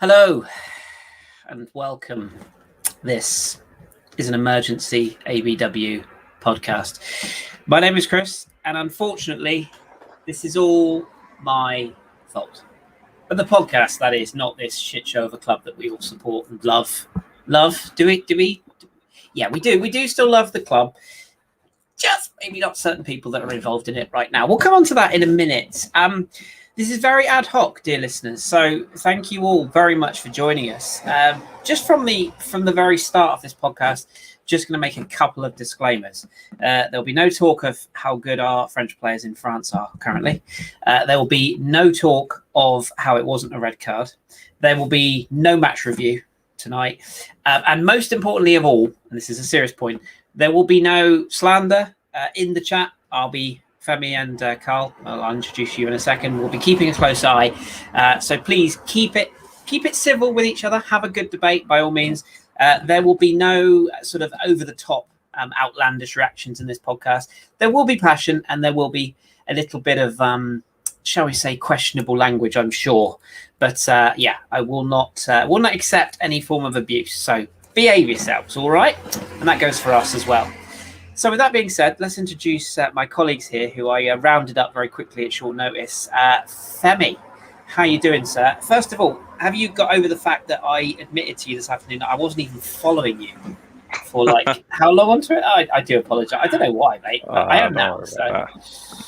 Hello and welcome. This is an emergency ABW podcast. My name is Kris, and unfortunately, this is all my fault. But the podcast, that is, not this shit show of a club that we all support and love. Love? Do we? Yeah, we do. We do still love the club. Just maybe not certain people that are involved in it right now. We'll come on to that in a minute. This is very ad hoc, dear listeners. So thank you all very much for joining us. Just from the very start of this podcast, just going to make a couple of disclaimers. There'll be no talk of how good our French players in France are currently. There will be no talk of how it wasn't a red card. There will be no match review tonight. And most importantly of all, and this is a serious point, there will be no slander in the chat. I'll be Femi and Karl. I'll introduce you in a second. We'll be keeping a close eye. So please keep it civil with each other. Have a good debate by all means. There will be no sort of over-the-top outlandish reactions in this podcast. There will be passion and there will be a little bit of, shall we say, questionable language, I'm sure. But yeah, I will not accept any form of abuse. So behave yourselves, all right? And that goes for us as well. So with that being said, let's introduce my colleagues here who I rounded up very quickly at short notice. Femi, how are you doing, sir? First of all, have you got over the fact that I admitted to you this afternoon that I wasn't even following you for like how long onto it? I do apologise. I don't know why, mate. I am now. So.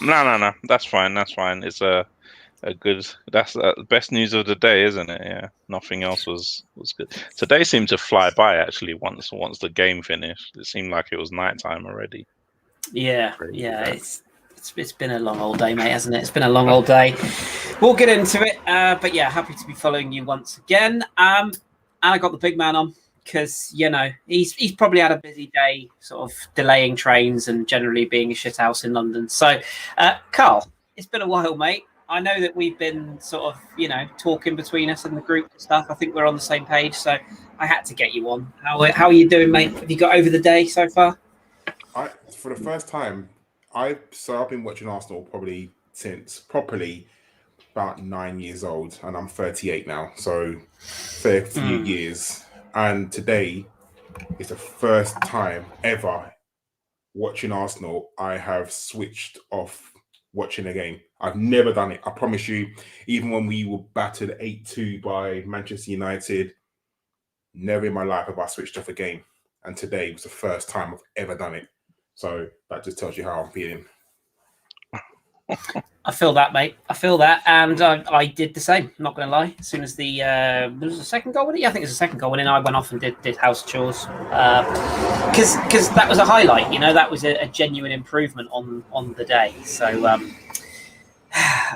No. That's fine. It's a good. That's the best news of the day, isn't it? Yeah. Nothing else was good. Today seemed to fly by. Actually, once the game finished, it seemed like it was nighttime already. Yeah. It's been a long old day, mate, hasn't it? It's been a long old day. We'll get into it. But yeah, happy to be following you once again. And I got the big man on because, you know, he's probably had a busy day sort of delaying trains and generally being a shithouse in London. So, Karl, it's been a while, mate. I know that we've been sort of, you know, talking between us and the group and stuff. I think we're on the same page. So I had to get you on. How are you doing, mate? Have you got over the day so far? For the first time, I've been watching Arsenal probably since properly about 9 years old, and I'm 38 now, so fair few years. And today is the first time ever watching Arsenal I have switched off watching a game. I've never done it. I promise you. Even when we were battered 8-2 by Manchester United, never in my life have I switched off a game. And today was the first time I've ever done it. So that just tells you how I'm feeling. I feel that, mate. I feel that. And I did the same, not going to lie. As soon as the was the second goal went in? Yeah, I think it was the second goal went in. I went off and did house chores. Because that was a highlight, you know, that was a genuine improvement on the day. So,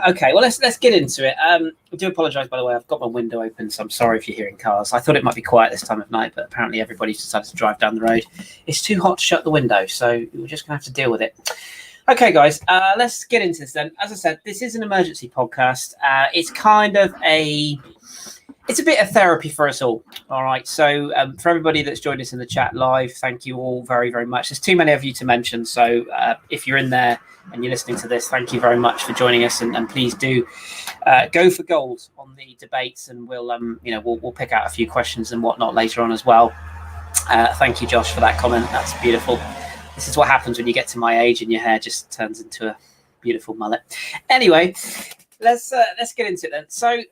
okay, well, let's get into it. I do apologise, by the way. I've got my window open, so I'm sorry if you're hearing cars. I thought it might be quiet this time of night, but apparently everybody's decided to drive down the road. It's too hot to shut the window, so we're just going to have to deal with it. Okay, guys, let's get into this then. As I said, this is an emergency podcast. It's kind of it's a bit of therapy for us all. All right. So for everybody that's joined us in the chat live, thank you all very, very much. There's too many of you to mention. So if you're in there and you're listening to this, thank you very much for joining us. And please do go for gold on the debates, and we'll pick out a few questions and whatnot later on as well. Thank you, Josh, for that comment. That's beautiful. This is what happens when you get to my age and your hair just turns into a beautiful mullet. Anyway, let's get into it then. So,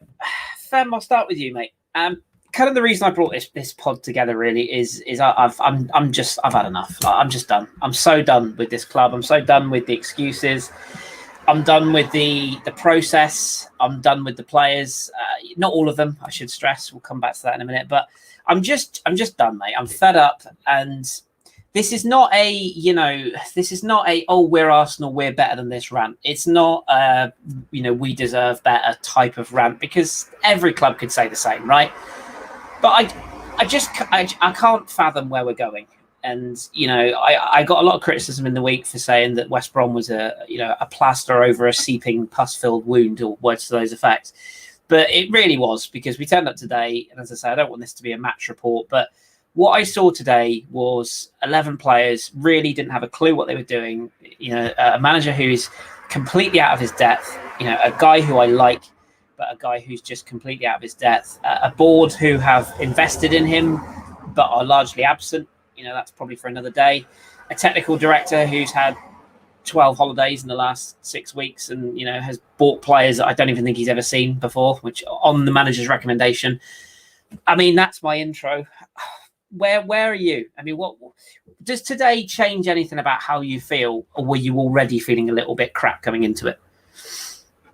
Fem, I'll start with you, mate. Kind of the reason I brought this pod together really is I've had enough. I'm just done. I'm so done with this club. I'm so done with the excuses. I'm done with the process. I'm done with the players. Not all of them, I should stress. We'll come back to that in a minute. But I'm just done, mate. I'm fed up, and this is not a oh, we're Arsenal, we're better than this rant. It's not we deserve better type of rant, because every club could say the same, right? But I can't fathom where we're going. And, you know, I got a lot of criticism in the week for saying that West Brom was a plaster over a seeping pus-filled wound, or words to those effects. But it really was, because we turned up today, and as I say, I don't want this to be a match report, but what I saw today was 11 players really didn't have a clue what they were doing. You know, a manager who is completely out of his depth, you know, a guy who I like, but a guy who's just completely out of his depth. A board who have invested in him, but are largely absent. That's probably for another day. A technical director who's had 12 holidays in the last 6 weeks and, has bought players that I don't even think he's ever seen before, which on the manager's recommendation. I mean, that's my intro. Where are you? I mean, what does today change anything about how you feel, or were you already feeling a little bit crap coming into it?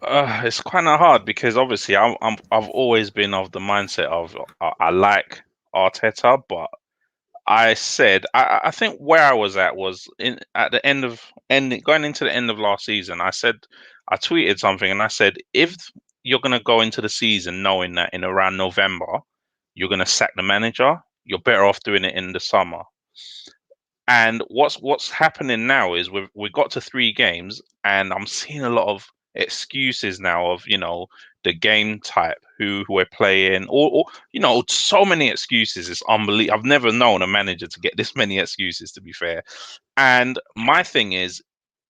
It's kind of hard because obviously I've always been of the mindset of I like Arteta, but I said I think where I was at was going into the end of last season. I tweeted something and I said, if you're going to go into the season knowing that in around November you're going to sack the manager, you're better off doing it in the summer. And what's happening now is we've got to 3 games and I'm seeing a lot of excuses now of the game type who we're playing or so many excuses. It's unbelievable. I've never known a manager to get this many excuses, to be fair. And my thing is,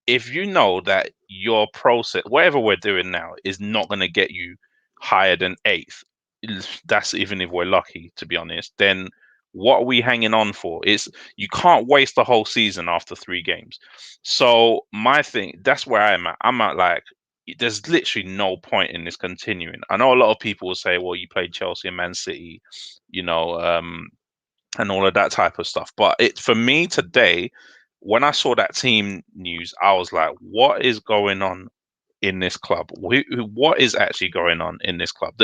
if you know that your process, whatever we're doing now, is not going to get you higher than 8th, that's even if we're lucky, to be honest, then what are we hanging on for? You can't waste the whole season after 3 games. So my thing, that's where I'm at. I'm at like, there's literally no point in this continuing. I know a lot of people will say, well, you played Chelsea and Man City, and all of that type of stuff. But for me today, when I saw that team news, I was like, what is going on in this club? What is actually going on in this club?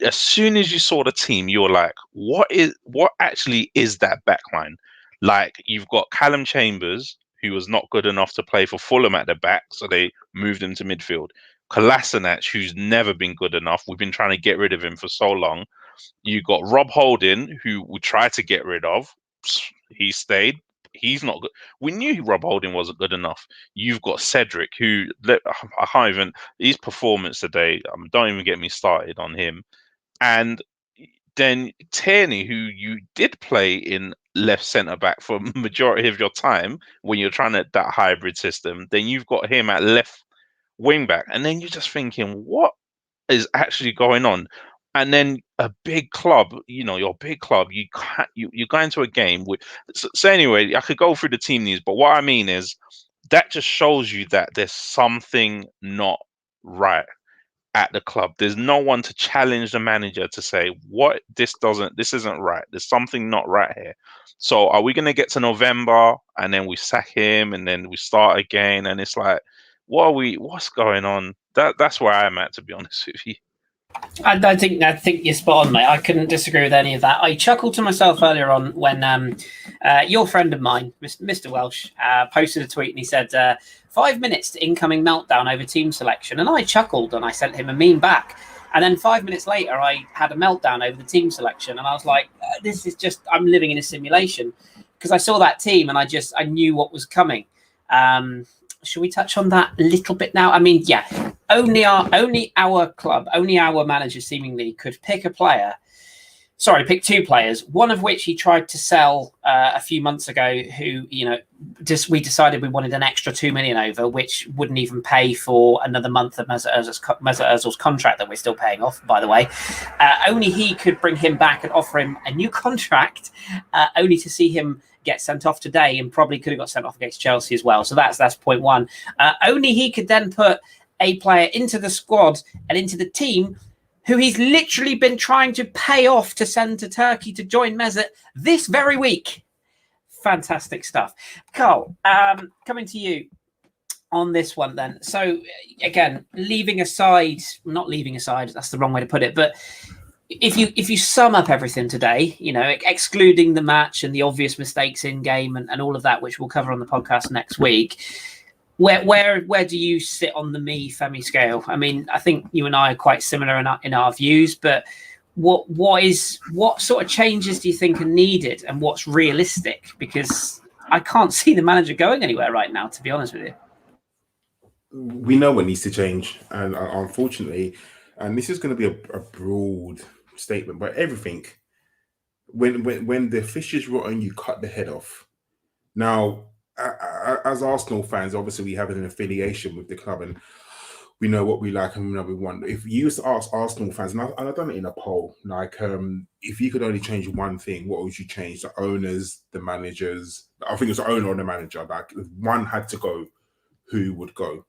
As soon as you saw the team, you were like, what actually is that backline? Like, you've got Calum Chambers, who was not good enough to play for Fulham at the back, so they moved him to midfield. Kolasinac, who's never been good enough. We've been trying to get rid of him for so long. You got Rob Holding, who we tried to get rid of. He stayed. He's not good. We knew Rob Holding wasn't good enough. You've got Cedric, who I can't even. His performance today, don't even get me started on him. And then Tierney, who you did play in left centre back for majority of your time when you're trying that hybrid system, then you've got him at left wing back, and then you're just thinking, what is actually going on? And then a big club, your big club, you go into a game with. So anyway, I could go through the team news, but what I mean is that just shows you that there's something not right at the club. There's no one to challenge the manager to say, this isn't right. There's something not right here. So are we going to get to November and then we sack him and then we start again? And it's like, what's going on? That's where I'm at, to be honest with you. I think you're spot on, mate. I couldn't disagree with any of that. I chuckled to myself earlier on when your friend of mine, Mr. Welsh, posted a tweet and he said, 5 minutes to incoming meltdown over team selection. And I chuckled and I sent him a meme back. And then 5 minutes later, I had a meltdown over the team selection. And I was like, this is just, I'm living in a simulation. Because I saw that team and I knew what was coming. Should we touch on that a little bit now? I mean, yeah, only our club, only our manager seemingly could pick pick 2 players, one of which he tried to sell a few months ago, who, we decided we wanted an extra 2 million over, which wouldn't even pay for another month of Mesut Ozil's contract that we're still paying off, by the way. Only he could bring him back and offer him a new contract, only to see him get sent off today, and probably could have got sent off against Chelsea as well. So that's point 1. Only he could then put a player into the squad and into the team who he's literally been trying to pay off to send to Turkey to join Mesut this very week. Fantastic stuff. Karl, coming to you on this one then. So again, not leaving aside, that's the wrong way to put it, but if you sum up everything today, excluding the match and the obvious mistakes in game and all of that, which we'll cover on the podcast next week, where do you sit on the Femi scale? I mean, I think you and I are quite similar in our views, but what sort of changes do you think are needed and what's realistic? Because I can't see the manager going anywhere right now, to be honest with you. We know what needs to change, and unfortunately, and this is going to be a broad statement, but everything, when the fish is rotten, you cut the head off. Now, as Arsenal fans, obviously we have an affiliation with the club, and we know what we like and we know what we want. If you used to ask Arsenal fans, and I've done it in a poll, like if you could only change one thing, what would you change? The owners, the managers? I think it's the owner or the manager. Like if one had to go, who would go?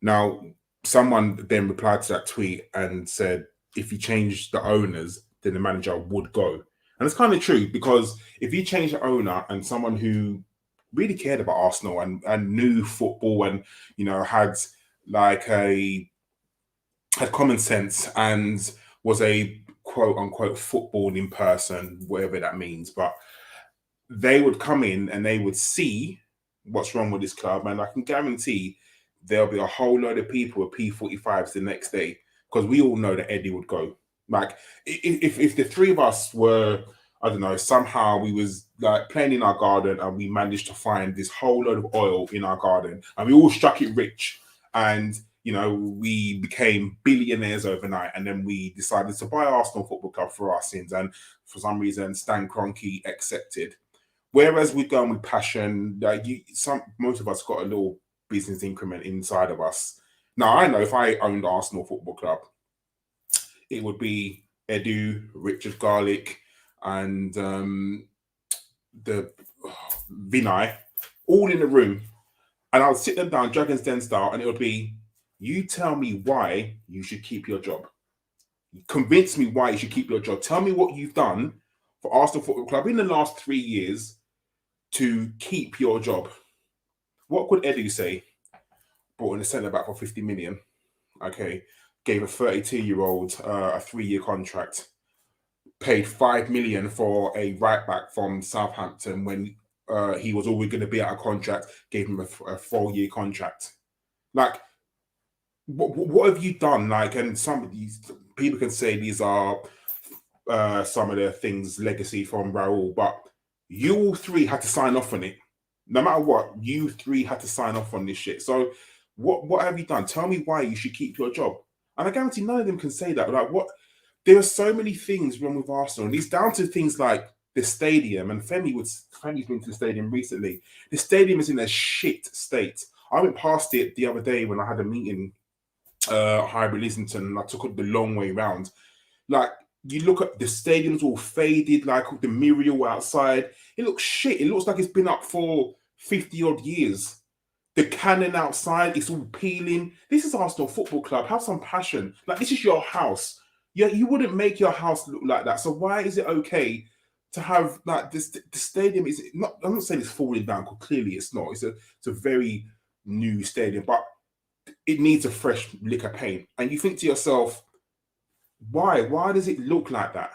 Now, someone then replied to that tweet and said, if you change the owners, then the manager would go. And it's kind of true, because if you change the owner and someone who really cared about Arsenal and knew football and, had common sense and was a quote unquote footballing person, whatever that means, but they would come in and they would see what's wrong with this club, and I can guarantee there'll be a whole load of people with P45s the next day, because we all know that Eddie would go. Like, if the three of us were, I don't know, somehow we was like playing in our garden and we managed to find this whole load of oil in our garden and we all struck it rich, and we became billionaires overnight, and then we decided to buy Arsenal Football Club for our sins, and for some reason Stan Kroenke accepted. Whereas we're going with passion, most of us got a little business increment inside of us. Now, I know if I owned Arsenal Football Club, it would be Edu, Richard Garlick, and the Vinay, all in the room. And I would sit them down, Dragon's Den style, and it would be, you tell me why you should keep your job. Convince me why you should keep your job. Tell me what you've done for Arsenal Football Club in the last 3 years to keep your job. What could Edu say? Brought in a centre-back for 50 million. Okay. Gave a 32-year-old a 3-year contract. Paid 5 million for a right-back from Southampton when he was always going to be out of contract. Gave him a 4-year contract. Like, what have you done? Like, and some of these people can say these are some of the things, legacy from Raul, but you all three had to sign off on it. No matter what, you three had to sign off on this shit. So what have you done? Tell me why you should keep your job. And I guarantee none of them can say that. Like, what? There are so many things wrong with Arsenal. And it's down to things like the stadium. And Femi's been to the stadium recently. The stadium is in a shit state. I went past it the other day when I had a meeting, Hybrid Islington, and I took it the long way round. Like, you look at the stadium's all faded, like the Muriel outside. It looks shit. It looks like it's been up for 50 odd years. The cannon outside, it's all peeling. This is Arsenal Football Club. Have some passion. Like, this is your house. Yeah, you wouldn't make your house look like that. So why is it okay to have like this? The stadium is not. I'm not saying it's falling down, because clearly it's not. It's a very new stadium, but it needs a fresh lick of paint. And you think to yourself, why? Why does it look like that?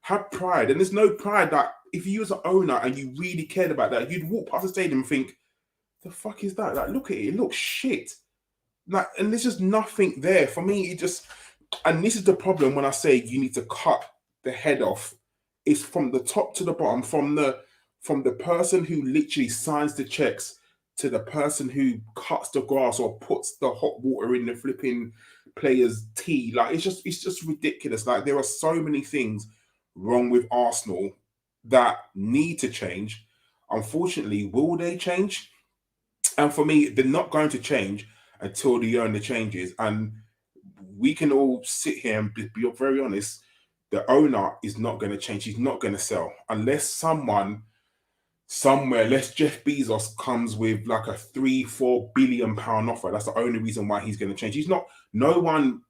Have pride. And there's no pride that if you was an owner and you really cared about that, you'd walk past the stadium and think, the fuck is that? Like, look at it. It looks shit. Like, and there's just nothing there. For me, it just... And this is the problem when I say you need to cut the head off. It's from the top to the bottom, from the person who literally signs the checks to the person who cuts the grass or puts the hot water in the flipping player's tea. Like, it's just ridiculous. Like, there are so many things wrong with Arsenal that need to change. Unfortunately, will they change? And for me, they're not going to change until the owner changes. And we can all sit here and be very honest. The owner is not going to change. He's not going to sell unless someone somewhere, unless Jeff Bezos comes with like a £3-4 billion offer. That's the only reason why he's going to change. He's not. No one.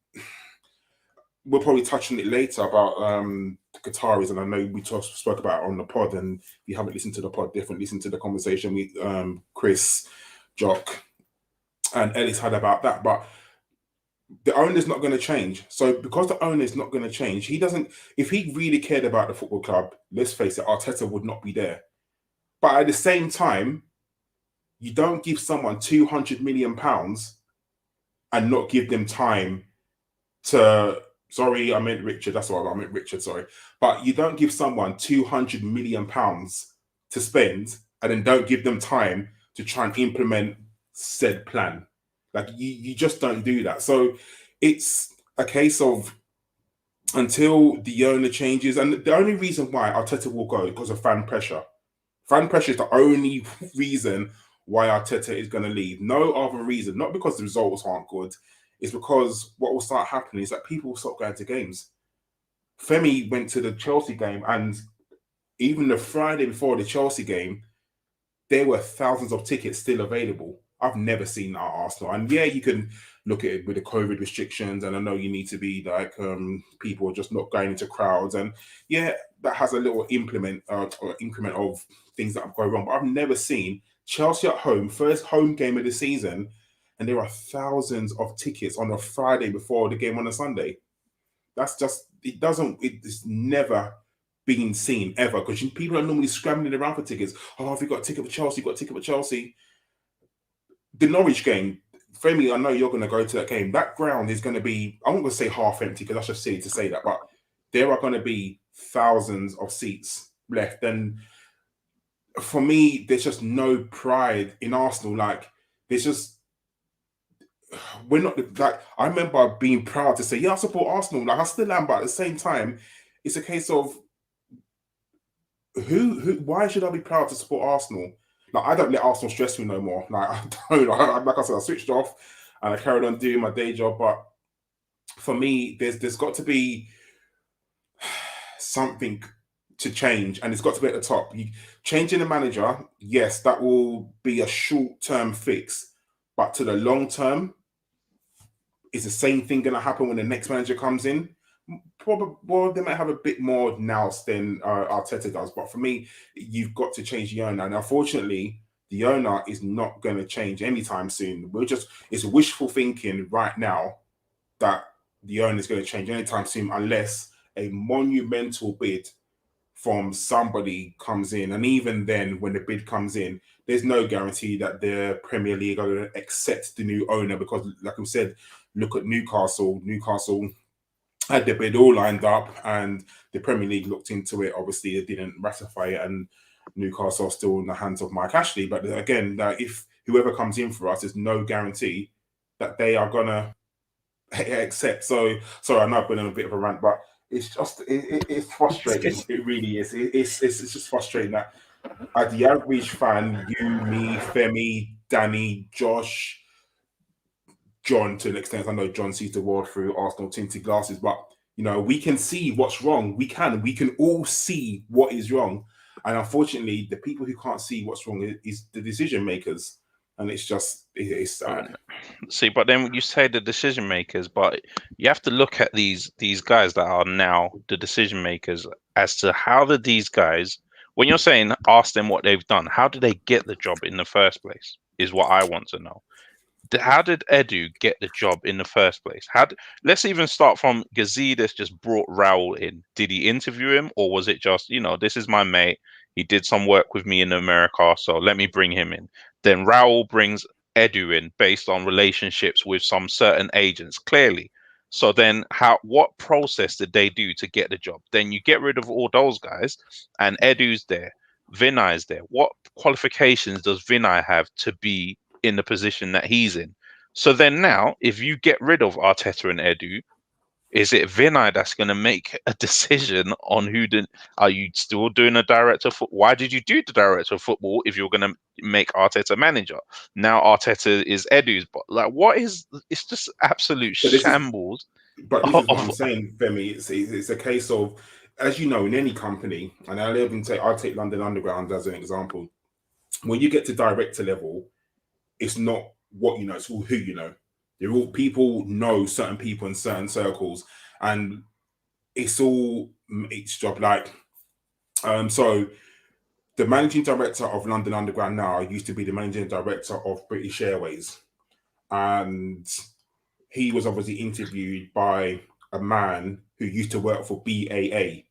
We'll probably touch on it later about the Qataris, and I know we spoke about it on the pod. And if you haven't listened to the pod, definitely listen to the conversation with Kris, Jock, and Ellis had about that. But the owner's not going to change. So because the owner's not going to change, he doesn't. If he really cared about the football club, let's face it, Arteta would not be there. But at the same time, you don't give someone £200 million and not give them time to. Sorry, I meant Richard. That's what I meant, Richard. Sorry, but you don't give someone £200 million to spend and then don't give them time to try and implement said plan. Like, you just don't do that. So it's a case of until the owner changes, and the only reason why Arteta will go is because of fan pressure. Fan pressure is the only reason why Arteta is going to leave. No other reason. Not because the results aren't good. is because what will start happening is that people will stop going to games. Femi went to the Chelsea game, and even the Friday before the Chelsea game, there were thousands of tickets still available. I've never seen that at Arsenal. And yeah, you can look at it with the COVID restrictions, and I know you need to be like people are just not going into crowds, and yeah, that has a little increment of things that go wrong. But I've never seen Chelsea at home, first home game of the season, and there are thousands of tickets on a Friday before the game on a Sunday. That's just it's never been seen ever, because people are normally scrambling around for tickets. Oh, have you got a ticket for Chelsea? Got a ticket for Chelsea? The Norwich game, Femi, I know you're going to go to that game. That ground is going to be, I'm not going to say half empty because that's just silly to say that, but there are going to be thousands of seats left. And for me, there's just no pride in Arsenal. Like, there's just, we're not, like, I remember being proud to say, yeah, I support Arsenal. Like, I still am, but at the same time, it's a case of, why should I be proud to support Arsenal? Like, I don't let Arsenal stress me no more. Like, I don't. Like I said, I switched off and I carried on doing my day job. But for me, there's got to be something to change, and it's got to be at the top. Changing the manager, yes, that will be a short-term fix, but to the long term, is the same thing going to happen when the next manager comes in? Probably, well, they might have a bit more nous than Arteta does, but for me, you've got to change the owner. And unfortunately, the owner is not going to change anytime soon. It's wishful thinking right now that the owner is going to change anytime soon, unless a monumental bid from somebody comes in. And even then, when the bid comes in, there's no guarantee that the Premier League are going to accept the new owner, because, like we said, look at Newcastle. Newcastle had the bid all lined up, and the Premier League looked into it. Obviously, they didn't ratify it, and Newcastle are still in the hands of Mike Ashley. But again, if whoever comes in for us, there's no guarantee that they are gonna accept. So sorry, I know I've been on a bit of a rant, but it's just it's frustrating. It really is. It's just frustrating that the average fan, you, me, Femi, Danny, Josh, John, to an extent, I know John sees the world through Arsenal tinted glasses, but we can see what's wrong. We can all see what is wrong, and unfortunately, the people who can't see what's wrong is the decision makers, and it's sad. See, but then you say the decision makers, but you have to look at these guys that are now the decision makers as to how did these guys, when you're saying ask them what they've done, how did they get the job in the first place? Is what I want to know. How did Edu get the job in the first place? Let's even start from Gazidis just brought Raul in. Did he interview him, or was it just, this is my mate, he did some work with me in America, so let me bring him in. Then Raul brings Edu in based on relationships with some certain agents, clearly. So then what process did they do to get the job? Then you get rid of all those guys, and Edu's there, Vinay's there. What qualifications does Vinay have to be in the position that he's in? So then now, if you get rid of Arteta and Edu, is it Vinay that's going to make a decision on are you still doing a director of football? Why did you do the director of football if you're going to make Arteta manager? Now Arteta is Edu's, but it's just absolute shambles. But this is what I'm saying, Femi. It's a case of, as you know, in any company, and I'll take London Underground as an example. When you get to director level, it's not what you know, it's all who you know. They're all people know certain people in certain circles, and it's all each job. Like, so the managing director of London Underground now used to be the managing director of British Airways, and he was obviously interviewed by a man who used to work for BAA.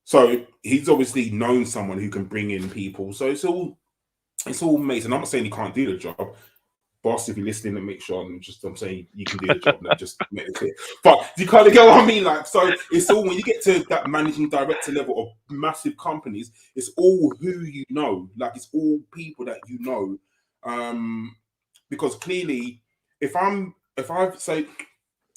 So he's obviously known someone who can bring in people. So it's all mates, and I'm not saying he can't do the job. Boss, if you're listening, and make sure I'm saying you can do the job. Like, just make it clear. But you kind of get what I mean. Like, so it's all, when you get to that managing director level of massive companies, it's all who you know. Like, it's all people that you know. Because clearly,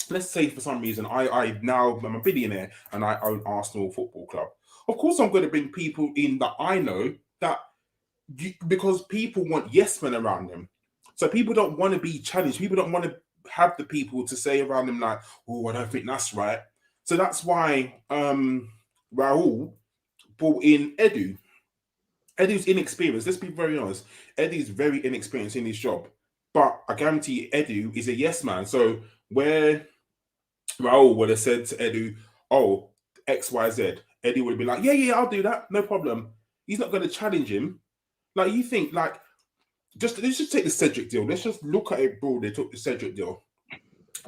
let's say for some reason I now am a billionaire and I own Arsenal Football Club. Of course, I'm going to bring people in that I know because people want yes men around them. So people don't want to be challenged. People don't want to have the people to say around him like, oh, I don't think that's right. So that's why Raul brought in Edu. Edu's inexperienced. Let's be very honest. Edu's very inexperienced in his job. But I guarantee Edu is a yes man. So where Raul would have said to Edu, oh, X, Y, Z, Edu would have been like, yeah, I'll do that. No problem. He's not going to challenge him. Like, you think, like, let's just take the Cedric deal. Let's just look at it broadly. They took the Cedric deal.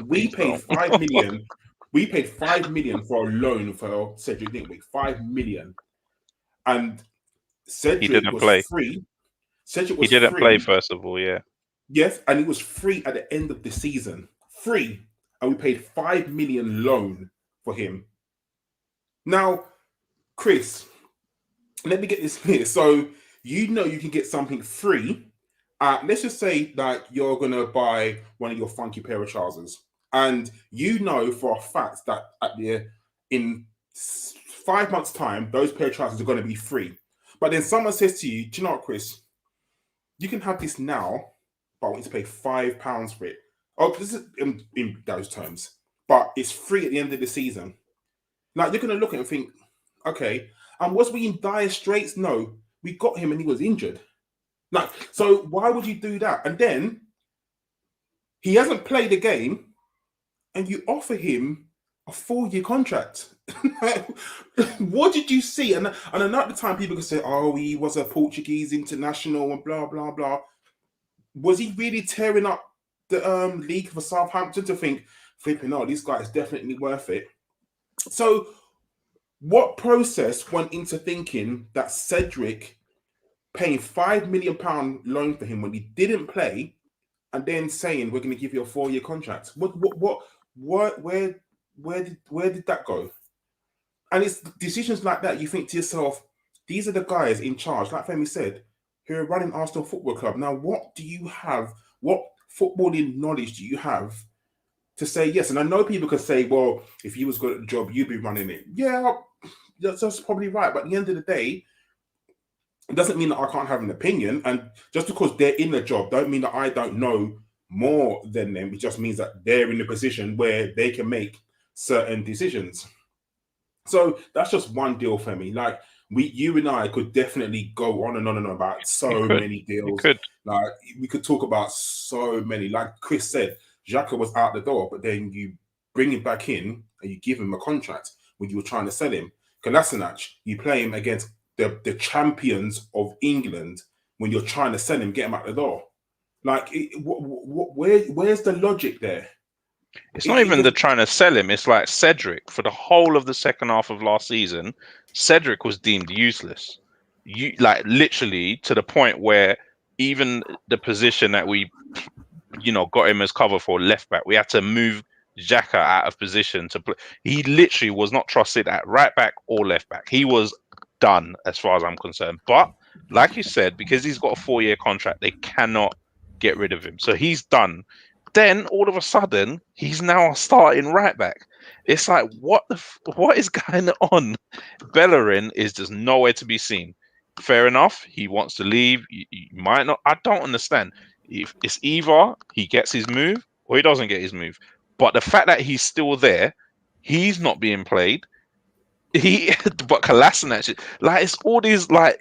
We paid 5 million. We paid 5 million for a loan for Cedric, didn't we? 5 million. And Cedric was free. Cedric was free. He didn't play, first of all, yeah. Yes, and he was free at the end of the season. Free. And we paid 5 million loan for him. Now, Kris, let me get this clear. So, you know you can get something free. Let's just say that you're going to buy one of your funky pair of trousers. And you know for a fact that in 5 months' time, those pair of trousers are going to be free. But then someone says to you, do you know what, Kris? You can have this now, but I want you to pay £5 for it. Oh, this is in those terms. But it's free at the end of the season. Like, you're going to look at it and think, okay, and was we in dire straits? No, we got him and he was injured. Like, so why would you do that? And then he hasn't played a game and you offer him a 4-year contract. What did you see? And another time people could say, oh, he was a Portuguese international and blah, blah, blah. Was he really tearing up the league for Southampton to think, flipping, oh, this guy is definitely worth it? So what process went into thinking that Cedric paying £5 million loan for him when he didn't play, and then saying we're going to give you a 4-year contract? Where did that go? And it's decisions like that. You think to yourself, these are the guys in charge, like Femi said, who are running Arsenal Football Club. Now, what do you have? What footballing knowledge do you have to say yes? And I know people could say, well, if you was good at the job, you'd be running it. Yeah, that's probably right. But at the end of the day, it doesn't mean that I can't have an opinion. And just because they're in the job, don't mean that I don't know more than them. It just means that they're in a position where they can make certain decisions. So that's just one deal for me. Like, you and I could definitely go on and on and on about so many deals. Like, we could talk about so many. Like Kris said, Xhaka was out the door, but then you bring him back in and you give him a contract when you were trying to sell him. Kolasinac, you play him against the champions of England when you're trying to sell him, get him out the door. Like, where's the logic there? It's not even the trying to sell him. It's like Cedric, for the whole of the second half of last season, Cedric was deemed useless. Like, literally to the point where even the position that we, got him as cover for left back, we had to move Xhaka out of position to play. He literally was not trusted at right back or left back. He was done as far as I'm concerned. But like you said, because he's got a 4-year contract, they cannot get rid of him. So he's done. Then all of a sudden, he's now starting right back. It's like, what is going on? Bellerin is just nowhere to be seen. Fair enough. He wants to leave. You might not. I don't understand. If it's either he gets his move or he doesn't get his move. But the fact that he's still there, he's not being played. But Kolasinac, like, it's all these, like,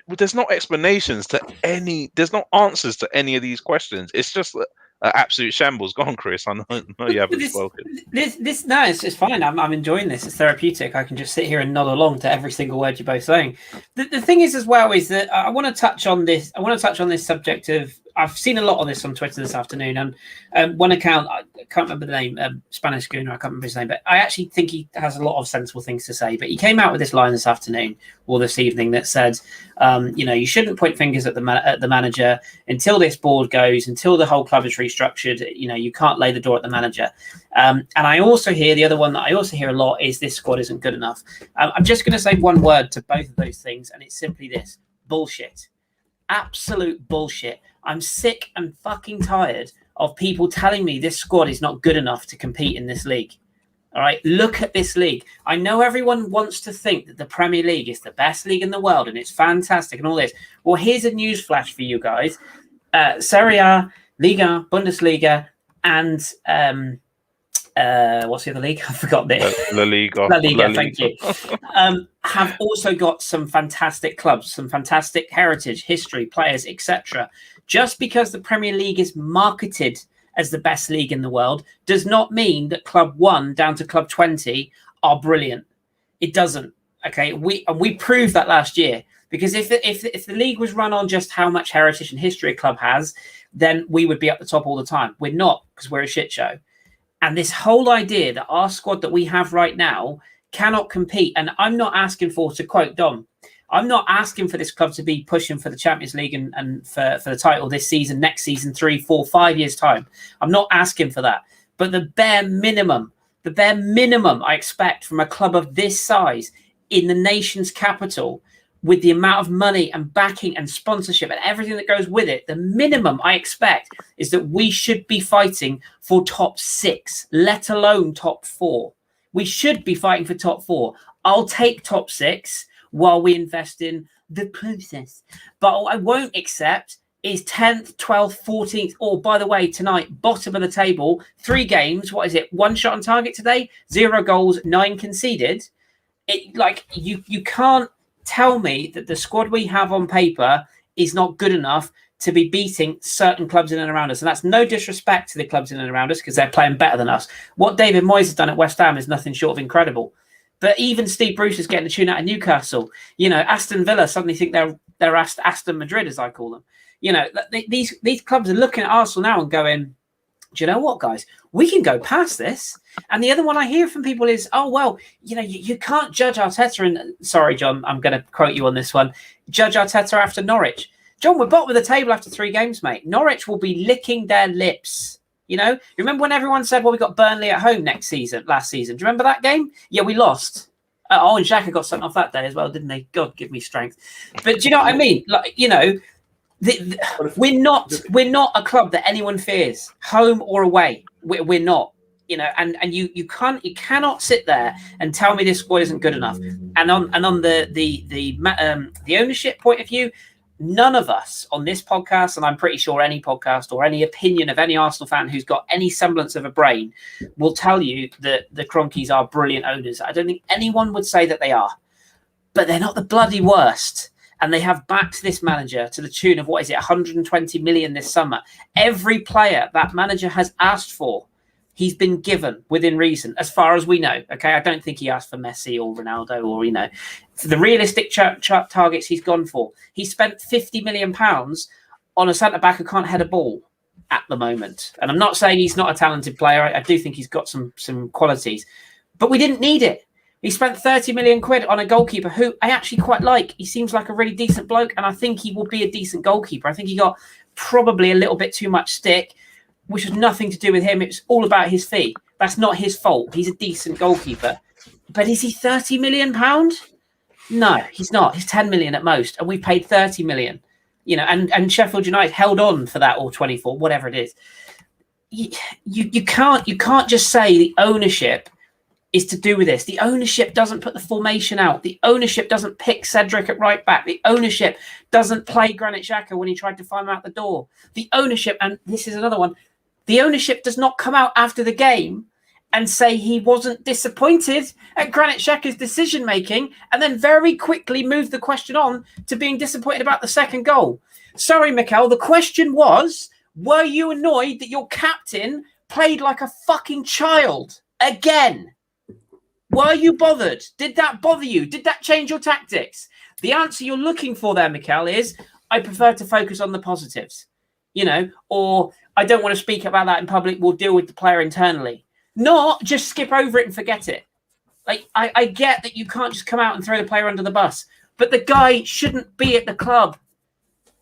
there's no explanations to any. There's no answers to any of these questions. It's just absolute shambles. Go on, Kris. I know you haven't spoken. It's fine. I'm enjoying this. It's therapeutic. I can just sit here and nod along to every single word you're both saying. The thing is, as well, is that I want to touch on this. I want to touch on this subject of. I've seen a lot of this on Twitter this afternoon, and one account, I can't remember the name, Spanish Schooner, I can't remember his name, but I actually think he has a lot of sensible things to say. But he came out with this line this afternoon or this evening that said, you shouldn't point fingers at the manager until this board goes, until the whole club is restructured. You can't lay the door at the manager. And I also hear, the other one that I also hear a lot is this squad isn't good enough. I'm just going to say one word to both of those things, and it's simply this: bullshit. Absolute bullshit. I'm sick and fucking tired of people telling me this squad is not good enough to compete in this league. All right, look at this league. I know everyone wants to think that the Premier League is the best league in the world and it's fantastic and all this. Well, here's a news flash for you guys. Serie A, Liga, Bundesliga, and what's the other league? I forgot this. La Liga. La Liga, thank you. Have also got some fantastic clubs, some fantastic heritage, history, players, etc. Just because the Premier League is marketed as the best league in the world does not mean that Club 1 down to Club 20 are brilliant. It doesn't. Okay, we proved that last year, because if the league was run on just how much heritage and history a club has, then we would be at the top all the time. We're not, because we're a shit show. And this whole idea that our squad that we have right now cannot compete, and I'm not asking for, to quote Dom, I'm not asking for this club to be pushing for the Champions League and for the title this season, next season, 3, 4, 5 years' time. I'm not asking for that. But the bare minimum I expect from a club of this size in the nation's capital, with the amount of money and backing and sponsorship and everything that goes with it, the minimum I expect is that we should be fighting for top 6, let alone top 4. We should be fighting for top 4. I'll take top 6 while we invest in the process. But what I won't accept is 10th, 12th, 14th, or by the way, tonight, bottom of the table, 3 games. What is it? 1 shot on target today, 0 goals, 9 conceded. You can't tell me that the squad we have on paper is not good enough to be beating certain clubs in and around us. And that's no disrespect to the clubs in and around us, because they're playing better than us. What David Moyes has done at West Ham is nothing short of incredible. But even Steve Bruce is getting the tune out of Newcastle. Aston Villa suddenly think they're Aston Madrid, as I call them. These clubs are looking at Arsenal now and going, do you know what, guys? We can go past this. And the other one I hear from people is, oh, well, you can't judge Arteta. And sorry, John, I'm going to quote you on this one. Judge Arteta after Norwich. John, we're bottom of the table after 3 games, mate. Norwich will be licking their lips. Remember when everyone said, well, we got Burnley at home last season? Do you remember that game? Yeah, we lost. And Xhaka got sent off that day as well, didn't they? God, give me strength. But do you know what I mean? We're not a club that anyone fears, home or away. We're not, and you cannot sit there and tell me this squad isn't good enough. And on the ownership point of view, none of us on this podcast, and I'm pretty sure any podcast or any opinion of any Arsenal fan who's got any semblance of a brain, will tell you that the Cronkies are brilliant owners. I don't think anyone would say that they are, but they're not the bloody worst. And they have backed this manager to the tune of, 120 million this summer. Every player that manager has asked for, he's been given within reason, as far as we know. Okay, I don't think he asked for Messi or Ronaldo or, for the realistic targets he's gone for. He spent £50 million on a centre-back who can't head a ball at the moment. And I'm not saying he's not a talented player. I do think he's got some qualities. But we didn't need it. He spent 30 million quid on a goalkeeper who I actually quite like. He seems like a really decent bloke, and I think he will be a decent goalkeeper. I think he got probably a little bit too much stick, which has nothing to do with him. It's all about his fee. That's not his fault. He's a decent goalkeeper. But is he £30 million? No, he's not. He's 10 million at most, and we paid 30 million. And Sheffield United held on for that, or 24, whatever it is. You can't just say the ownership is to do with this. The ownership doesn't put the formation out. The ownership doesn't pick Cedric at right back. The ownership doesn't play Granit Xhaka when he tried to find him out the door. The ownership, and this is another one, the ownership does not come out after the game and say he wasn't disappointed at Granit Xhaka's decision-making and then very quickly move the question on to being disappointed about the second goal. Sorry, Mikel, the question was, were you annoyed that your captain played like a fucking child again? Were you bothered? Did that bother you? Did that change your tactics? The answer you're looking for there, Mikel, is I prefer to focus on the positives, or I don't want to speak about that in public. We'll deal with the player internally. Not just skip over it and forget it. I get that you can't just come out and throw the player under the bus, but the guy shouldn't be at the club.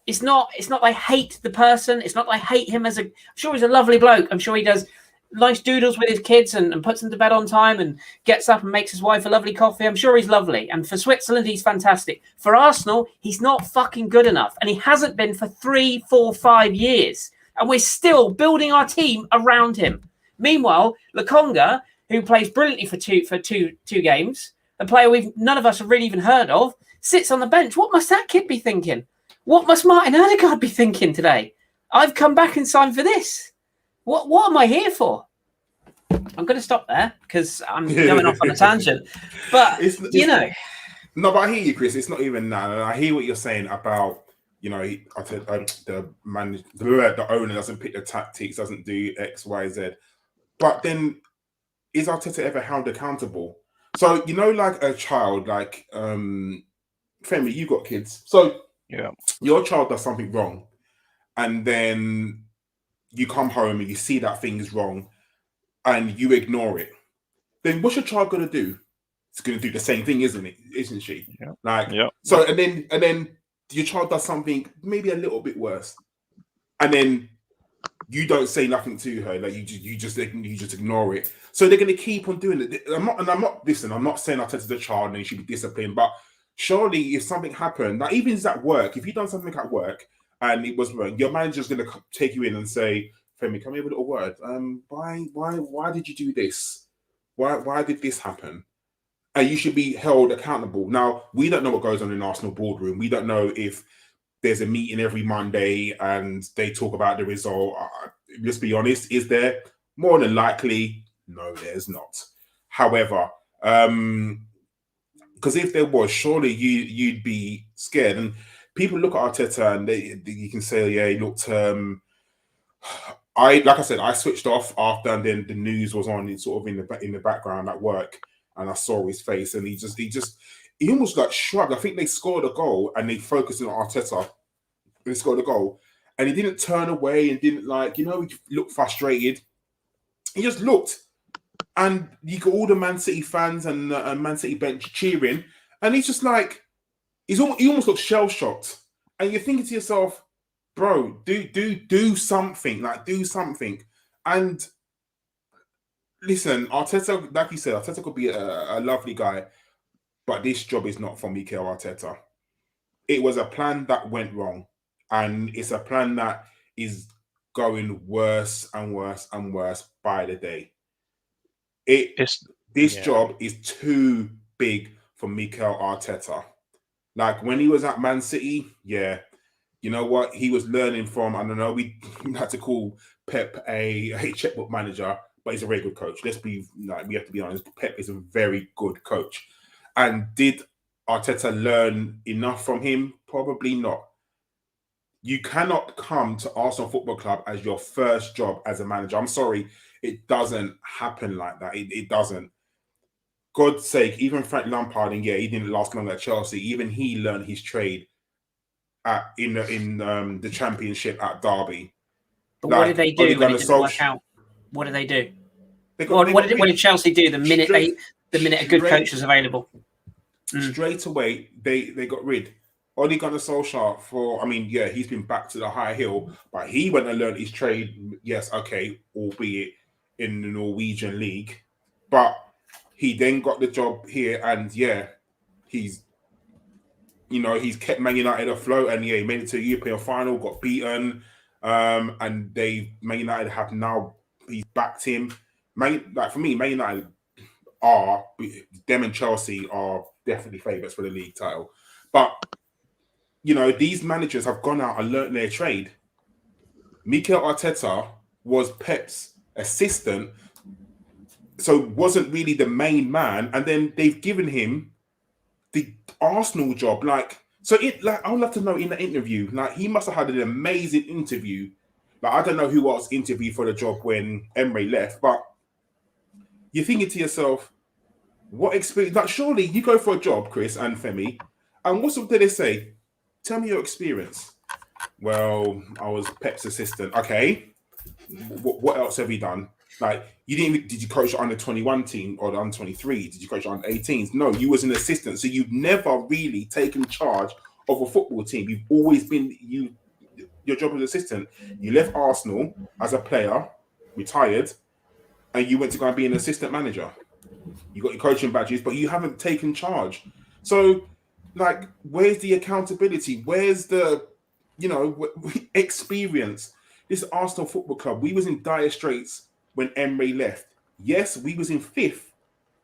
It's not I hate the person. It's not I hate him I'm sure he's a lovely bloke. I'm sure he does nice doodles with his kids and puts them to bed on time and gets up and makes his wife a lovely coffee. I'm sure he's lovely. And for Switzerland, he's fantastic. For Arsenal, he's not fucking good enough. And he hasn't been for 3, 4, 5 years. And we're still building our team around him. Meanwhile, Lokonga, who plays brilliantly for two games, a player none of us have really even heard of, sits on the bench. What must that kid be thinking? What must Martin Odegaard be thinking today? I've come back and signed for this. What am I here for? I'm going to stop there because I'm going off on a tangent. But no, but I hear you, Chris. It's not even that. I hear what you're saying about the owner doesn't pick the tactics, doesn't do X, Y, Z. But then, is Arteta ever held accountable? So like a child, like Femi, you got kids, so your child does something wrong, and then you come home and you see that thing is wrong, and you ignore it. Then what's your child gonna do? It's gonna do the same thing, isn't she? So and then your child does something maybe a little bit worse, and then you don't say nothing to her, like you just ignore it. So they're gonna keep on doing it. I'm not saying Arteta's a child and he should be disciplined, but surely if something happened, like even at work, if you've done something at work and it was wrong, your manager's gonna take you in and say, Femi, come here with a little word. Why did you do this? Why did this happen? And you should be held accountable. Now, we don't know what goes on in Arsenal boardroom. We don't know if there's a meeting every Monday and they talk about the result. Let's be honest, is there? More than likely, no, there's not. However, because if there was, surely you'd be scared. And people look at Arteta and you can say, yeah, he looked... like I said, I switched off after, and then the news was on, sort of in the background at work, and I saw his face, and he almost got shrugged. I think they scored a goal, and they focused on Arteta. They scored a goal, and he didn't turn away and didn't he looked frustrated. He just looked, and you got all the Man City fans and Man City bench cheering, and he's just like he almost looked shell shocked, and you're thinking to yourself, bro, do something, do something. And listen, Arteta, like you said, Arteta could be a lovely guy, but this job is not for Mikel Arteta. It was a plan that went wrong, and it's a plan that is going worse and worse and worse by the day. This job is too big for Mikel Arteta. Like when he was at Man City, you know what? He was learning from, I don't know, we had to call Pep a checkbook manager, but he's a very good coach. We have to be honest. Pep is a very good coach. And did Arteta learn enough from him? Probably not. You cannot come to Arsenal Football Club as your first job as a manager. I'm sorry, it doesn't happen like that. It doesn't. God's sake, even Frank Lampard, and he didn't last long at Chelsea. Even he learned his trade in the Championship at Derby. But what did they do when it didn't work out? What did they do? What did Chelsea do the minute a good coach was available? Straight away, they got rid. Ole Gunnar Solskjaer he's been back to the high hill, but he went and learned his trade. Yes, okay, albeit in the Norwegian league, but he then got the job here, and he's kept Man United afloat, and he made it to a European final, got beaten, and Man United have now he's backed him. For me, Man United them and Chelsea are definitely favourites for the league title, but these managers have gone out and learnt their trade. Mikel Arteta was Pep's assistant, so wasn't really the main man, and then they've given him the Arsenal job. I would love to know in the interview, he must have had an amazing interview. I don't know who else interviewed for the job when Emre left, but you're thinking to yourself, what experience? Surely you go for a job, Kris and Femi, and what did they say? Tell me your experience. Well, I was Pep's assistant. Okay, what else have you done? Did you coach the under 21 team or the under 23? Did you coach under 18s? No, you was an assistant. So you've never really taken charge of a football team. You've always been your job as assistant. You left Arsenal as a player, retired, and you went to go and be an assistant manager. You got your coaching badges, but you haven't taken charge. So, where's the accountability? Where's the, experience? This Arsenal Football Club, we was in dire straits when Emre left. Yes, we was in 5th,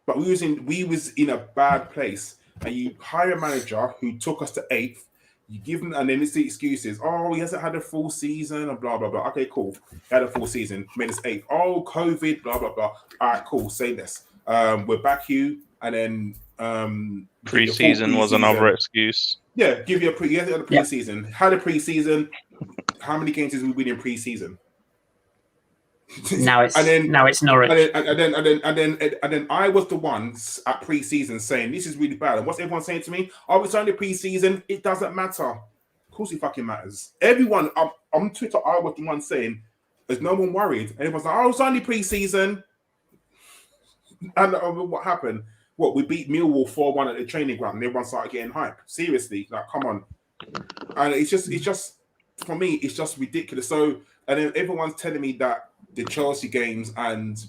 but we was in a bad place. And you hire a manager who took us to 8th, You give him, and then it's the excuses. Oh, he hasn't had a full season, and blah blah blah. Okay, cool. He had a full season. Made us 8th. Oh, COVID, blah blah blah. All right, cool. Say this. We're back you, and then Pre-season was another excuse. Yeah, give you a had a pre-season. Had a pre-season. How many games did we win in pre-season? Now it's Norwich. And then I was the one at pre-season saying this is really bad. And what's everyone saying to me? Oh, it's only pre-season. It doesn't matter. Of course, it fucking matters. Everyone on Twitter, I was the one saying, "There's no one worried." And everyone's like, "Oh, it's only pre-season." And what happened? What, we beat Millwall 4-1 at the training ground, and everyone started getting hype. Seriously, like, come on. And it's just for me, it's just ridiculous. So, and then everyone's telling me that the Chelsea games and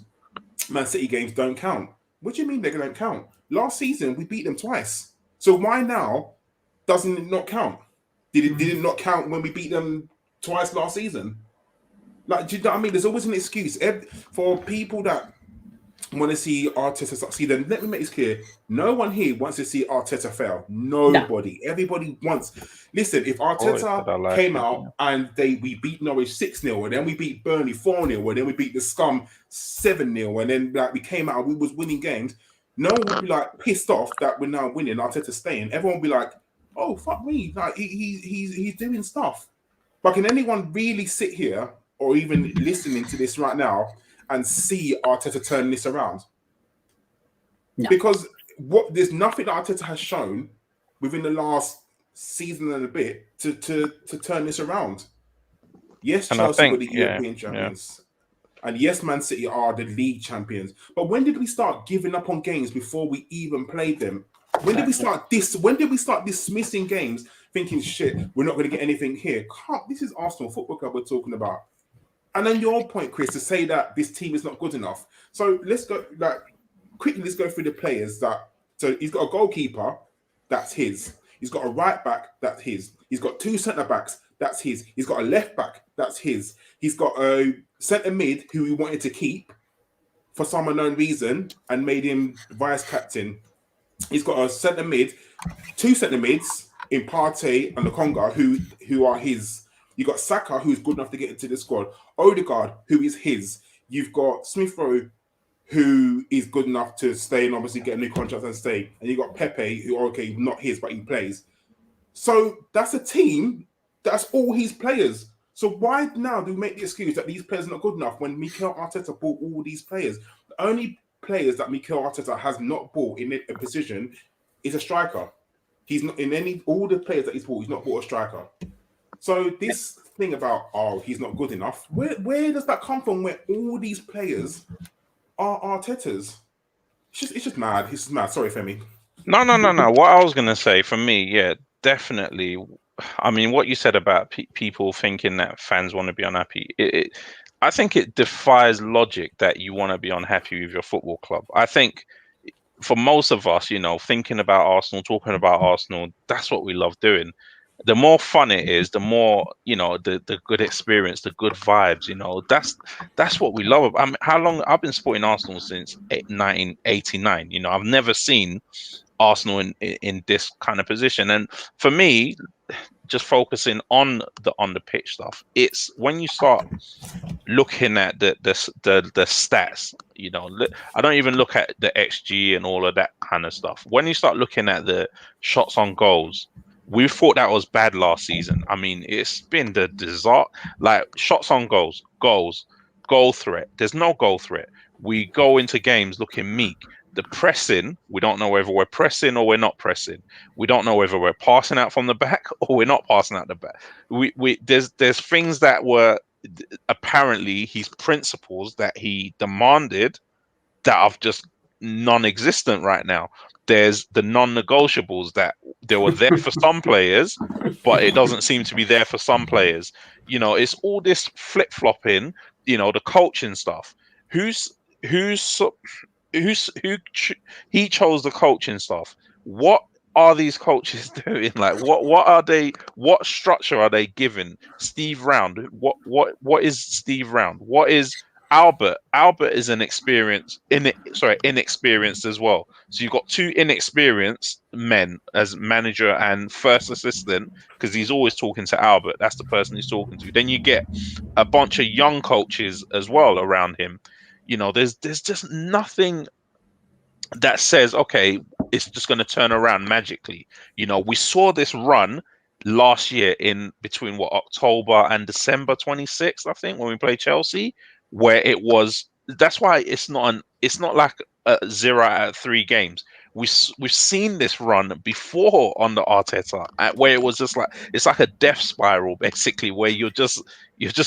Man City games don't count. What do you mean they don't count? Last season we beat them twice. So why now doesn't it not count? Did it not count when we beat them twice last season? Like, do you know what I mean? There's always an excuse for people that want to see Arteta succeed. Then let me make this clear: no one here wants to see Arteta fail. Nobody. No. Everybody wants. Listen, if Arteta came out and we beat Norwich 6-0, and then we beat Burnley 4-0, and then we beat the Scum 7-0, and then like we came out and we was winning games, no one would be like pissed off that we're now winning. Arteta's staying. Everyone would be like, "Oh fuck me!" Like he's doing stuff. But can anyone really sit here or even listening to this right now and see Arteta turn this around? No. Because there's nothing that Arteta has shown within the last season and a bit to turn this around. Yes, Chelsea were the European champions. And yes, Man City are the league champions. But when did we start giving up on games before we even played them? When did we start dismissing games, thinking, shit, we're not going to get anything here? This is Arsenal Football Club we're talking about. And then your point, Kris, to say that this team is not good enough. So let's go quickly. Let's go through the players So he's got a goalkeeper, that's his. He's got a right back, that's his. He's got 2 centre backs, that's his. He's got a left back, that's his. He's got a centre mid who he wanted to keep for some unknown reason and made him vice captain. He's got a centre mid, 2 centre mids in Partey and Lokonga who are his. You've got Saka, who's good enough to get into the squad. Odegaard, who is his. You've got Smith Rowe, who is good enough to stay and obviously get a new contract and stay. And you've got Pepe, who, okay, not his, but he plays. So that's a team. That's all his players. So why now do we make the excuse that these players are not good enough when Mikel Arteta bought all these players? The only players that Mikel Arteta has not bought in a position is a striker. He's not in all the players that he's not bought a striker. So this thing about, he's not good enough, where does that come from where all these players are Arteta's? It's just mad. It's just mad. Sorry, Femi. No. What I was going to say, for me, definitely. I mean, what you said about people thinking that fans want to be unhappy, I think it defies logic that you want to be unhappy with your football club. I think for most of us, thinking about Arsenal, talking about Arsenal, that's what we love doing. The more fun it is, the more, the good experience, the good vibes, that's what we love. I mean, how long I've been supporting Arsenal since 1989. I've never seen Arsenal in this kind of position. And for me, just focusing on the pitch stuff, it's when you start looking at the stats, I don't even look at the XG and all of that kind of stuff. When you start looking at the shots on goals, we thought that was bad last season. I mean, it's been the disaster. Like shots on goals, goal threat. There's no goal threat. We go into games looking meek. The pressing, we don't know whether we're pressing or we're not pressing. We don't know whether we're passing out from the back or we're not passing out the back. There's things that were apparently his principles that he demanded that are just non-existent right now. There's the non-negotiables that they were there for some players, but it doesn't seem to be there for some players. It's all this flip-flopping, the coaching stuff. He chose the coaching stuff. What are these coaches doing? Like, what are they? What structure are they giving Steve Round? What is Steve Round? What is Albert is inexperienced as well. So you've got two inexperienced men as manager and first assistant, because he's always talking to Albert. That's the person he's talking to. Then you get a bunch of young coaches as well around him. There's just nothing that says, okay, it's just going to turn around magically. We saw this run last year in between October and December 26th, I think, when we played Chelsea, where that's why it's not like a 0 out of 3 games. We've seen this run before on the Arteta, where it was just like, it's like a death spiral basically, where you're just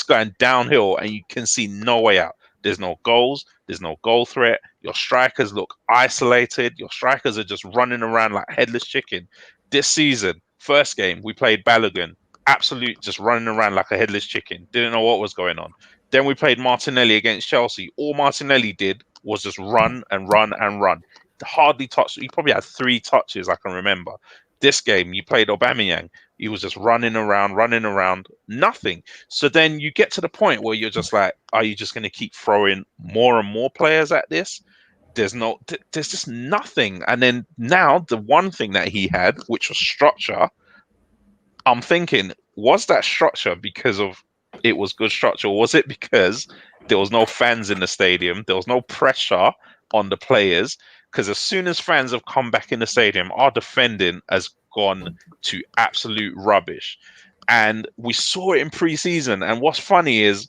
going downhill and you can see no way out. There's no goals. There's no goal threat. Your strikers look isolated. Your strikers are just running around like headless chicken. This season, first game, we played Balogun. Absolute, just running around like a headless chicken. Didn't know what was going on. Then we played Martinelli against Chelsea. All Martinelli did was just run and run and run. Hardly touched. He probably had 3 touches, I can remember. This game, you played Aubameyang. He was just running around, nothing. So then you get to the point where you're just like, are you just going to keep throwing more and more players at this? There's just nothing. And then now the one thing that he had, which was structure, I'm thinking, was that structure because of it was good structure? Or was it because there was no fans in the stadium? There was no pressure on the players? Because as soon as fans have come back in the stadium, our defending has gone to absolute rubbish. And we saw it in pre-season. And what's funny is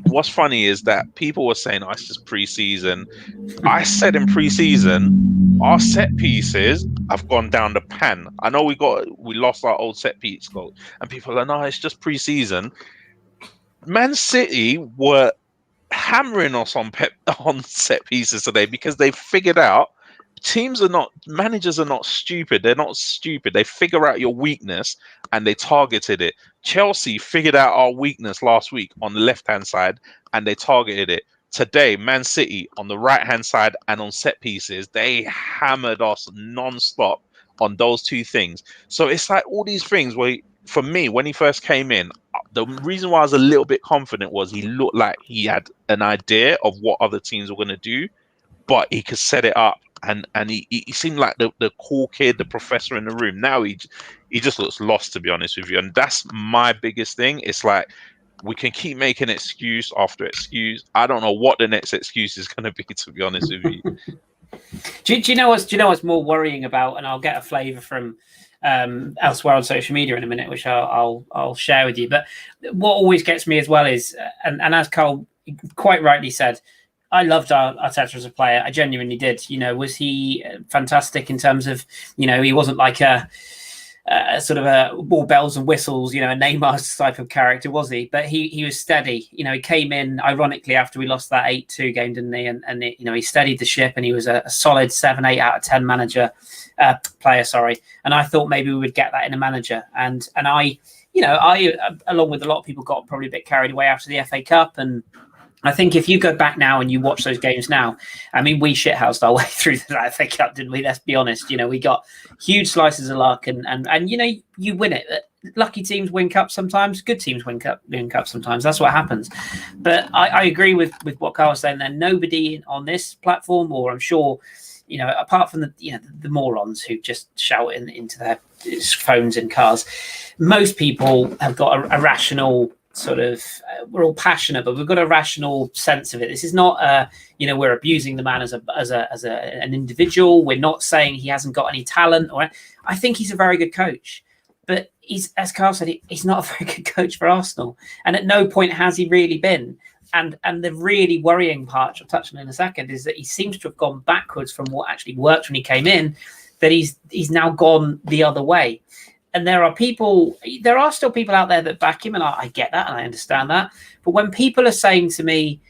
that people were saying, oh, it's just pre-season. I said in pre-season, our set pieces have gone down the pan. I know we lost our old set piece goal, and people are like, no, it's just pre-season. Man City were hammering us on set pieces today, because they figured out managers are not stupid. They're not stupid. They figure out your weakness and they targeted it. Chelsea figured out our weakness last week on the left-hand side and they targeted it. Today, Man City on the right-hand side and on set pieces, they hammered us non-stop on those 2 things. So it's like all these things where, for me, when he first came in, the reason why I was a little bit confident was he looked like he had an idea of what other teams were going to do, but he could set it up. And he seemed like the cool kid, the professor in the room. Now he just looks lost, to be honest with you. And that's my biggest thing. It's like, we can keep making excuse after excuse. I don't know what the next excuse is going to be, to be honest with you. Do you know what's more worrying about? And I'll get a flavour from elsewhere on social media in a minute, which I'll share with you. But what always gets me as well is, and as Karl quite rightly said, I loved Arteta as a player. I genuinely did. Was he fantastic in terms of, he wasn't like a sort of a all bells and whistles, a Neymar type of character, was he? But he was steady. He came in ironically after we lost that 8-2 game, didn't he? And he steadied the ship, and he was a solid 7-8 out of 10 player. Sorry. And I thought maybe we would get that in a manager. And I along with a lot of people, got probably a bit carried away after the FA Cup. And I think if you go back now and you watch those games now, I mean, we shithoused our way through that FA Cup, didn't we? Let's be honest. We got huge slices of luck, and you win it. Lucky teams win cups sometimes. Good teams win cups sometimes. That's what happens. But I agree with what Karl was saying there. Nobody on this platform, or I'm sure, apart from the morons who just shout into their phones in cars, most people have got a rational sort of, we're all passionate, but we've got a rational sense of it. This is not we're abusing the man as an individual. We're not saying he hasn't got any talent, or I think he's a very good coach, but he's, as Karl said, he's not a very good coach for Arsenal, and at no point has he really been. And the really worrying part, I'll touch on in a second, is that he seems to have gone backwards from what actually worked when he came in, that he's now gone the other way. And there are still people out there that back him, and I get that and I understand that. But when people are saying to me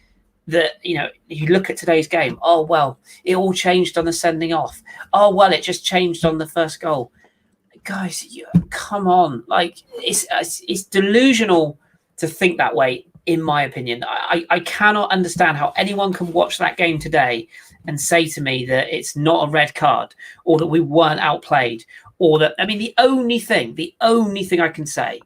that, you look at today's game, oh, well, it all changed on the sending off. Oh, well, it just changed on the first goal. Guys, come on. Like, it's delusional to think that way, in my opinion. I cannot understand how anyone can watch that game today and say to me that it's not a red card, or that we weren't outplayed, or that, I mean, the only thing I can say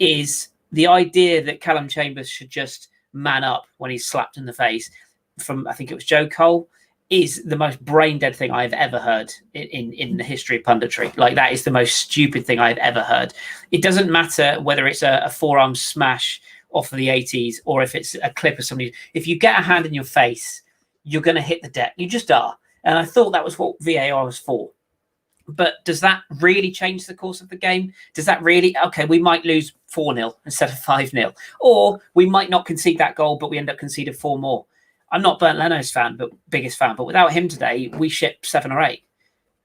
is the idea that Calum Chambers should just man up when he's slapped in the face from, I think it was Joe Cole, is the most brain dead thing I've ever heard in the history of punditry. Like, that is the most stupid thing I've ever heard. It doesn't matter whether it's a forearm smash off of the 80s or if it's a clip of somebody. If you get a hand in your face, you're going to hit the deck. You just are. And I thought that was what VAR was for. But does that really change the course of the game? Does that really, okay, we might lose 4-0 instead of 5-0. Or we might not concede that goal, but we end up conceding 4 more. I'm not Bernd Leno's biggest fan, but without him today, we ship 7 or 8.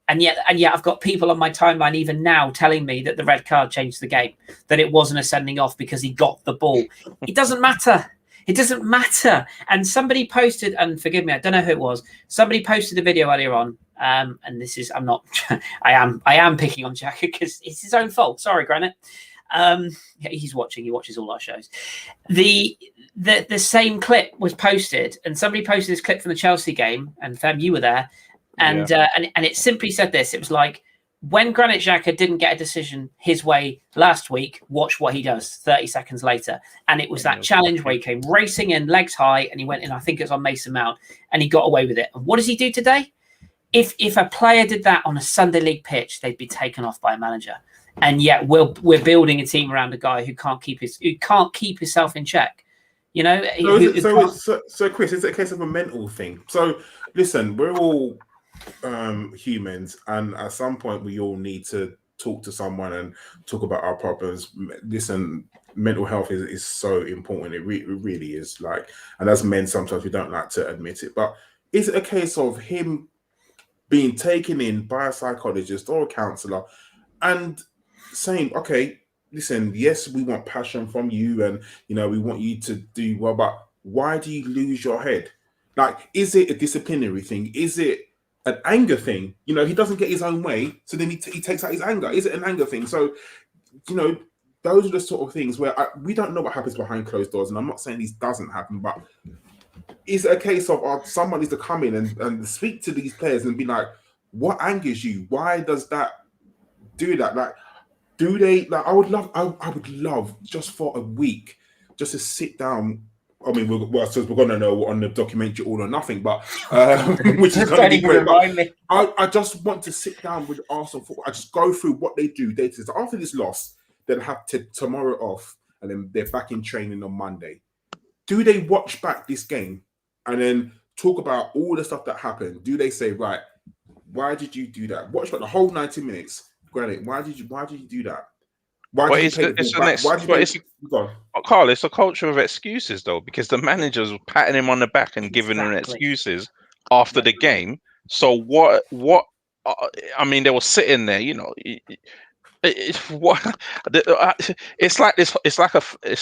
And yet I've got people on my timeline even now telling me that the red card changed the game, that it wasn't a sending off because he got the ball. It doesn't matter. It doesn't matter. And somebody posted, and forgive me, I don't know who it was. Somebody posted a video earlier on, and this is, I'm not, I am picking on Xhaka because it's his own fault. Sorry, Granit. He's watching. He watches all our shows. The same clip was posted, and somebody posted this clip from the Chelsea game, and Fem, you were there, and it simply said this. It was like, when Granit Xhaka didn't get a decision his way last week, watch what he does 30 seconds later. And it was that challenge where he came racing in, legs high, and he went in, I think it was on Mason Mount, and he got away with it. And what does he do today? If a player did that on a Sunday League pitch, they'd be taken off by a manager. And yet we're building a team around a guy who can't keep himself in check. You know. So Kris, is it a case of a mental thing? So listen, we're all humans, and at some point we all need to talk to someone and talk about our problems. Listen, mental health is so important. It really is. Like, and as men, sometimes we don't like to admit it. But is it a case of him being taken in by a psychologist or a counsellor and saying, okay, listen, yes, we want passion from you, and we want you to do well, but why do you lose your head? Like, is it a disciplinary thing? Is it an anger thing? He doesn't get his own way, so then he takes out his anger. Is it an anger thing? So, those are the sort of things where we don't know what happens behind closed doors, and I'm not saying this doesn't happen, but is it a case of someone needs to come in and speak to these players and be like, what angers you? Why does that do that? Like, do they, like, I would love just for a week just to sit down. I mean, we're going to know on the documentary All or Nothing, but which is going to be great. I just want to sit down with Arsenal football. I just go through what they do day to day. After this loss, they'll have tomorrow off, and then they're back in training on Monday. Do they watch back this game and then talk about all the stuff that happened? Do they say, right, why did you do that? Watch back the whole 90 minutes. Granit, why did you do that? Karl, it's a culture of excuses, though, because the manager's patting him on the back and giving him excuses after the game. So what? I mean, they were sitting there, It's like this. It's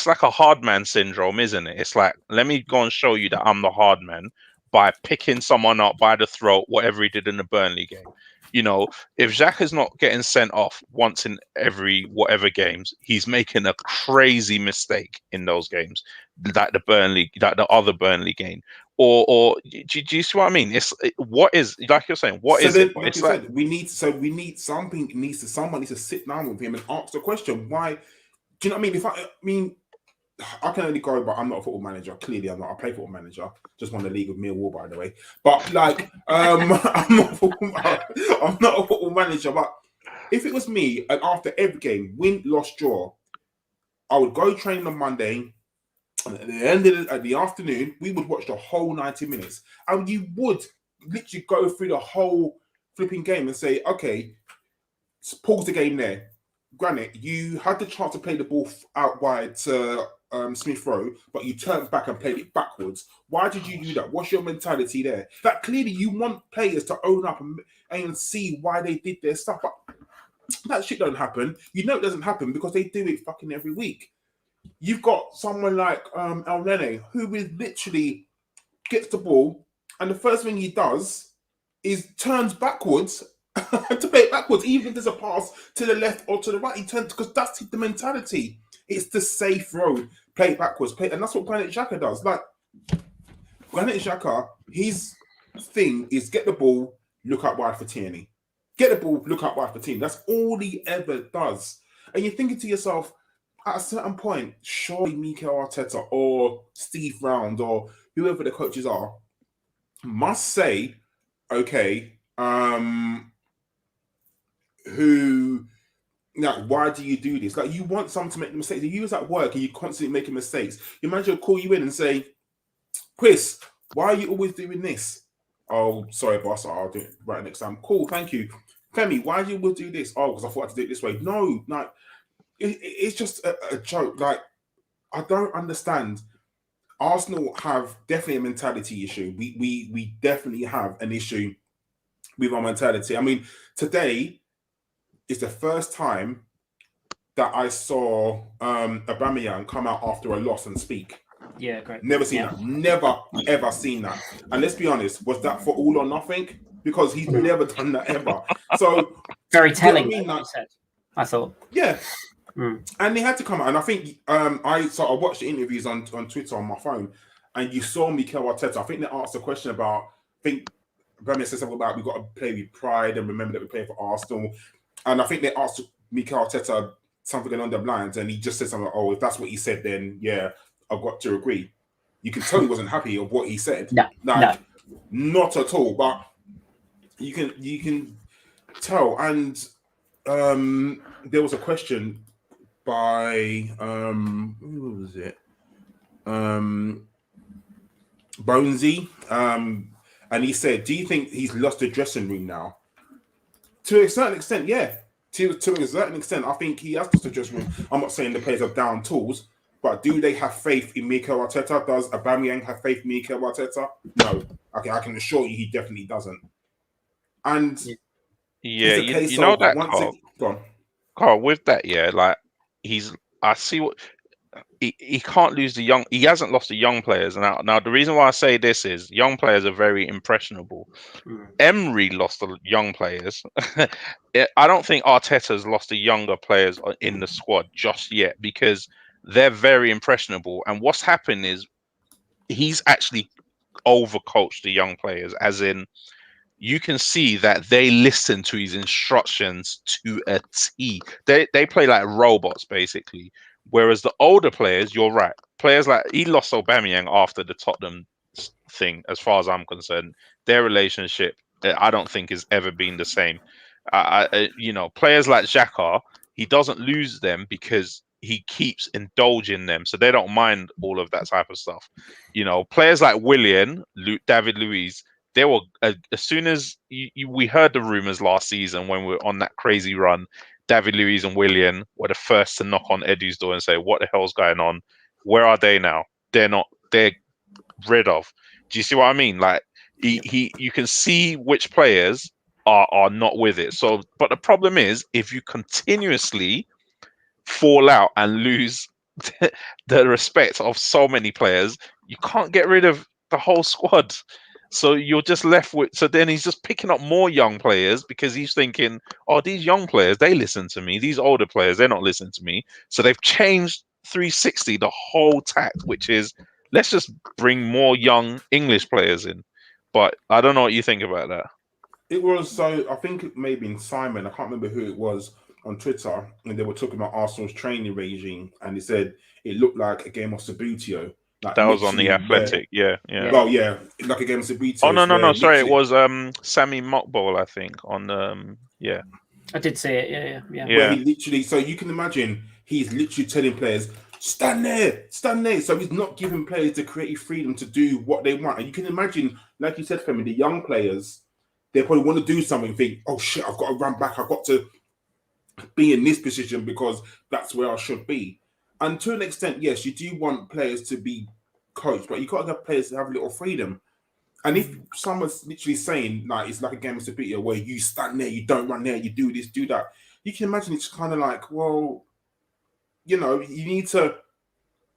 like a hard man syndrome, isn't it? It's like, let me go and show you that I'm the hard man by picking someone up by the throat, whatever he did in the Burnley game. If Xhaka's not getting sent off once in every whatever games, he's making a crazy mistake in those games, like the other Burnley game. Or do you see what I mean? What is, like you're saying, what is it? It's like someone needs to sit down with him and ask the question. Why? Do you know what I mean? I can only go, but I'm not a football manager. Clearly, I'm not. I play football manager. Just won the league with Millwall, by the way. But like, I'm not a football manager. But if it was me, and after every game, win, loss, draw, I would go training on Monday. And at the end of the afternoon, we would watch the whole 90 minutes, and you would literally go through the whole flipping game and say, okay, pause the game there. Granit, you had the chance to play the ball out wide to Smith Rowe, but you turned back and played it backwards. Why did you do that? What's your mentality there? That clearly you want players to own up and see why they did their stuff. But that shit don't happen. It doesn't happen because they do it fucking every week. You've got someone like Elneny, who is literally gets the ball, and the first thing he does is turns backwards to play it backwards, even if there's a pass to the left or to the right. He turns, because that's the mentality. It's the safe road. Play it backwards, and that's what Granit Xhaka does. Like, Granit Xhaka, his thing is get the ball, look out wide for Tierney. Get the ball, look out wide for Tierney. That's all he ever does. And you're thinking to yourself, at a certain point, surely Mikel Arteta or Steve Round or whoever the coaches are must say, okay, why do you do this? Like, you want someone to make mistakes. You was at work and you're constantly making mistakes. Your manager will call you in and say, Chris, why are you always doing this? Oh, sorry, boss. I'll do it right next time. Cool, thank you. Femi, why do you always do this? Oh, because I thought I had to do it this way. No, like, it's just a joke. Like, I don't understand. Arsenal have definitely a mentality issue. We definitely have an issue with our mentality. I mean, today is the first time that I saw Aubameyang come out after a loss and speak. Yeah, great. Never seen that. Never, ever seen that. And let's be honest, was that for all or nothing? Because he's never done that ever. So very telling. You know what I mean? Like you said, I thought. Yeah. And they had to come out. And I think I watched the interviews on Twitter on my phone, and you saw Mikel Arteta. I think they asked a question about, I think Bernd said something about, we got to play with pride and remember that we play for Arsenal. And I think they asked Mikel Arteta something along the lines, and he just said something like, oh, if that's what he said, then yeah, I've got to agree. You can tell he wasn't happy of what he said. No, not at all. But you can tell. And there was a question by who was it? Bonesy. And he said, do you think he's lost the dressing room now? To a certain extent, yeah. To a certain extent, I think he has lost the dressing room. I'm not saying the players have down tools, but do they have faith in Mikel Arteta? Does Aubameyang have faith in Mikel Arteta? No. Okay, I can assure you he definitely doesn't. And yeah, you know that, Karl, with that, yeah, like I see what he can't lose the young. He hasn't lost the young players. Now the reason why I say this is young players are very impressionable. Emery lost the young players. I don't think Arteta's lost the younger players in the squad just yet, because they're very impressionable. And what's happened is he's actually overcoached the young players, as in you can see that they listen to his instructions to a T. They play like robots, basically. Whereas the older players, you're right. Players like, he lost Aubameyang after the Tottenham thing, as far as I'm concerned. Their relationship, I don't think, has ever been the same. Players like Xhaka, he doesn't lose them because he keeps indulging them, so they don't mind all of that type of stuff. Players like Willian, David Luiz, they were as soon as we heard the rumors last season when we were on that crazy run. David Luiz and Willian were the first to knock on Eddie's door and say, "What the hell's going on? Where are they now? They're not. They're rid of." Do you see what I mean? Like you can see which players are not with it. So, but the problem is, if you continuously fall out and lose the respect of so many players, you can't get rid of the whole squad. So you're just left with. So then he's just picking up more young players because he's thinking, "Oh, these young players, they listen to me. These older players, they're not listening to me." So they've changed 360 the whole tact, which is, let's just bring more young English players in. But I don't know what you think about that. It was, so I think it may have been Simon, I can't remember who it was, on Twitter, and they were talking about Arsenal's training regime, and he said it looked like a game of Subbuteo. Like, that was on the Athletic, yeah. Well, yeah, like a game of Subbuteo. Oh no, sorry, it was Sammy Mockball, I think, on yeah. I did see it, yeah. Where he literally, so you can imagine, he's literally telling players, stand there. So he's not giving players the creative freedom to do what they want. And you can imagine, like you said, Femi, the young players, they probably want to do something, think, oh shit, I've got to run back, I've got to be in this position because that's where I should be. And to an extent, yes, you do want players to be coached, but you got to have players to have a little freedom. And if someone's literally saying, like, it's like a game of Subbuteo where you stand there, you don't run there, you do this, do that, you can imagine it's kind of like, well, you need to,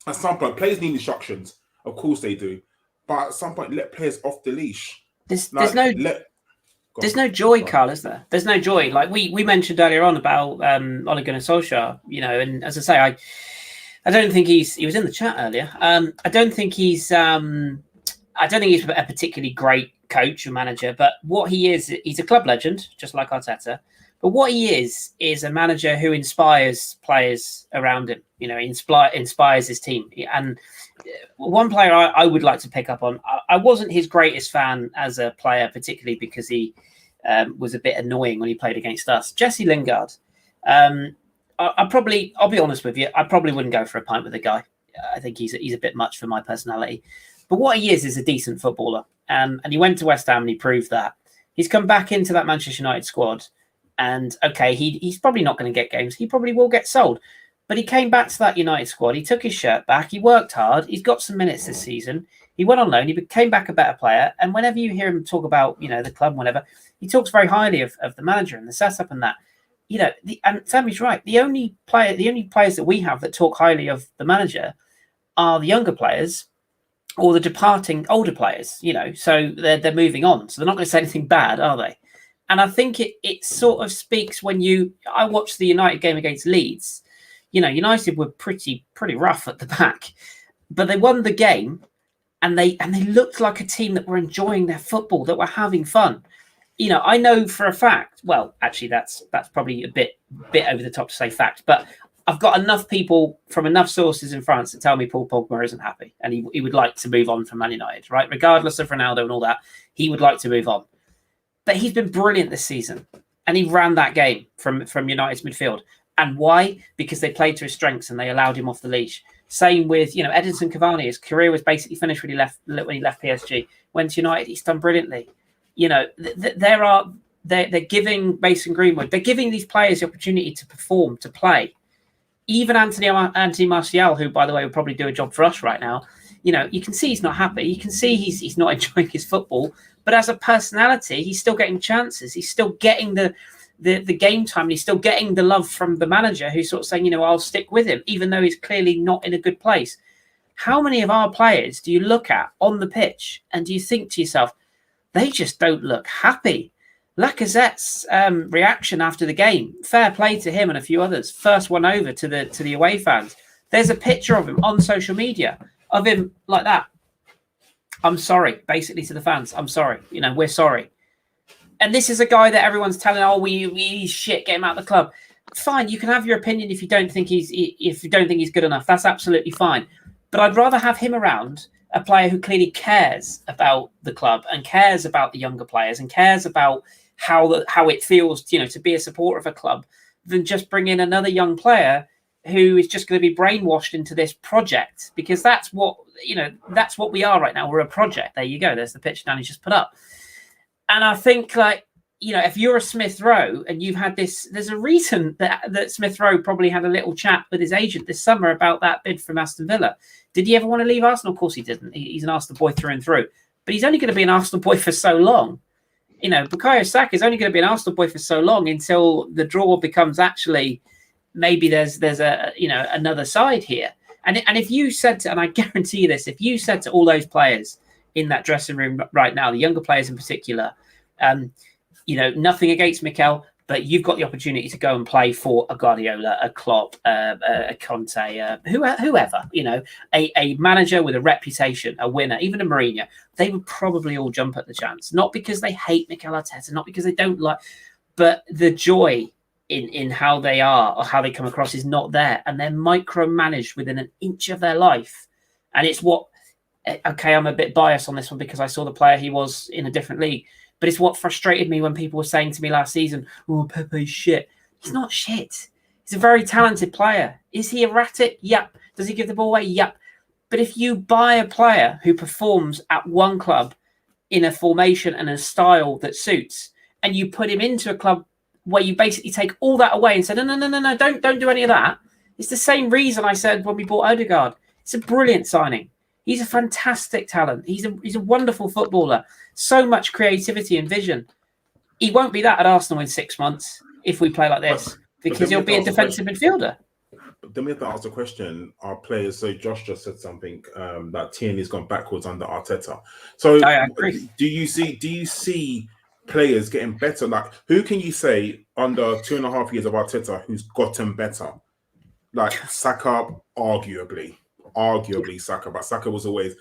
at some point, players need instructions. Of course they do. But at some point, let players off the leash. There's no joy, Karl, is there? There's no joy. Like we mentioned earlier on about Ole Gunnar Solskjaer, and as I say, I don't think he was in the chat earlier. I don't think he's a particularly great coach or manager, but what he is, he's a club legend, just like Arteta. But what he is a manager who inspires players around him. You know, inspires his team. And one player I would like to pick up on, I wasn't his greatest fan as a player, particularly because he was a bit annoying when he played against us. Jesse Lingard. I'll be honest with you, I probably wouldn't go for a pint with the guy. I think he's a bit much for my personality. But what he is a decent footballer. And he went to West Ham and he proved that. He's come back into that Manchester United squad. And okay, he's probably not going to get games. He probably will get sold. But he came back to that United squad. He took his shirt back. He worked hard. He's got some minutes this season. He went on loan. He came back a better player. And whenever you hear him talk about, the club, whatever, he talks very highly of the manager and the setup and that. And Femi's right. The only players that we have that talk highly of the manager are the younger players or the departing older players. So they're moving on. So they're not going to say anything bad, are they? And I think it sort of speaks when I watched the United game against Leeds. United were pretty rough at the back, but they won the game, and they looked like a team that were enjoying their football, that were having fun. I know for a fact. Well, actually, that's probably a bit over the top to say fact, but I've got enough people from enough sources in France to tell me Paul Pogba isn't happy, and he would like to move on from Man United, right? Regardless of Ronaldo and all that, he would like to move on. But he's been brilliant this season, and he ran that game from United's midfield. And why? Because they played to his strengths and they allowed him off the leash. Same with Edinson Cavani. His career was basically finished when he left PSG. Went to United, he's done brilliantly. They're giving Mason Greenwood, they're giving these players the opportunity to perform, to play. Even Anthony Martial, who by the way would probably do a job for us right now. You can see he's not happy. You can see he's not enjoying his football. But as a personality, he's still getting chances. He's still getting the game time. And he's still getting the love from the manager, who's sort of saying, I'll stick with him, even though he's clearly not in a good place. How many of our players do you look at on the pitch and do you think to yourself, they just don't look happy? Lacazette's reaction after the game, fair play to him and a few others. First one over to the away fans. There's a picture of him on social media of him like that. I'm sorry, basically to the fans. I'm sorry. We're sorry. And this is a guy that everyone's telling, he's shit, get him out of the club. Fine, you can have your opinion if you don't think he's good enough. That's absolutely fine. But I'd rather have him around, a player who clearly cares about the club and cares about the younger players and cares about how it feels, to be a supporter of a club, than just bring in another young player who is just going to be brainwashed into this project, because that's what we are right now. We're a project. There you go. There's the picture Danny's just put up. And I think, if you're a Smith Rowe and you've had this, there's a reason that Smith Rowe probably had a little chat with his agent this summer about that bid from Aston Villa. Did he ever want to leave Arsenal? Of course he didn't. He's an Arsenal boy through and through. But he's only going to be an Arsenal boy for so long. Bukayo Saka is only going to be an Arsenal boy for so long until the draw becomes actually, maybe there's another side here. And if you said to, and I guarantee you this, if you said to all those players in that dressing room right now, the younger players in particular, nothing against Mikel, but you've got the opportunity to go and play for a Guardiola, a Klopp, a Conte, whoever, a manager with a reputation, a winner, even a Mourinho, they would probably all jump at the chance. Not because they hate Mikel Arteta, not because they don't like, but the joy in how they are or how they come across is not there. And they're micromanaged within an inch of their life. And it's okay, I'm a bit biased on this one because I saw the player he was in a different league. But it's what frustrated me when people were saying to me last season, Pepe's shit. He's not shit. He's a very talented player. Is he erratic? Yep. Does he give the ball away? Yep. But if you buy a player who performs at one club in a formation and a style that suits, and you put him into a club where you basically take all that away and say, no, don't do any of that. It's the same reason I said when we bought Odegaard. It's a brilliant signing. He's a fantastic talent. He's a wonderful footballer. So much creativity and vision. He won't be that at Arsenal in 6 months if we play like this, because he'll be a defensive midfielder. But then we have to ask the question, our players, so Josh just said something, that Tierney's gone backwards under Arteta. So do you see players getting better? Like, who can you say under 2.5 years of Arteta who's gotten better? Like Saka, arguably Saka, but Saka was always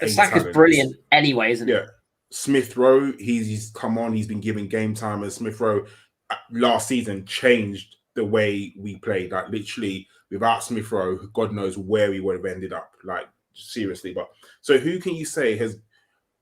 Saka's brilliant anyway, isn't he? Yeah. Smith Rowe, he's come on, he's been given game time, and Smith Rowe last season changed the way we played. Like literally, without Smith Rowe, God knows where we would have ended up. Like seriously, but so who can you say has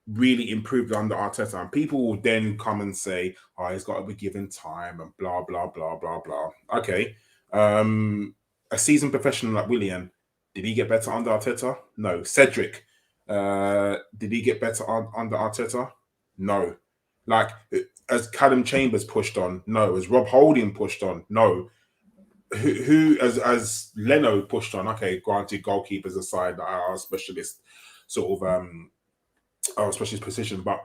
really improved under Arteta? And people will then come and say, "Oh, he's got to be given time," and blah blah blah blah blah. Okay, a seasoned professional like Willian, did he get better under Arteta? No. Cedric, did he get better under Arteta? No. Like, as Calum Chambers pushed on? No. As Rob Holding pushed on? No. Who as Leno pushed on? Okay, granted, goalkeepers aside, our specialist sort of our specialist position, but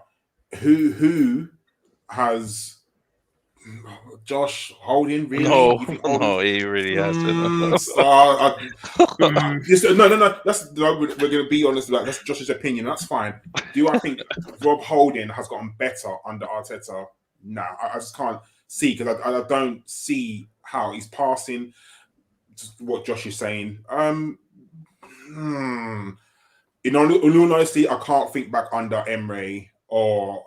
who has Josh Holding really? No, he really hasn't. No. We're going to be honest. Like, that's Josh's opinion. That's fine. Do I think Rob Holding has gotten better under Arteta? Nah, I just can't see, because I don't see how he's passing. Just what Josh is saying. In all honesty, I can't think back under Emre or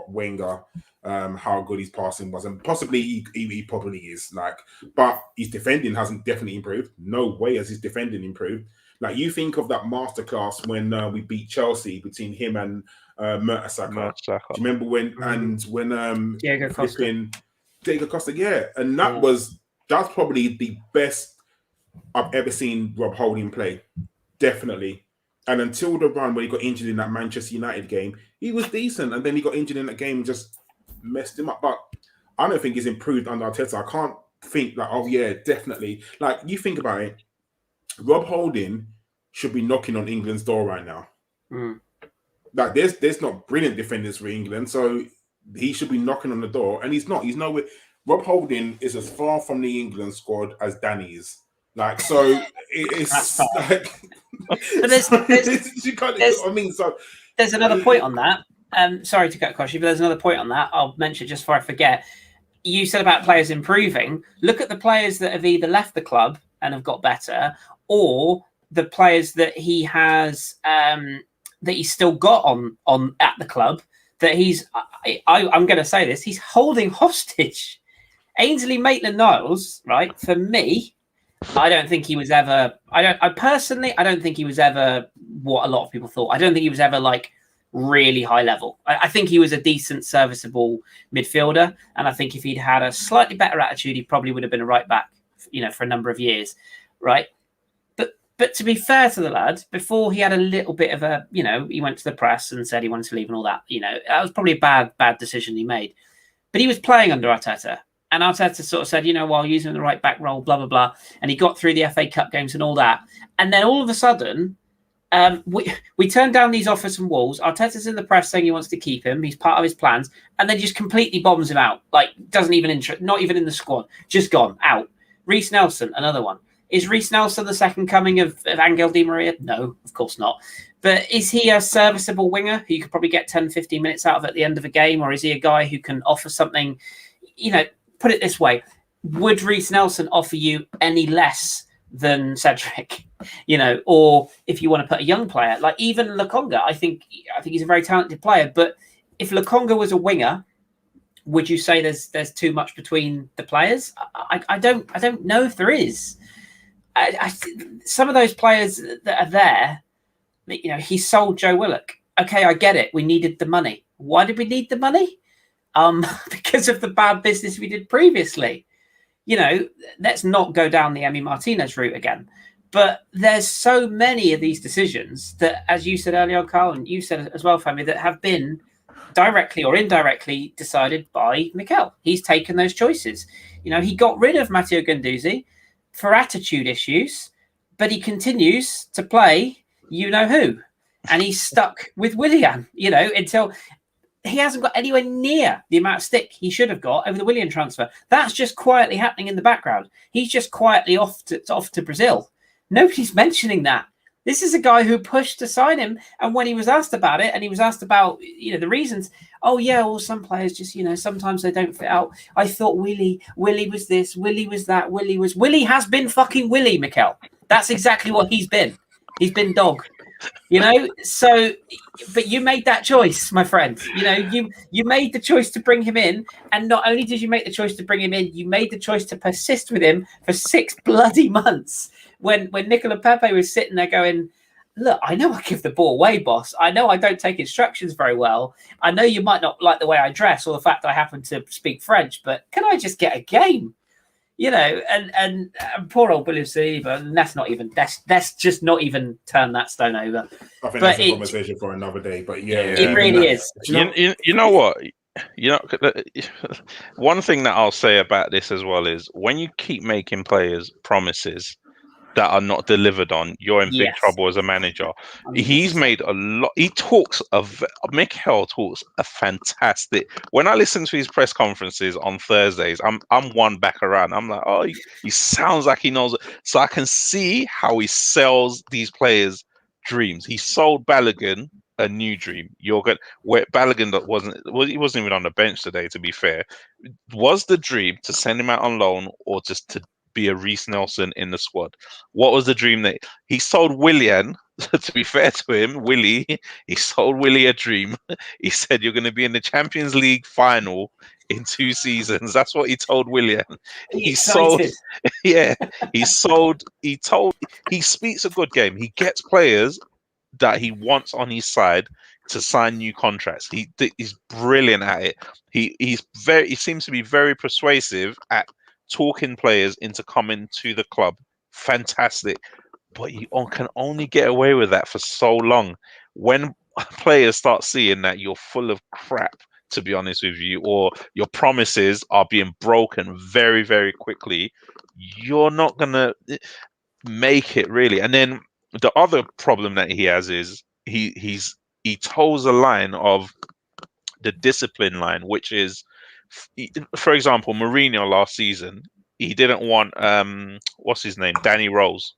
Wenger, how good his passing was, and possibly he probably is. Like, but his defending hasn't definitely improved. No way has his defending improved. Like, you think of that masterclass when we beat Chelsea between him and Saka. Do you remember when Diego Costa? Yeah, and that's probably the best I've ever seen Rob Holding play, definitely. And until the run where he got injured in that Manchester United game, he was decent. And then he got injured in that game and just messed him up. But I don't think he's improved under Arteta. I can't think like, oh yeah, definitely. Like, you think about it, Rob Holding should be knocking on England's door right now. Like, there's not brilliant defenders for England, so he should be knocking on the door, and he's not. He's nowhere. Rob Holding is as far from the England squad as Danny is. Like, so it's like. But there's another point on that. Sorry to cut across you, but there's another point on that. I'll mention just before I forget. You said about players improving. Look at the players that have either left the club and have got better, or the players that he has that he's still got on at the club. That I'm going to say this. He's holding hostage. Ainsley Maitland-Niles, right? For me, I don't think he was ever. I don't think he was ever what a lot of people thought. I don't think he was ever like really high level. I think he was a decent, serviceable midfielder, and I think if he'd had a slightly better attitude, he probably would have been a right back, for a number of years, right? But to be fair to the lad, before he had a little bit of a, he went to the press and said he wanted to leave and all that. That was probably a bad decision he made. But he was playing under Arteta. And Arteta sort of said, I'll use him in the right back role, blah, blah, blah. And he got through the FA Cup games and all that. And then all of a sudden, we turned down these offers from Wolves. Arteta's in the press saying he wants to keep him. He's part of his plans. And then just completely bombs him out. Like, doesn't even not even in the squad. Just gone, out. Reece Nelson, another one. Is Reece Nelson the second coming of Angel Di Maria? No, of course not. But is he a serviceable winger who you could probably get 10, 15 minutes out of at the end of a game? Or is he a guy who can offer something, put it this way, would Reece Nelson offer you any less than Cedric? Or if you want to put a young player, like even Lokonga, I think he's a very talented player. But if Lokonga was a winger, would you say there's too much between the players? I don't know if there is. Some of those players that are there, he sold Joe Willock. Okay, I get it. We needed the money. Why did we need the money? Because of the bad business we did previously. Let's not go down the Emi Martinez route again. But there's so many of these decisions that, as you said earlier on, Karl, and you said as well, Femi, that have been directly or indirectly decided by Mikel. He's taken those choices. He got rid of Matteo Guendouzi for attitude issues, but he continues to play who. And he's stuck with Willian, until he hasn't got anywhere near the amount of stick he should have got over the Willian transfer. That's just quietly happening in the background. He's just quietly off to Brazil. Nobody's mentioning that. This is a guy who pushed to sign him, and when he was asked about it, and he was asked about the reasons, some players just sometimes they don't fit out. I thought Willie was this, Willie was that, Willie has been fucking Willie, Mikel. That's exactly what he's been. He's been dog. So, but you made that choice, my friend. You made the choice to bring him in, and not only did you make the choice to bring him in, you made the choice to persist with him for 6 bloody months. When Nicolas Pepe was sitting there going, look, I know I give the ball away, boss. I know I don't take instructions very well. I know you might not like the way I dress or the fact I happen to speak French, but can I just get a game? And poor old William Saliba, and that's just not even turn that stone over. I think that's a conversation for another day. But it really is. You know what? One thing that I'll say about this as well is when you keep making players promises that are not delivered on, you're in big trouble as a manager. 100%. He's made a lot. Mikel talks a fantastic. When I listen to his press conferences on Thursdays, I'm one back around. I'm like, oh, he sounds like he knows it. So I can see how he sells these players dreams. He sold Balogun a new dream. Where Balogun he wasn't even on the bench today, to be fair. Was the dream to send him out on loan or just to be a Reece Nelson in the squad? What was the dream that he sold Willian? To be fair to him, he sold Willie a dream. He said, you're going to be in the Champions League final in 2 seasons. That's what he told Willian. He speaks a good game. He gets players that he wants on his side to sign new contracts. He's brilliant at it. He seems to be very persuasive at talking players into coming to the club. Fantastic. But you can only get away with that for so long. When players start seeing that you're full of crap, to be honest with you, or your promises are being broken very, very quickly, you're not going to make it really. And then the other problem that he has is he toes a line of the discipline line, which is, for example, Mourinho last season, he didn't want what's his name, Danny Rose,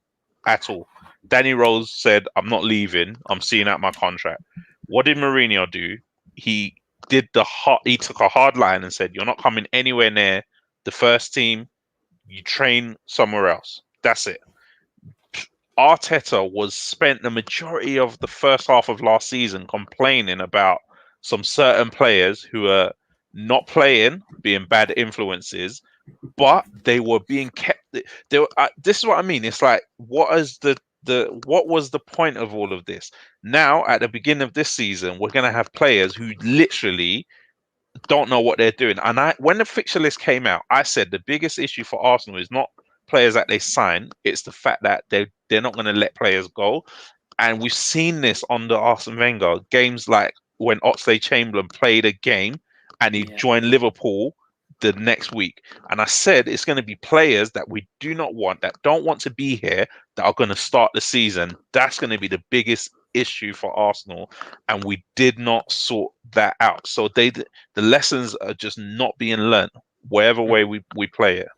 at all. Danny Rose said, "I'm not leaving. I'm seeing out my contract." What did Mourinho do? He took a hard line and said, "You're not coming anywhere near the first team. You train somewhere else. That's it." Arteta spent the majority of the first half of last season complaining about some certain players who are not playing, being bad influences, but they were being kept. This is what I mean. It's like, what was the point of all of this? Now, at the beginning of this season, we're going to have players who literally don't know what they're doing. And when the fixture list came out, I said the biggest issue for Arsenal is not players that they sign, it's the fact that they're not going to let players go. And we've seen this under Arsene Wenger. Games like when Oxlade-Chamberlain played a game and he joined Liverpool the next week. And I said it's going to be players that we do not want, that don't want to be here, that are going to start the season. That's going to be the biggest issue for Arsenal. And we did not sort that out. So the lessons are just not being learnt, wherever way we play it.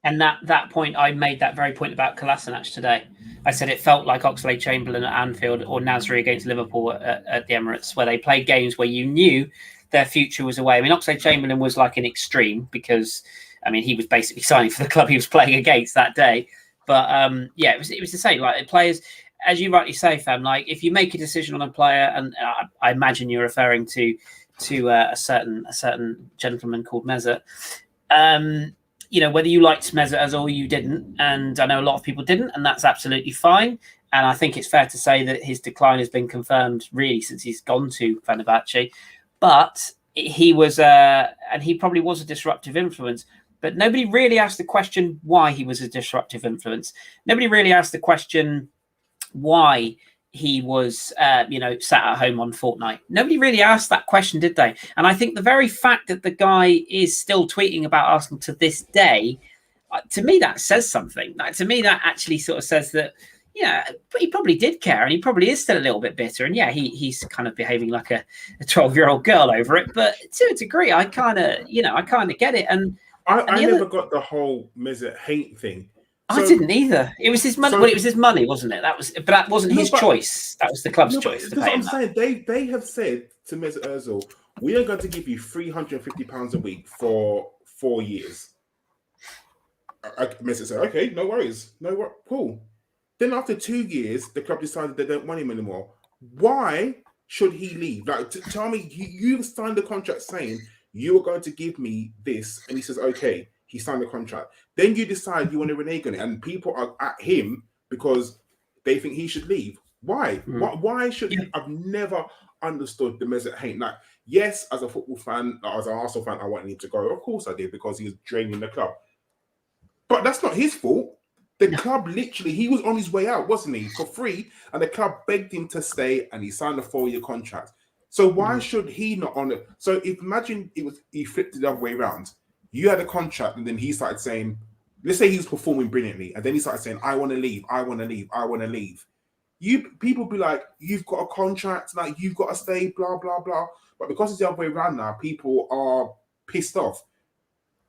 And that point, I made that very point about Kolasinac today. I said it felt like Oxlade-Chamberlain at Anfield or Nasri against Liverpool at the Emirates, where they played games where you knew their future was away. I mean, Oxlade-Chamberlain was like an extreme because, I mean, he was basically signing for the club he was playing against that day. But it was the same. Like players, as you rightly say, Fem, like if you make a decision on a player, and I imagine you're referring to a certain gentleman called Mesut. Whether you liked Mesut or you didn't, and I know a lot of people didn't, and that's absolutely fine. And I think it's fair to say that his decline has been confirmed really since he's gone to Fenerbahce. But he was, and he probably was a disruptive influence. But nobody really asked the question why he was a disruptive influence. Nobody really asked the question why he was, sat at home on Fortnite. Nobody really asked that question, did they? And I think the very fact that the guy is still tweeting about Arsenal to this day, to me, that says something. To me, that actually sort of says that, he probably did care, and he probably is still a little bit bitter. And he's kind of behaving like a 12-year-old girl over it. But to a degree, I kind of get it. And I never got the whole Mesut hate thing. I didn't either. It was his money. Well, it was his money, wasn't it? But that wasn't his choice. That was the club's choice. That's what I'm saying. They have said to Mesut Ozil, we are going to give you £350 a week for 4 years. Mesut said, okay, no worries. Cool. Then after 2 years, the club decided they don't want him anymore. Why should he leave? Like, tell me, you've signed the contract saying you are going to give me this, and he says, okay, he signed the contract. Then you decide you want to renege on it, and people are at him because they think he should leave. Why? Why should he? I've never understood the Mesut hate. Like, yes, as a football fan, as an Arsenal fan, I wanted him to go. Of course I did, because he was draining the club. But that's not his fault. The club literally, he was on his way out, wasn't he? For free. And the club begged him to stay, and he signed a 4-year contract. So why should he not on it? So imagine he flipped it the other way around. You had a contract, and then he started saying, let's say he was performing brilliantly, and then he started saying, I want to leave, I want to leave, I want to leave. People be like, you've got a contract, like you've got to stay, blah, blah, blah. But because it's the other way around now, people are pissed off.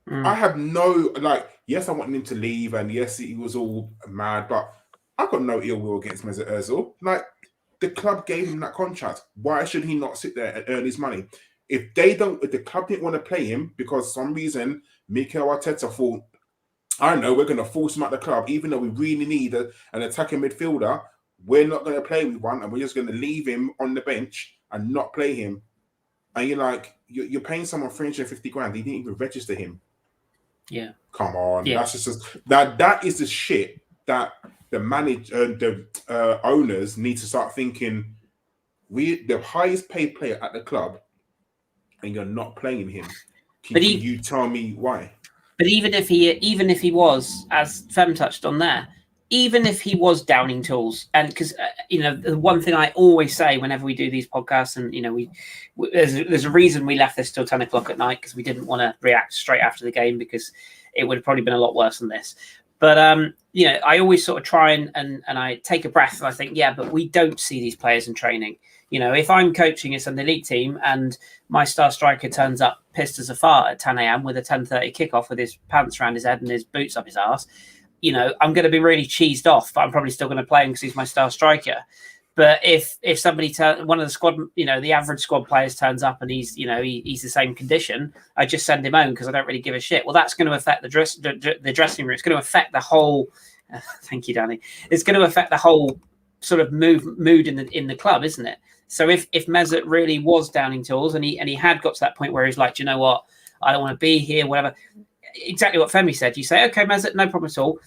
I have no, like, yes, I wanted him to leave, and yes, he was all mad, but I've got no ill will against Mesut Ozil. Like, the club gave him that contract. Why should he not sit there and earn his money? If the club didn't want to play him because for some reason Mikel Arteta thought, I don't know, we're going to force him out the club, even though we really need an attacking midfielder, we're not going to play with one, and we're just going to leave him on the bench and not play him. And you're like, you're paying someone 350 grand. They didn't even register him. Yeah. Come on. Yeah. That's just that is the shit that the owners need to start thinking. The highest paid player at the club, and you're not playing him. Can you tell me why? But even if he was, as Fem touched on there, even if he was downing tools, and because the one thing I always say whenever we do these podcasts, and there's a reason we left this till 10 o'clock at night, because we didn't want to react straight after the game, because it would have probably been a lot worse than this. But I always sort of try and I take a breath, and I think, yeah, but we don't see these players in training. If I'm coaching as an elite team and my star striker turns up pissed as a fart at 10 a.m. with a 10:30 kickoff with his pants around his head and his boots up his arse, I'm going to be really cheesed off, but I'm probably still going to play him because he's my star striker. But if somebody one of the squad, the average squad players turns up and he's the same condition, I just send him home because I don't really give a shit. Well, that's going to affect the dressing room. It's going to affect the whole. Thank you, Danny. It's going to affect the whole sort of mood in the club, isn't it? So if Mesut really was downing tools and he had got to that point where he's like, do you know what, I don't want to be here, whatever. Exactly what Femi said. You say, okay, Mesut, no problem at all.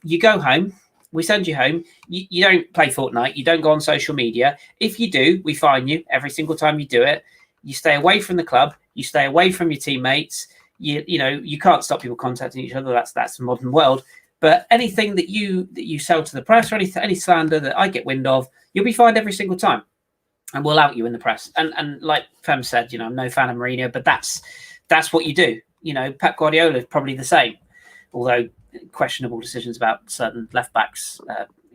You go home. We send you home. You don't play Fortnite. You don't go on social media. If you do, we fine you every single time you do it. You stay away from the club. You stay away from your teammates. You can't stop people contacting each other. That's the modern world. But anything that you sell to the press or any slander that I get wind of, you'll be fined every single time, and we'll out you in the press. And like Fem said, I'm no fan of Mourinho, but that's what you do. Pep Guardiola is probably the same, although questionable decisions about certain left backs'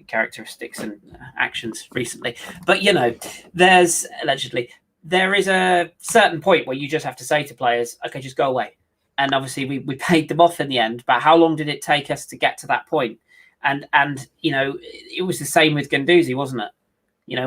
characteristics and actions recently. But there is a certain point where you just have to say to players, okay, just go away. And obviously we paid them off in the end, but how long did it take us to get to that point? And it was the same with Guendouzi, wasn't it?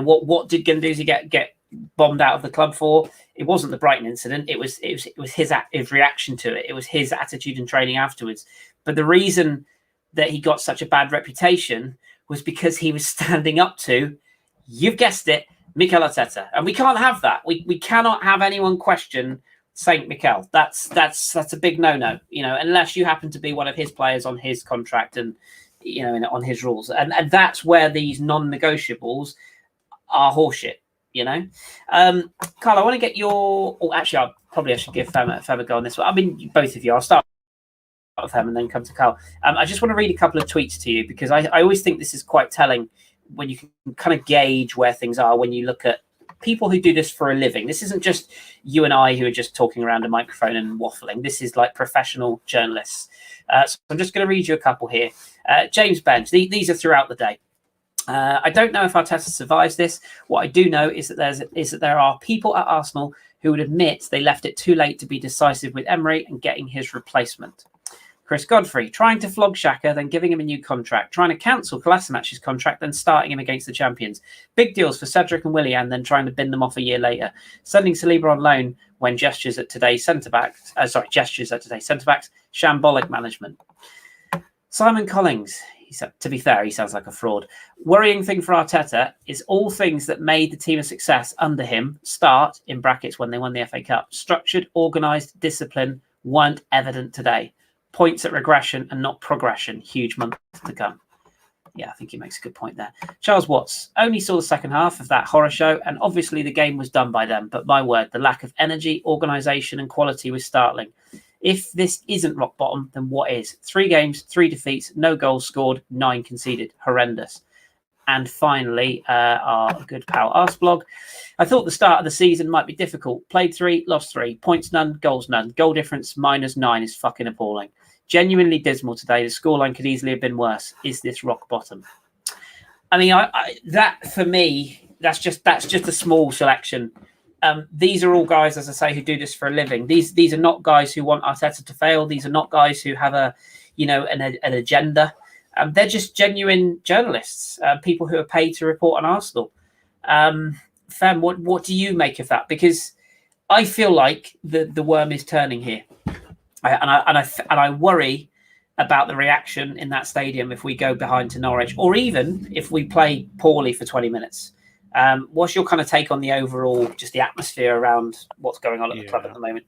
What did Guendouzi get bombed out of the club for? It wasn't the Brighton incident. It was his reaction to it. It was his attitude in training afterwards. But the reason that he got such a bad reputation was because he was standing up to, you've guessed it, Mikel Arteta. And we can't have that. We cannot have anyone question Saint Mikel. That's a big no-no, unless you happen to be one of his players on his contract and on his rules. And that's where these non-negotiables are horseshit. Karl, I want to get your. Oh, actually, I should give Fem a go on this one. I mean, both of you. I'll start with Fem and then come to Karl. I just want to read a couple of tweets to you because I always think this is quite telling when you can kind of gauge where things are when you look at people who do this for a living. This isn't just you and I who are just talking around a microphone and waffling. This is like professional journalists. So I'm just going to read you a couple here. James Bench. These are throughout the day. I don't know if Arteta survives this. What I do know is that there are people at Arsenal who would admit they left it too late to be decisive with Emery and getting his replacement. Chris Godfrey, trying to flog Xhaka, then giving him a new contract. Trying to cancel Kolasinac's contract, then starting him against the champions. Big deals for Cedric and Willian, then trying to bin them off a year later. Sending Saliba on loan when gestures at today's centre-backs. Shambolic management. Simon Collings. To be fair, he sounds like a fraud. Worrying thing for Arteta is all things that made the team a success under him start, in brackets, when they won the FA Cup. Structured, organised, discipline weren't evident today. Points at regression and not progression. Huge month to come. Yeah, I think he makes a good point there. Charles Watts only saw the second half of that horror show, and obviously the game was done by them. But my word, the lack of energy, organisation and quality was startling. If this isn't rock bottom, then what is? 3 games, 3 defeats, no goals scored, 9 conceded. Horrendous. And finally, our good pal Arsblog. I thought the start of the season might be difficult. Played 3, lost 3. Points none, goals none. Goal difference -9 is fucking appalling. Genuinely dismal today. The scoreline could easily have been worse. Is this rock bottom? I mean, that for me, that's just a small selection. These are all guys, as I say, who do this for a living. These are not guys who want Arteta to fail. These are not guys who have an agenda. They're just genuine journalists, people who are paid to report on Arsenal. Fem, what do you make of that? Because I feel like the worm is turning here, and I worry about the reaction in that stadium if we go behind to Norwich, or even if we play poorly for 20 minutes. What's your kind of take on the overall, just the atmosphere around what's going on at the club at the moment?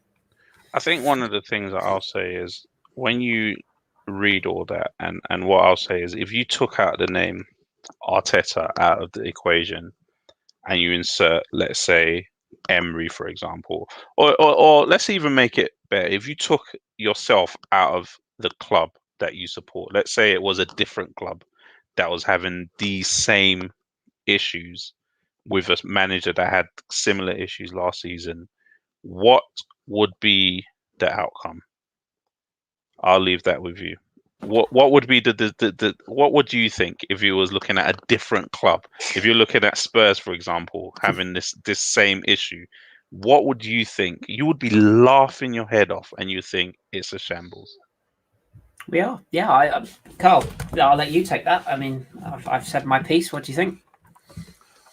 I think one of the things that I'll say is when you read all that, and what I'll say is if you took out the name Arteta out of the equation and you insert, let's say, Emery, for example, or let's even make it better. If you took yourself out of the club that you support, let's say it was a different club that was having these same issues with a manager that had similar issues last season, what would be the outcome? I'll leave that with you. What would be what would you think if you was looking at a different club? If you're looking at Spurs, for example, having this same issue, what would you think? You would be laughing your head off, and you think it's a shambles. We are, yeah. Karl, I'll let you take that. I mean, I've said my piece. What do you think?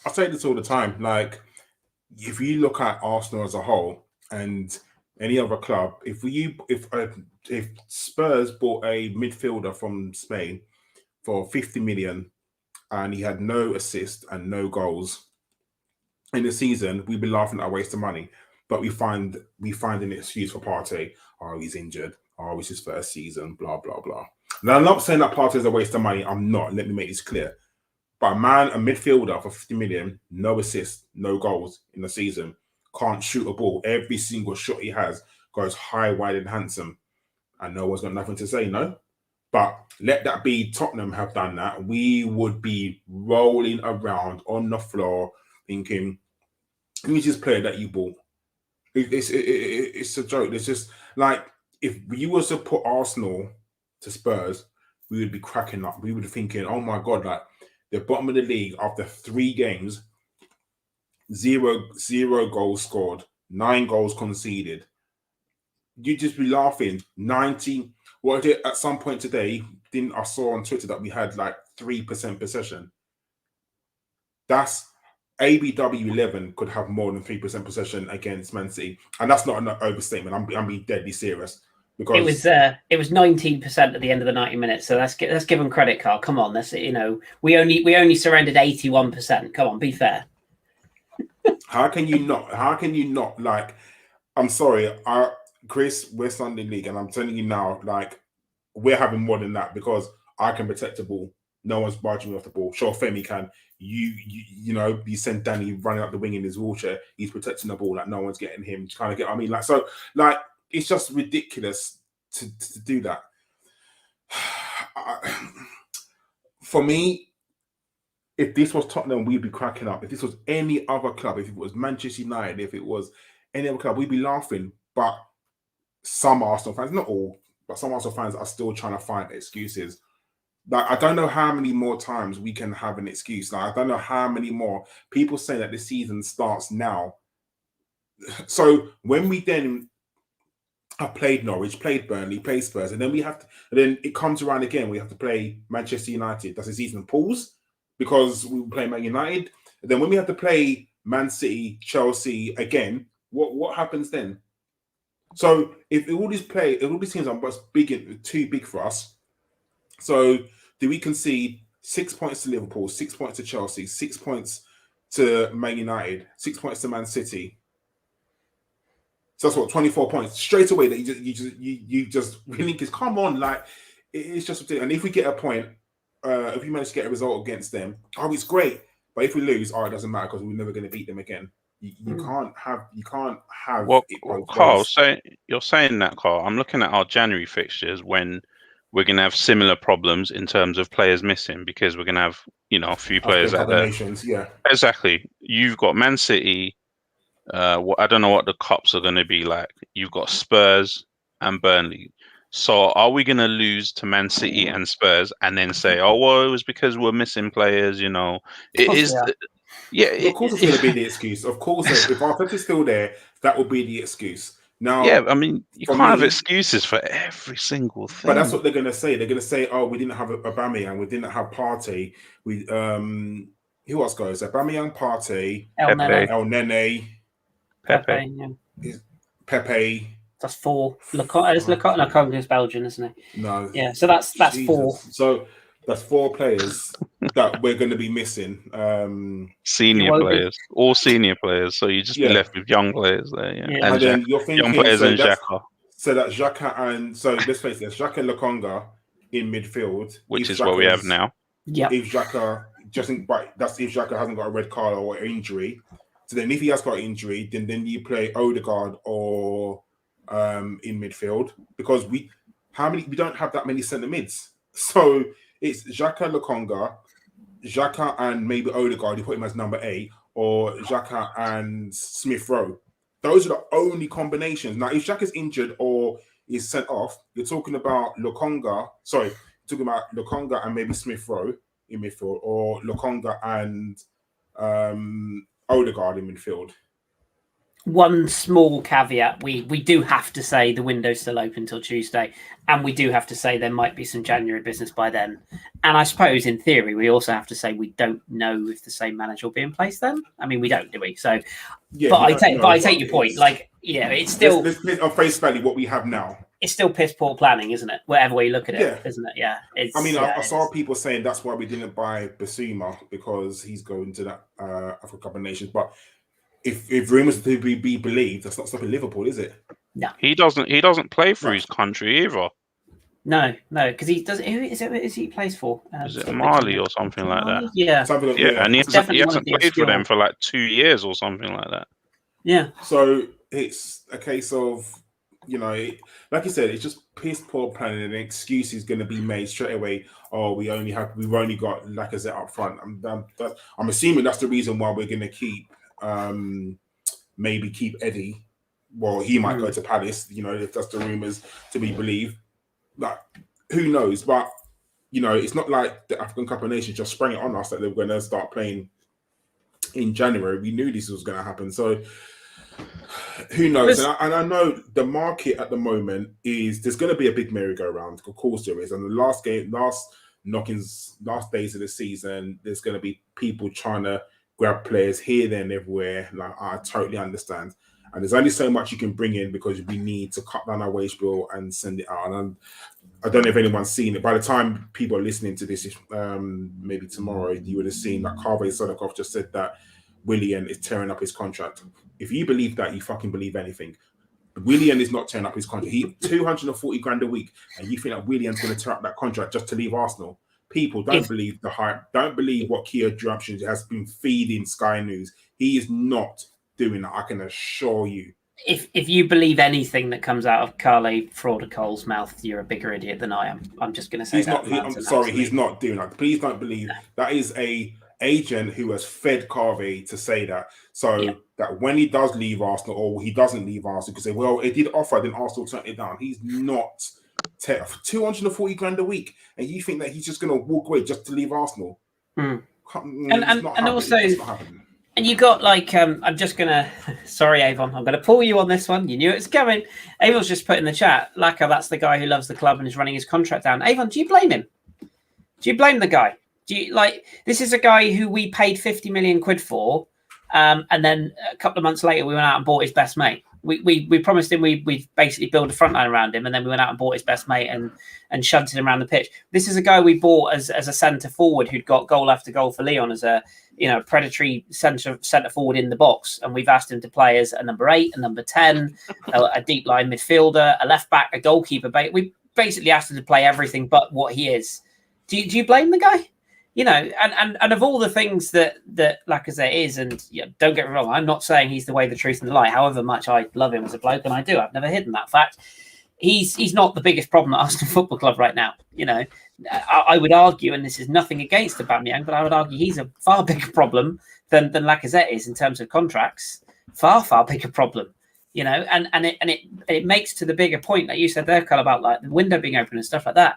I say this all the time. Like, if you look at Arsenal as a whole and any other club, if Spurs bought a midfielder from Spain for 50 million and he had no assist and no goals in the season, we'd be laughing at a waste of money. But we find an excuse for Partey. Oh, he's injured. Oh, it's his first season. Blah blah blah. Now, I'm not saying that Partey is a waste of money. I'm not. Let me make this clear. But a midfielder for 50 million, no assists, no goals in the season, can't shoot a ball. Every single shot he has goes high, wide, and handsome. And no one's got nothing to say, no? But let that be Tottenham have done that. We would be rolling around on the floor thinking, who's this player that you bought? It's a joke. It's just like, if you was to put Arsenal to Spurs, we would be cracking up. We would be thinking, oh my God, like, the bottom of the league after 3 games, zero goals scored, 9 goals conceded. You'd just be laughing. 90. What did at some point today? I saw on Twitter that we had like 3% possession. That's ABW 11 could have more than 3% possession against Man City, and that's not an overstatement. I'm being deadly serious. Because it was 19% at the end of the 90 minutes. So let's give them credit, Karl. Come on, we only surrendered 81%. Come on, be fair. How can you not like? I'm sorry, Kris, we're Sunday League, and I'm telling you now, like, we're having more than that because I can protect the ball. No one's barging me off the ball. Sure, Femi can. You send Danny running up the wing in his wheelchair. He's protecting the ball. Like, no one's getting him. Trying to get. I mean, like, so, like, it's just ridiculous to do that. For me, if this was Tottenham, we'd be cracking up. If this was any other club, if it was Manchester United, if it was any other club, we'd be laughing. But some Arsenal fans, not all, but some Arsenal fans are still trying to find excuses. Like, I don't know how many more times we can have an excuse. Like, I don't know how many more people say that the season starts now. So when we then have played Norwich, played Burnley, played Spurs, and then then it comes around again. We have to play Manchester United. Does the season pause because we play Man United? And then when we have to play Man City, Chelsea again, what happens then? So if all these teams are too big for us, so do we concede 6 points to Liverpool, 6 points to Chelsea, 6 points to Man United, 6 points to Man City? So that's what 24 points straight away that you just really is come on, like it's just. And if we get a point, if we manage to get a result against them, it's great. But if we lose, it doesn't matter because we're never going to beat them again. You can't have. Well, it both Karl, ways. so you're saying that, Karl. I'm looking at our January fixtures when we're going to have similar problems in terms of players missing because we're going to have, a few players at the nations. Yeah, exactly. You've got Man City. I don't know what the cups are going to be like. You've got Spurs and Burnley. So are we going to lose to Man City and Spurs and then say, oh, well, it was because we're missing players, It is. Yeah. Of course, it's going to be the excuse. Of course, if Arteta's still there, that will be the excuse. Now, yeah, I mean, you can't have excuses for every single thing. But that's what they're going to say. They're going to say, oh, we didn't have Aubameyang, we didn't have Partey. Who else goes? Aubameyang, Partey, Elneny, Pepe. That's 4. Lecomte is Belgian, isn't he? No. Yeah, so that's Jesus. 4. So that's 4 players that we're going to be missing. Senior players, all senior players. So you just be left with young players there. Yeah. And then you're thinking young players and Xhaka. So that Xhaka and let's face it, Xhaka and Lokonga in midfield, which is what we have now. Yeah. If Xhaka that's if Xhaka hasn't got a red card or injury. So then if he has got injury, then you play Odegaard or in midfield because we don't have that many centre mids. So it's Xhaka, Lokonga, Xhaka and maybe Odegaard, you put him as number 8, or Xhaka and Smith Rowe. Those are the only combinations. Now, if Xhaka's injured or is sent off, you're talking about Lokonga and maybe Smith Rowe in midfield, or Lokonga and Odegaard in midfield. One small caveat, we do have to say the window's still open till Tuesday, and we do have to say there might be some January business by then. And I suppose in theory, we also have to say we don't know if the same manager will be in place then. I mean, we don't, do we? So, yeah, but I take your point. Like, it's still on face value what we have now. It's still piss poor planning, isn't it? Whatever way you look at it, isn't it? Yeah. I saw people saying that's why we didn't buy Basuma because he's going to that African Cup of Nations, but. If rumours to be believed, that's not stopping Liverpool, is it? No, he doesn't play for his country either. No, because he does. Who is it he plays for? Is it Mali or something like that? Yeah, and he hasn't played for them for like 2 years or something like that. Yeah. So it's a case of like you said, it's just piss poor planning, and an excuse is going to be made straight away. Oh, we've only got Lacazette up front. I'm assuming that's the reason why we're going to keep. Maybe keep Eddie. Well, he might go to Palace, if that's the rumours to be believed. Like, who knows? But, it's not like the African Cup of Nations just sprang it on us that they were going to start playing in January. We knew this was going to happen. So, who knows? And I know the market at the moment there's going to be a big merry-go-round. Of course there is. And the last days of the season, there's going to be people trying to grab players here, there, and everywhere. Like, I totally understand. And there's only so much you can bring in because we need to cut down our wage bill and send it out. And I don't know if anyone's seen it. By the time people are listening to this, maybe tomorrow, you would have seen that Karl Sodakov just said that Willian is tearing up his contract. If you believe that, you fucking believe anything. Willian is not tearing up his contract. He 240 grand a week, and you think that Willian's going to tear up that contract just to leave Arsenal? People don't believe the hype. Don't believe what Kieran has been feeding Sky News. He is not doing that. I can assure you. If you believe anything that comes out of Karl Fraudekohl's mouth, you're a bigger idiot than I am. I'm just going to say he's not. I'm sorry, he's not doing that. Please don't believe that is a agent who has fed Carvey to say that. So that when he does leave Arsenal or he doesn't leave Arsenal, because well, it did offer, then Arsenal turned it down. He's not. 240 grand a week, and you think that he's just going to walk away just to leave Arsenal? And also, and you got I'm just gonna. Sorry, Avon, I'm gonna pull you on this one. You knew it was coming. Avon's just put in the chat. Laka, that's the guy who loves the club and is running his contract down. Avon, do you blame him? Do you blame the guy? Do you this is a guy who we paid 50 million quid for, and then a couple of months later we went out and bought his best mate. We promised him we'd basically build a front line around him, and then we went out and bought his best mate and shunted him around the pitch. This is a guy we bought as a centre forward who'd got goal after goal for Lyon as a predatory centre forward in the box, and we've asked him to play as a number 8, a number 10, a deep line midfielder, a left back, a goalkeeper. We basically asked him to play everything but what he is. Do you blame the guy? And of all the things that Lacazette is, and don't get me wrong, I'm not saying he's the way, the truth, and the light. However much I love him as a bloke, and I do, I've never hidden that fact. He's not the biggest problem at Arsenal Football Club right now. I would argue, and this is nothing against Aubameyang, but I would argue he's a far bigger problem than Lacazette is in terms of contracts. Far bigger problem. And it makes to the bigger point that you said there, Karl, about like the window being open and stuff like that.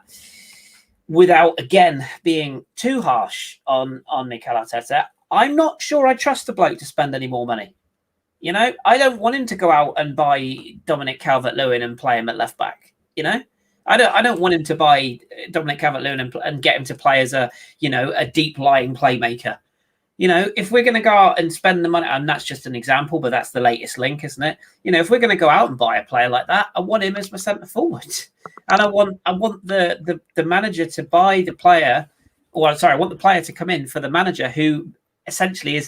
Without, again, being too harsh on Mikel Arteta, I'm not sure I trust the bloke to spend any more money. I don't want him to go out and buy Dominic Calvert-Lewin and play him at left back. I don't want him to buy Dominic Calvert-Lewin and get him to play as a deep lying playmaker. If we're going to go out and spend the money, and that's just an example, but that's the latest link, isn't it? If we're going to go out and buy a player like that, I want him as my centre forward, and I want the manager to buy the player, I want the player to come in for the manager who essentially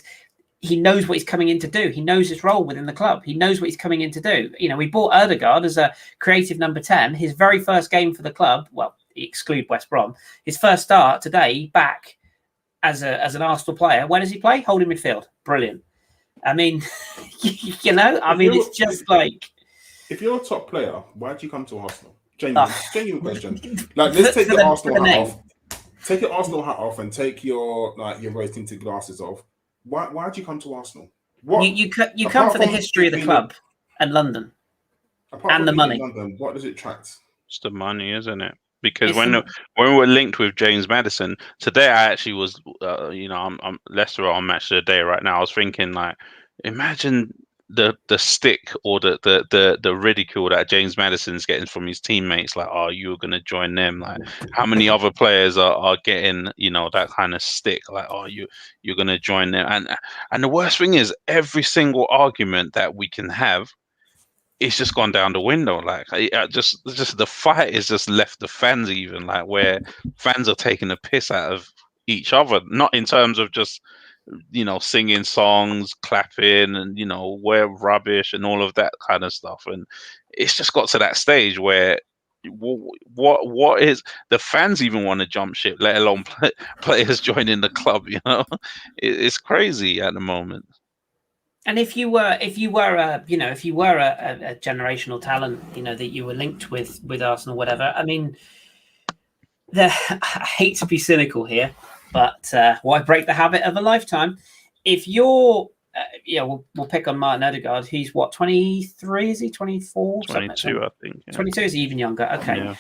he knows what he's coming in to do. He knows his role within the club. He knows what he's coming in to do. We bought Ødegaard as a creative number 10. His very first game for the club, well, exclude West Brom, his first start today back as an Arsenal player. Where does he play? Holding midfield. Brilliant. I mean, it's just like... If you're a top player, why do you come to Arsenal? Genuine question. Like, let's take your Arsenal hat off. Take your Arsenal hat off and take your rose-tinted glasses off. Why do you come to Arsenal? You come for the history of the club and London and the money. London, what does it attract? It's the money, isn't it? Because when we were linked with James Maddison today, I actually was, I'm Leicester on Match of the Day right now. I was thinking, like, imagine the stick or the ridicule that James Maddison's getting from his teammates. Like, oh, you're gonna join them. Like, how many other players are getting that kind of stick? Like, oh, you're gonna join them. And the worst thing is, every single argument that we can have, it's just gone down the window. Like, just the fight is just left the fans, even like where fans are taking a piss out of each other, not in terms of just singing songs, clapping, and we're rubbish and all of that kind of stuff. And it's just got to that stage where what is the fans even want to jump ship, let alone players joining the club. It's crazy at the moment. And if you were a generational talent, that you were linked with Arsenal, whatever. I mean, I hate to be cynical here, but why break the habit of a lifetime? If you're, we'll pick on Martin Ødegaard. He's what, 23? Is he 24? 22, I think. Yeah. 22 is he even younger? Okay. Yeah.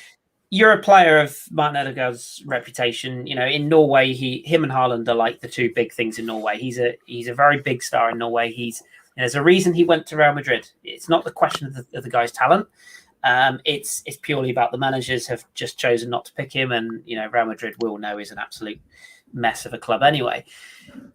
You're a player of Martin Ødegaard's reputation. In Norway, him and Haaland are like the two big things in Norway. He's a very big star in Norway. There's a reason he went to Real Madrid. It's not the question of the guy's talent. It's purely about the managers have just chosen not to pick him, and Real Madrid will know is an absolute mess of a club anyway.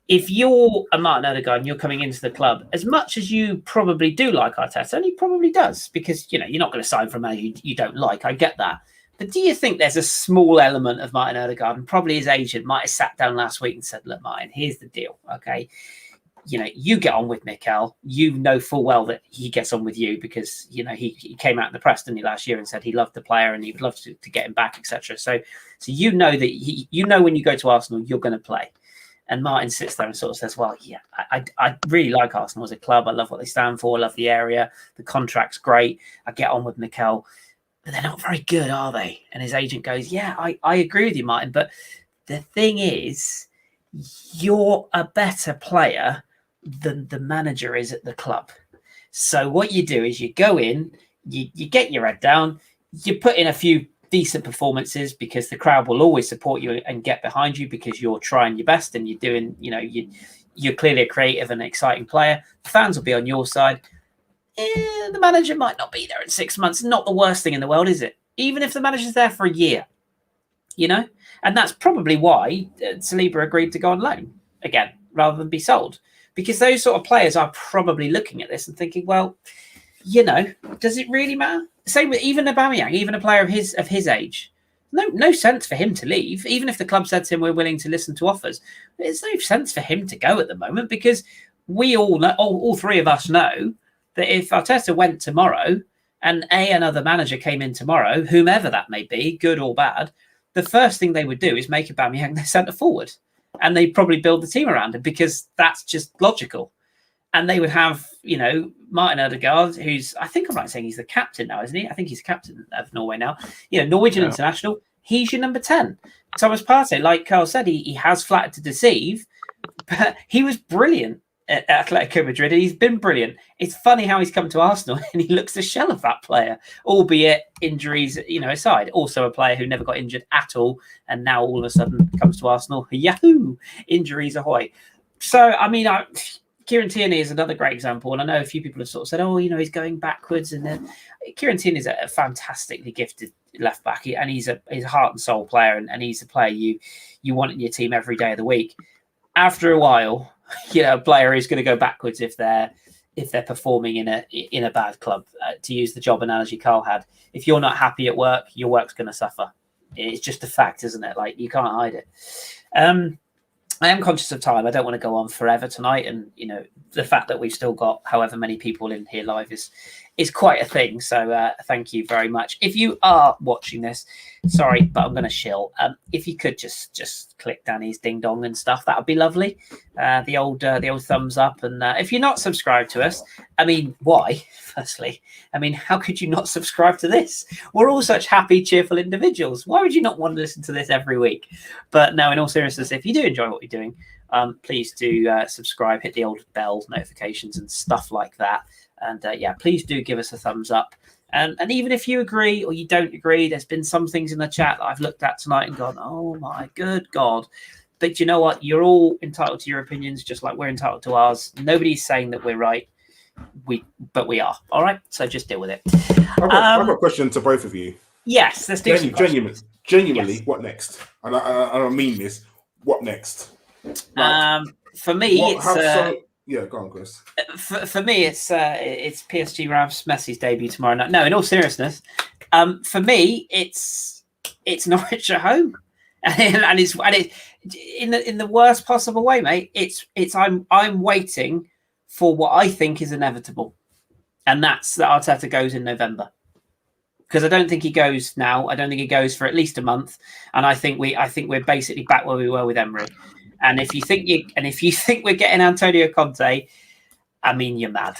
If you're a Martin Ødegaard and you're coming into the club, as much as you probably do like Arteta, and he probably does, because you're not going to sign for a manager you don't like. I get that. But do you think there's a small element of Martin Ødegaard, and probably his agent might have sat down last week and said, look, Martin, here's the deal, okay? You get on with Mikel. You know full well that he gets on with you because, he came out in the press, didn't he, last year and said he loved the player and he would love to get him back, etc. So that when you go to Arsenal, you're going to play. And Martin sits there and sort of says, well, yeah, I really like Arsenal as a club. I love what they stand for. I love the area. The contract's great. I get on with Mikel. But they're not very good, are they? And his agent goes, yeah, I agree with you, Martin. But the thing is, you're a better player than the manager is at the club. So what you do is you go in, you get your head down, you put in a few decent performances because the crowd will always support you and get behind you because you're trying your best and you're doing, you're clearly a creative and exciting player. The fans will be on your side. The manager might not be there in 6 months. Not the worst thing in the world, is it? Even if the manager's there for a year, and that's probably why Saliba agreed to go on loan again rather than be sold, because those sort of players are probably looking at this and thinking, well, does it really matter? Same with even Aubameyang, even a player of his age. No sense for him to leave. Even if the club said to him, we're willing to listen to offers, there's no sense for him to go at the moment because we all know, all three of us know that if Arteta went tomorrow and another manager came in tomorrow, whomever that may be, good or bad, the first thing they would do is make Aubameyang their centre forward, and they'd probably build the team around him because that's just logical. And they would have, Martin Odegaard, who's, I think I'm right saying he's the captain now, isn't he? I think he's captain of Norway now. Norwegian international. He's your number 10. Thomas Partey, like Karl said, he has flattered to deceive, but he was brilliant at Atletico Madrid, and he's been brilliant. It's funny how he's come to Arsenal and he looks the shell of that player, albeit injuries, aside. Also a player who never got injured at all, and now all of a sudden comes to Arsenal. Yahoo! Injuries ahoy. So, Kieran Tierney is another great example, and I know a few people have sort of said, he's going backwards, and then Kieran Tierney is a fantastically gifted left back, and he's a heart and soul player, and he's a player you want in your team every day of the week. After a while, a player is going to go backwards if they're performing in a bad club. To use the job analogy Karl had, if you're not happy at work, your work's going to suffer. It's just a fact, isn't it? Like, you can't hide it. I am conscious of time. I don't want to go on forever tonight, and the fact that we've still got however many people in here live is quite a thing. So thank you very much. If you are watching this, sorry, but I'm going to shill. If you could just click Danny's ding dong and stuff, that would be lovely. The old thumbs up, and if you're not subscribed to us, why? Firstly, how could you not subscribe to this? We're all such happy, cheerful individuals. Why would you not want to listen to this every week? But no, in all seriousness, if you do enjoy what we're doing, please do subscribe, hit the old bell notifications and stuff like that. And please do give us a thumbs up. And even if you agree or you don't agree, there's been some things in the chat that I've looked at tonight and gone, oh my good God. But you know what? You're all entitled to your opinions, just like we're entitled to ours. Nobody's saying that we're right. But we are. All right. So just deal with it. I've got a question to both of you. Yes, let's do genuinely, yes. What next? And I don't mean this. What next? For me, go on, Chris. For me, it's PSG Rams Messi's debut tomorrow night. No, in all seriousness, for me, it's Norwich at home, and it's in the worst possible way, mate. It's I'm waiting for what I think is inevitable, and that's that Arteta goes in November. Because I don't think he goes now. I don't think he goes for at least a month, and I think we're basically back where we were with Emery. And if you think we're getting Antonio Conte, you're mad.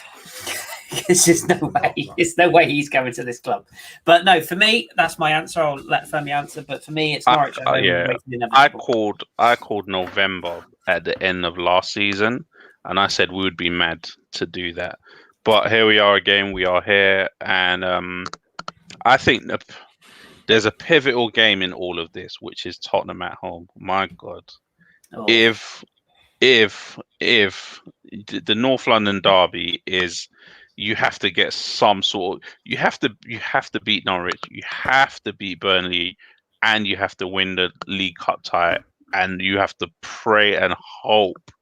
There's just no way. There's no way he's going to this club. But no, for me, that's my answer. I'll let Femi answer. But for me, it's Norwich. I called November at the end of last season, and I said we would be mad to do that. But here we are again. We are here, and I think there's a pivotal game in all of this, which is Tottenham at home. My God. Oh. If the North London derby is, you have to get some sort of, you have to beat Norwich, you have to beat Burnley, and you have to win the League Cup tie, and you have to pray and hope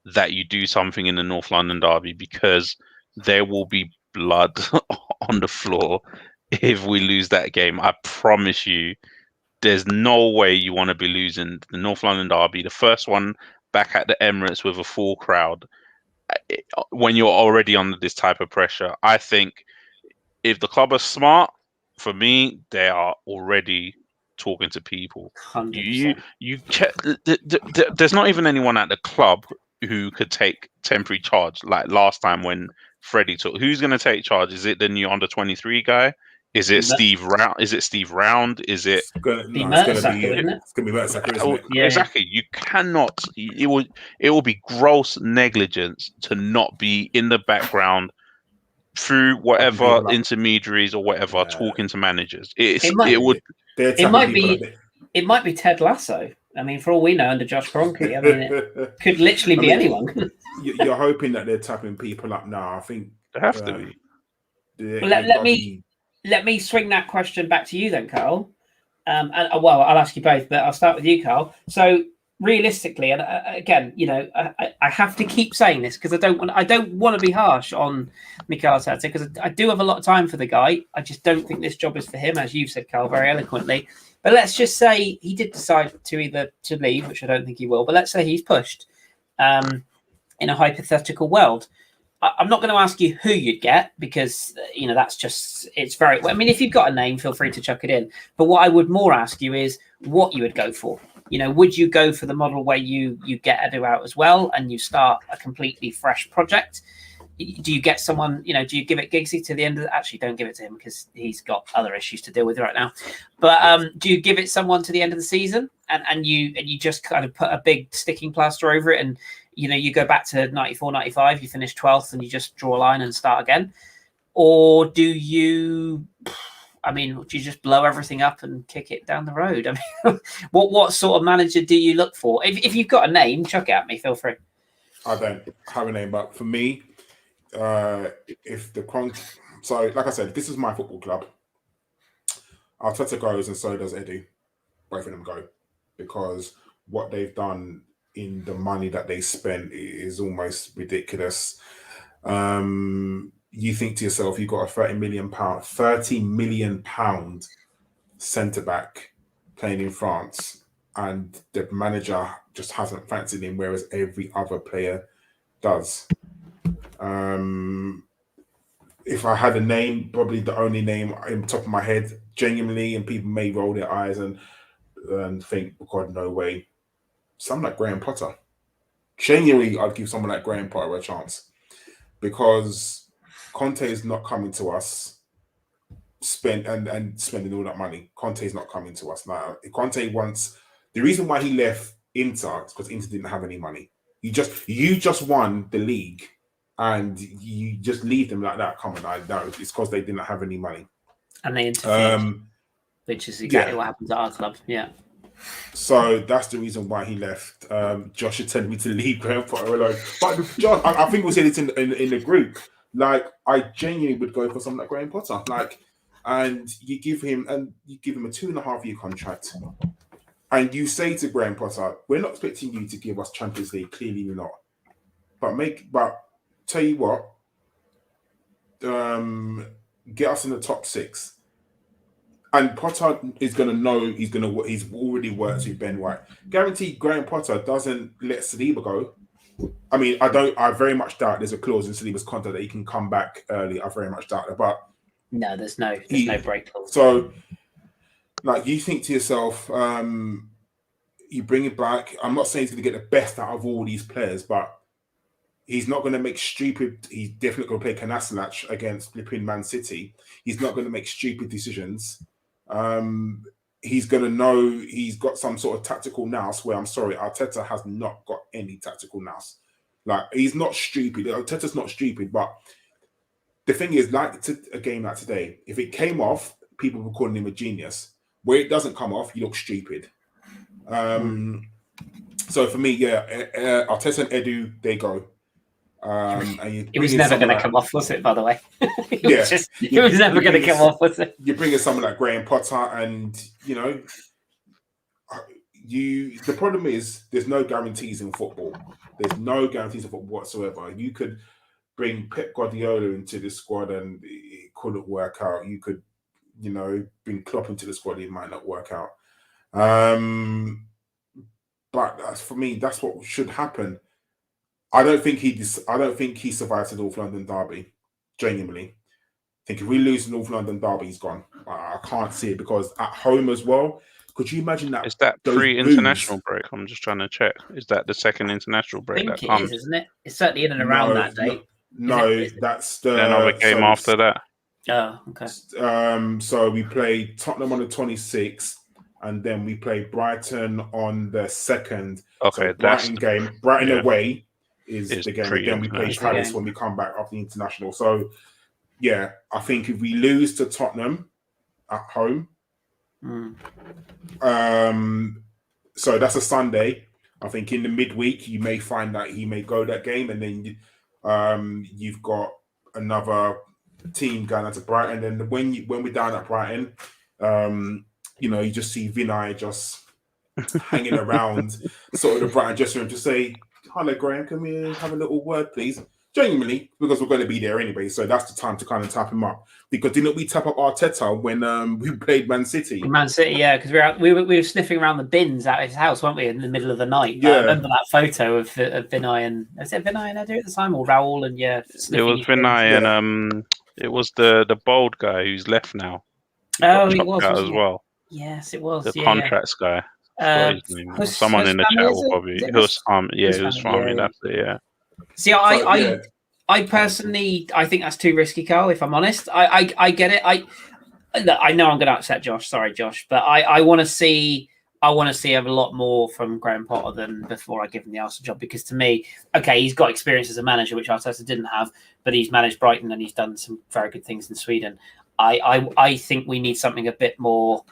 that you do something in the North London derby, because there will be blood on the floor if we lose that game. I promise you. There's no way you want to be losing the North London derby, the first one back at the Emirates with a full crowd, when you're already under this type of pressure. I think if the club are smart, for me, they are already talking to people. 100%. There's not even anyone at the club who could take temporary charge like last time when Freddie took. Who's going to take charge? Is it the new under 23 guy? Is it Steve Round? Is it Steve Round? Is it? It's going to be Mertesacker, isn't it? Yeah. Exactly. You cannot. It will be gross negligence to not be in the background through whatever intermediaries or whatever talking to managers. It might be Ted Lasso. For all we know, under Josh Kroenke, it could literally be anyone. You're hoping that they're tapping people up now. I think they have to be. Let me swing that question back to you then, Karl. I'll ask you both, but I'll start with you, Karl. So realistically, and again, I have to keep saying this because I don't want to be harsh on Mikel Arteta, because I do have a lot of time for the guy. I just don't think this job is for him, as you've said, Karl, very eloquently. But let's just say he did decide to leave, which I don't think he will. But let's say he's pushed in a hypothetical world. I'm not going to ask you who you'd get, because that's just, it's very. I mean, if you've got a name, feel free to chuck it in. But what I would more ask you is what you would go for. Would you go for the model where you get Edu out as well and you start a completely fresh project? Do you get someone, do you give it Giggsy to the end of the, actually don't give it to him because he's got other issues to deal with right now. But do you give it someone to the end of the season and you just kind of put a big sticking plaster over it, and you go back to 94, 95, you finish 12th and you just draw a line and start again? Or do you just blow everything up and kick it down the road? I mean, what sort of manager do you look for? If you've got a name, chuck it at me, feel free. I don't have a name, but for me, so like I said, this is my football club. Arteta goes and so does Edu. Both of them go, because what they've done in the money that they spent is almost ridiculous. You think to yourself, you've got a £30 million centre back playing in France, and the manager just hasn't fancied him, whereas every other player does. If I had a name, probably the only name in the top of my head, genuinely, and people may roll their eyes and think, oh God, no way. Someone like Graham Potter. Genuinely, I'd give someone like Graham Potter a chance, because Conte is not coming to us spending all that money. Conte is not coming to us now. Conte wants, the reason why he left Inter is because Inter didn't have any money. You just won the league and you just leave them like that. Come on, no, it's because they didn't have any money. And they interfered, which is exactly what happened to our club. Yeah. So that's the reason why he left. Josh had told me to leave Graham Potter alone. But Josh, I think we said it in the group. Like, I genuinely would go for someone like Graham Potter. Like, and you give him a 2.5-year contract. And you say to Graham Potter, we're not expecting you to give us Champions League. Clearly you're not. But tell you what, get us in the top 6. And Potter is going to know he's already worked with Ben White. Guarantee Graham Potter doesn't let Saliba go. I mean, I very much doubt there's a clause in Saliba's contract that he can come back early. I very much doubt it. But no, there's no break clause. So, like, you think to yourself, you bring it back. I'm not saying he's going to get the best out of all these players, but he's not going to make stupid. He's definitely going to play Canassilach against flipping Man City. He's not going to make stupid decisions. He's going to know he's got some sort of tactical nous where, I'm sorry, Arteta has not got any tactical nous. Like, he's not stupid. Arteta's not stupid, but the thing is, like a game like today, if it came off, people were calling him a genius. Where it doesn't come off, he looks stupid. So for me, Arteta and Edu, they go. It was never going to come off, was it, by the way? It was never going to come off, was it? You bring in someone like Graham Potter, and the problem is there's no guarantees in football. There's no guarantees in football whatsoever. You could bring Pep Guardiola into the squad and it couldn't work out. You could, bring Klopp into the squad, it might not work out. But for me, that's what should happen. I don't think he survived the North London derby. Genuinely, I think if we lose the North London derby, he's gone. I can't see it, because at home as well. Could you imagine that? Is that pre-international break? I'm just trying to check. Is that the second international break? I think it is, isn't it? It's certainly in and around that date. No, that's the another game after that. Oh, okay. So we played Tottenham on the 26th, and then we played Brighton on the 2nd. Okay, so Brighton away is the game. Then we play Palace when we come back after the international. So, yeah, I think if we lose to Tottenham at home, so that's a Sunday. I think in the midweek you may find that he may go that game, and then you've got another team going out to Brighton. And when we're down at Brighton, you just see Vinay just hanging around sort of the Brighton dressing room to say, "Hello, Graham, can we have a little word, please?" Genuinely, because we're going to be there anyway, so that's the time to kind of tap him up. Because didn't we tap up Arteta when we played Man City? Man City, yeah, because we were sniffing around the bins at his house, weren't we, in the middle of the night? Yeah. I remember that photo of Vinay and was it Vinay and Edu at the time, or Raoul and It was Vinay and it was the bold guy who's left now. Oh, he was as well. Yes, it was The contracts guy. Someone in the chat will probably. It was Femi. That's it. Yeah. See, I personally, I think that's too risky, Karl. If I'm honest, I get it. I know I'm going to upset Josh. Sorry, Josh, but I want to see a lot more from Graham Potter than before I give him the Arsenal job. Because to me, okay, he's got experience as a manager, which Arteta didn't have, but he's managed Brighton and he's done some very good things in Sweden. I think we need something a bit more.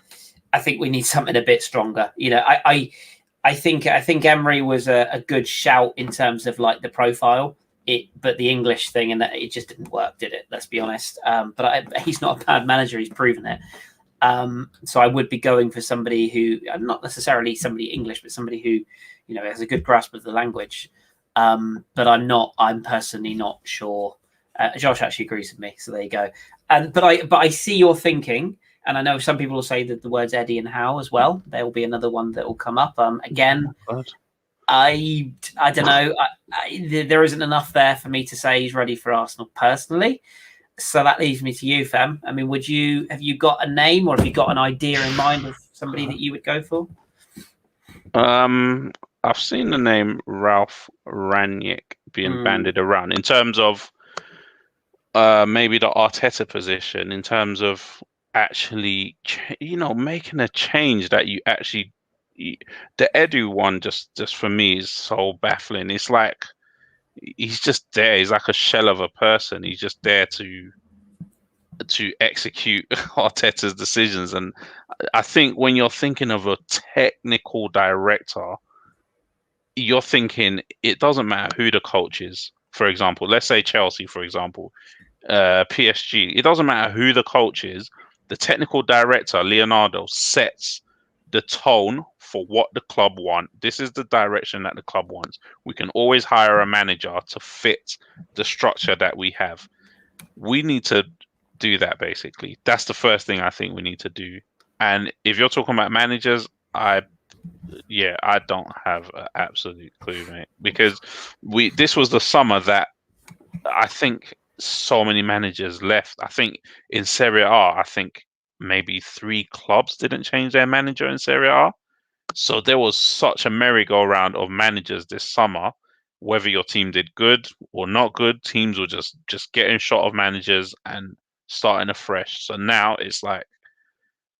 I think we need something a bit stronger. You know, I think Emery was a good shout in terms of like the profile. But the English thing and that it just didn't work, did it? Let's be honest. But he's not a bad manager; he's proven it. So I would be going for somebody who, not necessarily somebody English, but somebody who has a good grasp of the language. But I'm personally not sure. Josh actually agrees with me, so there you go. But I see your thinking, and I know some people will say that the words Eddie and Howe as well. There will be another one that will come up. Again, I don't know. There isn't enough there for me to say he's ready for Arsenal personally. So that leaves me to you, Fem. I mean, have you got a name or have you got an idea in mind of somebody that you would go for? I've seen the name Ralph Rangnick being bandied around in terms of maybe the Arteta position, in terms of actually, making a change that you actually. The Edu one just for me is so baffling. It's like he's just there. He's like a shell of a person. He's just there to execute Arteta's decisions. And I think when you're thinking of a technical director, you're thinking it doesn't matter who the coach is. For example, let's say Chelsea, for example, PSG. It doesn't matter who the coach is. The technical director, Leonardo, sets the tone for what the club want. This is the direction that the club wants. We can always hire a manager to fit the structure that we have. We need to do that, basically. That's the first thing I think we need to do. And if you're talking about managers, I don't have an absolute clue, mate. Because this was the summer that I think so many managers left. I think in Serie A, I think maybe 3 clubs didn't change their manager in Serie A. So there was such a merry-go-round of managers this summer. Whether your team did good or not good, teams were just getting shot of managers and starting afresh. So now it's like,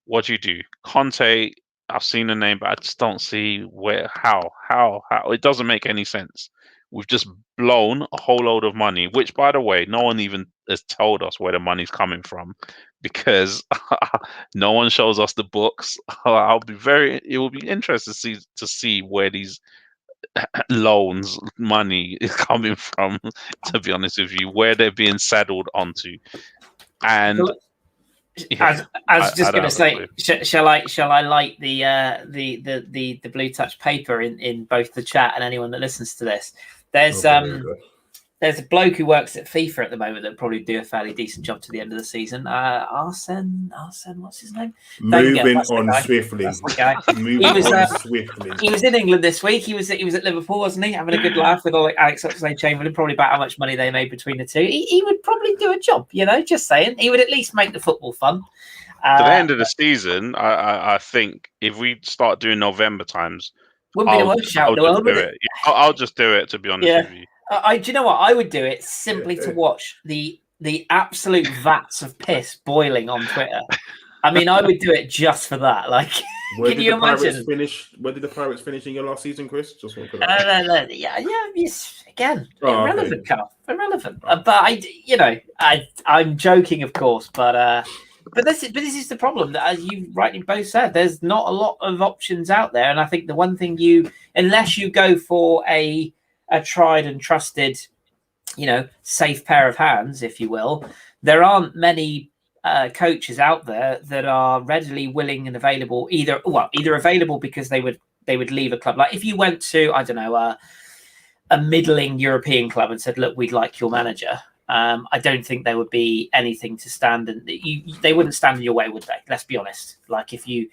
what do you do? Conte, I've seen the name, but I just don't see how. It doesn't make any sense. We've just blown a whole load of money, which, by the way, no one even has told us where the money's coming from, because no one shows us the books. It will be interesting to see where these loans money is coming from, to be honest with you, where they're being saddled onto. And I was just going to say, shall I light the Blue Touch paper in both the chat and anyone that listens to this? There's a bloke who works at FIFA at the moment that will probably do a fairly decent job to the end of the season. Arsene, what's his name? Moving on swiftly. He was in England this week. He was at Liverpool, wasn't he? Having a good laugh with all Alex Oxlade-Chamberlain, probably about how much money they made between the two. He would probably do a job, just saying. He would at least make the football fun. To the end of the season, I think if we start doing November times, wouldn't be the worst shout in the world, would it? I'll just do it, to be honest with you. Do you know what? I would do it simply to watch the absolute vats of piss boiling on Twitter. I mean, I would do it just for that. Like, can you imagine? Where did the Pirates finish in your last season, Chris? Just want to put yes. Again, irrelevant, Karl. Irrelevant. But I'm joking, of course. But this is the problem. That, as you rightly both said, there's not a lot of options out there, and I think the one thing unless you go for a tried and trusted, safe pair of hands, if you will, there aren't many coaches out there that are readily willing and available. Either available because they would they would leave a club. Like if you went to, I don't know, a middling European club and said, look, we'd like your manager. I don't think there would be anything to stand, and they wouldn't stand in your way, would they? Let's be honest. Like if you'd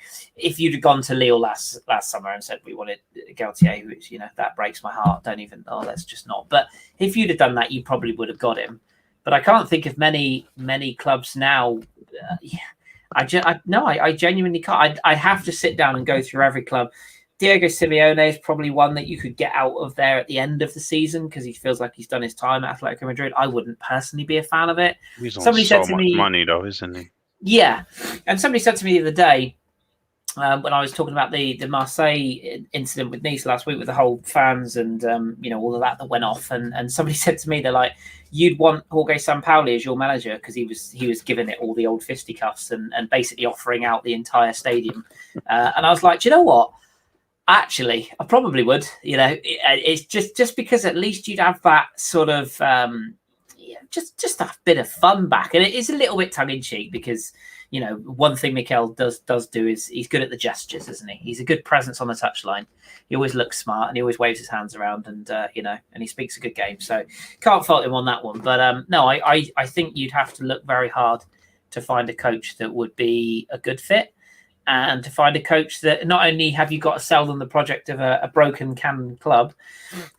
have gone to Lille last summer and said we wanted Gaultier, which that breaks my heart. Let's just not. But if you'd have done that, you probably would have got him. But I can't think of many clubs now. I genuinely can't. I have to sit down and go through every club. Diego Simeone is probably one that you could get out of there at the end of the season because he feels like he's done his time at Atletico Madrid. I wouldn't personally be a fan of it. He's on so much money, though, isn't he? Yeah. And somebody said to me the other day, when I was talking about the Marseille incident with Nice last week with the whole fans and, all of that went off. And somebody said to me, they're like, you'd want Jorge Sampaoli as your manager because he was giving it all the old fisticuffs and basically offering out the entire stadium. And I was like, do you know what? Actually, I probably would. It's just because at least you'd have that sort of just a bit of fun back, and it is a little bit tongue in cheek because one thing Mikel does do is he's good at the gestures, isn't he? He's a good presence on the touchline. He always looks smart and he always waves his hands around, and and he speaks a good game. So can't fault him on that one. But no, I think you'd have to look very hard to find a coach that would be a good fit. And to find a coach that not only have you got to sell them the project of a broken can club,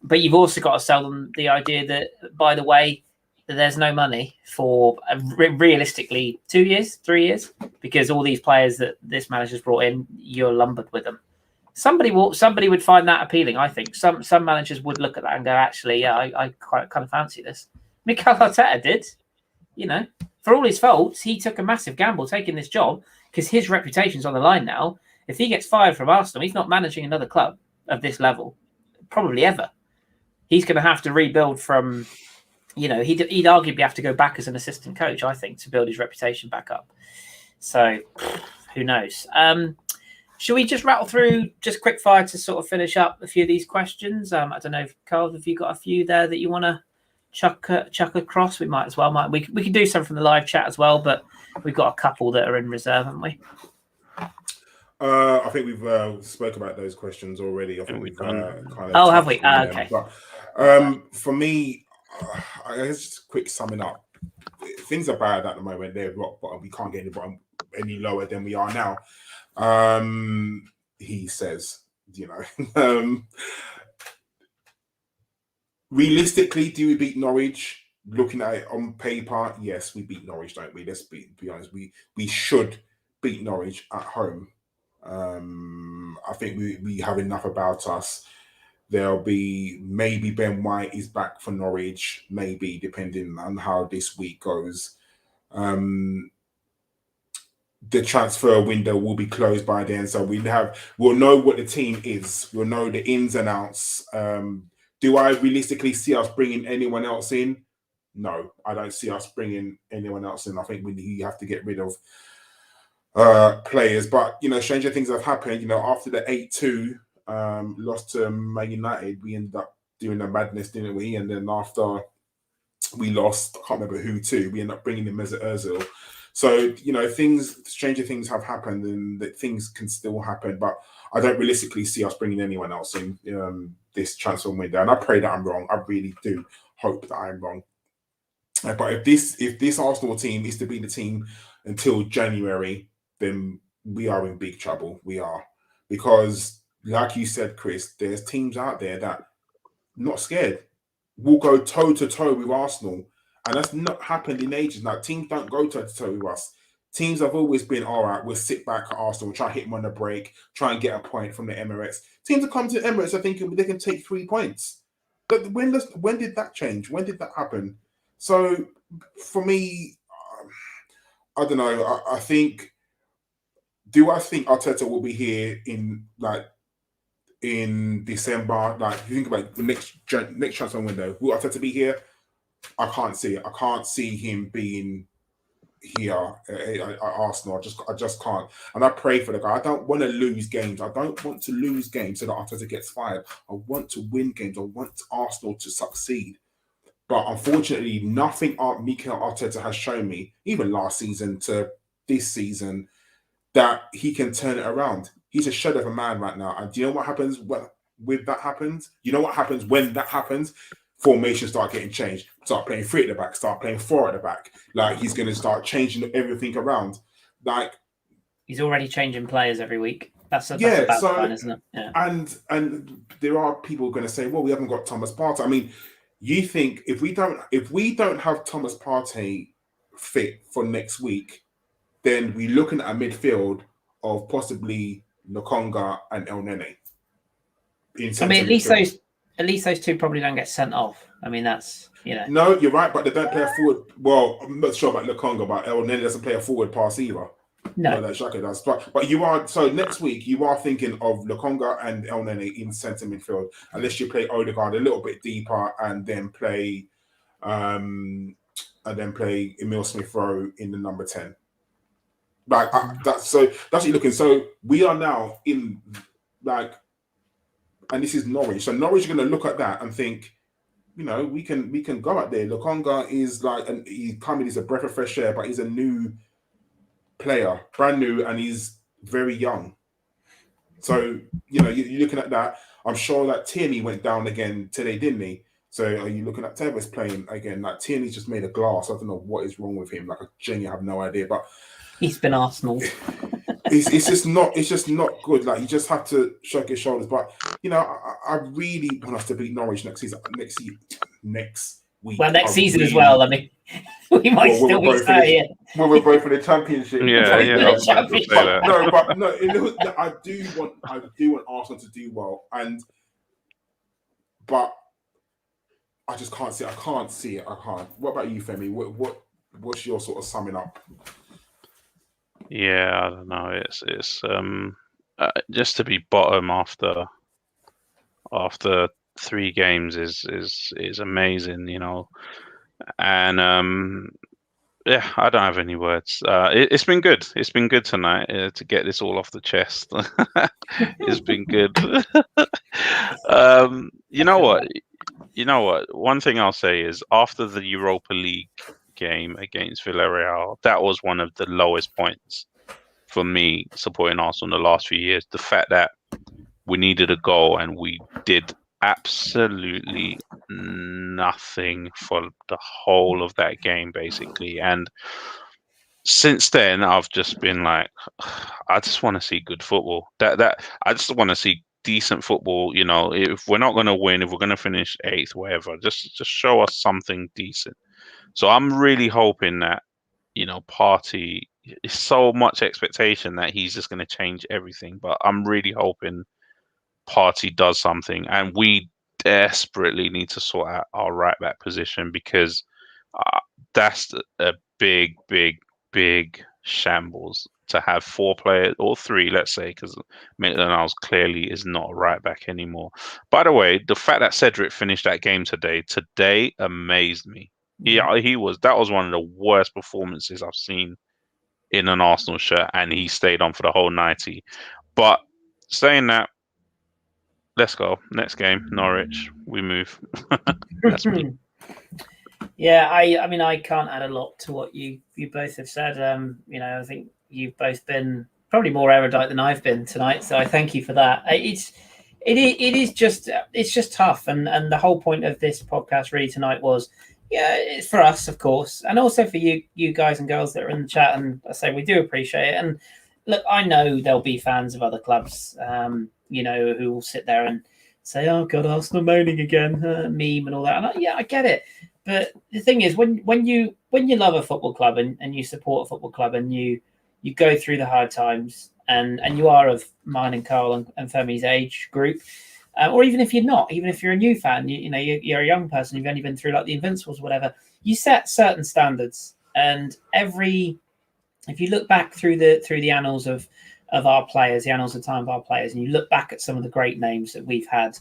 but you've also got to sell them the idea that, by the way, there's no money for realistically 2 years, 3 years, because all these players that this manager's brought in, you're lumbered with them. Somebody would find that appealing. I think some managers would look at that and go, actually, yeah, I quite kind of fancy this. Mikel Arteta did, for all his faults, he took a massive gamble taking this job. Because his reputation's on the line now. If he gets fired from Arsenal, he's not managing another club of this level, probably ever. He's going to have to rebuild from, he'd arguably have to go back as an assistant coach, I think, to build his reputation back up. So, who knows? Should we just rattle through just quick fire to sort of finish up a few of these questions? I don't know, Karl, have you got a few there that you want to chuck across? We might as well. We can do some from the live chat as well, but we've got a couple that are in reserve, haven't we? I think we've spoke about those questions already. I think we've kind of. Oh, have we? Okay. But, for me, I guess just a quick summing up. Things are bad at the moment. They're rock bottom. We can't get any lower than we are now. He says, realistically, do we beat Norwich? Looking at it on paper, yes, we beat Norwich, don't we? Let's be honest. We should beat Norwich at home. I think we have enough about us. There'll be maybe Ben White is back for Norwich, maybe depending on how this week goes. The transfer window will be closed by then, so we'll know what the team is. We'll know the ins and outs. Do I realistically see us bringing anyone else in? No, I don't see us bringing anyone else in. I think we have to get rid of players. But, stranger things have happened. After the 8-2 loss to Man United, we ended up doing a madness, didn't we? And then after we lost, I can't remember who to, we ended up bringing in Mesut Ozil. So, stranger things have happened and that things can still happen. But I don't realistically see us bringing anyone else in this transfer window. And I pray that I'm wrong. I really do hope that I'm wrong. But if this Arsenal team is to be the team until January, then we are in big trouble. We are. Because, like you said, Kris, there's teams out there that are not scared. Will go toe-to-toe with Arsenal. And that's not happened in ages. Now, teams don't go toe-to-toe with us. Teams have always been, all right, we'll sit back at Arsenal, try and hit them on the break, try and get a point from the Emirates. Teams that come to the Emirates are thinking they can take 3 points. But when did that change? When did that happen? So, for me, I don't know. I think Arteta will be here in December? Like, if you think about the next transfer window, will Arteta be here? I can't see it. I can't see him being here at Arsenal. I just can't. And I pray for the guy. I don't want to lose games. I don't want to lose games so that Arteta gets fired. I want to win games. I want Arsenal to succeed. But unfortunately, nothing Mikel Arteta has shown me, even last season to this season, that he can turn it around. He's a shred of a man right now. And do you know what happens when that happens? You know what happens when that happens? Formations start getting changed. Start playing 3 at the back. Start playing 4 at the back. Like, he's going to start changing everything around. Like, he's already changing players every week. That's a bad sign, isn't it? Yeah. And there are people going to say, well, we haven't got Thomas Partey. I mean, you think if we don't have Thomas Partey fit for next week, then we're looking at a midfield of possibly Lokonga and Elneny. I mean, at least those two probably don't get sent off. I mean, that's, you know. No, you're right, but they don't play a forward. Well, I'm not sure about Lokonga, but Elneny doesn't play a forward pass either. No, that Xhaka does. But you are, so next week you are thinking of Lokonga and Elneny in centre midfield, unless you play Odegaard a little bit deeper and then play Emile Smith-Rowe in the number 10. Like that's what you're looking. So we are now in like, and this is Norwich. So Norwich are going to look at that and think, you know, we can go out there. Lokonga is like, and he's a breath of fresh air, but he's a new player, brand new, and he's very young. So, you know, you're looking at that. I'm sure that Tierney went down again today, didn't he? So are you looking at Tevez playing again? Like, Tierney's just made a glass. I don't know what is wrong with him. Like, I genuinely have no idea. But he's been Arsenal. it's just not good. Like, you just have to shrug your shoulders. But, you know, I really want us to beat Norwich next week. Well, next season as well. I mean, we might still be saying. Well, we're both for the championship. Yeah. I do want Arsenal to do well, but I just can't see it. I can't see it. I can't. What about you, Femi? What's your sort of summing up? Yeah, I don't know. It's just to be bottom after 3 games is amazing, you know. And yeah, I don't have any words. It's been good. It's been good tonight to get this all off the chest. It's been good. You know what? One thing I'll say is, after the Europa League game against Villarreal, that was one of the lowest points for me supporting Arsenal in the last few years. The fact that we needed a goal and we did absolutely nothing for the whole of that game, basically. And since then, I've just been like, I just want to see good football. That I just want to see decent football. You know, if we're not going to win, if we're going to finish 8th, whatever, just show us something decent. So I'm really hoping that, you know, Partey, is so much expectation that he's just going to change everything. But I'm really hoping Partey does something, and we desperately need to sort out our right back position, because that's a big shambles to have 4 players, or 3, let's say, because Maitland-Niles clearly is not a right back anymore. By the way, the fact that Cedric finished that game today amazed me. Yeah, that was one of the worst performances I've seen in an Arsenal shirt, and he stayed on for the whole 90. But saying that, let's go. Next game, Norwich. We move. That's me. Yeah, I mean, I can't add a lot to what you both have said. You know, I think you've both been probably more erudite than I've been tonight, so I thank you for that. It is just tough, and the whole point of this podcast really tonight was, yeah, it's for us, of course, and also for you guys and girls that are in the chat, and I say we do appreciate it. And look, I know there'll be fans of other clubs, you know, who will sit there and say, "Oh God, Arsenal moaning again," meme and all that. And I get it. But the thing is, when you love a football club and you support a football club and you go through the hard times, and you are of mine and Karl and Femi's age group, or even if you're not, even if you're a new fan, you're a young person, you've only been through like the Invincibles or whatever, you set certain standards. And if you look back through the annals of our players, the annals of time of our players, and you look back at some of the great names that we've had,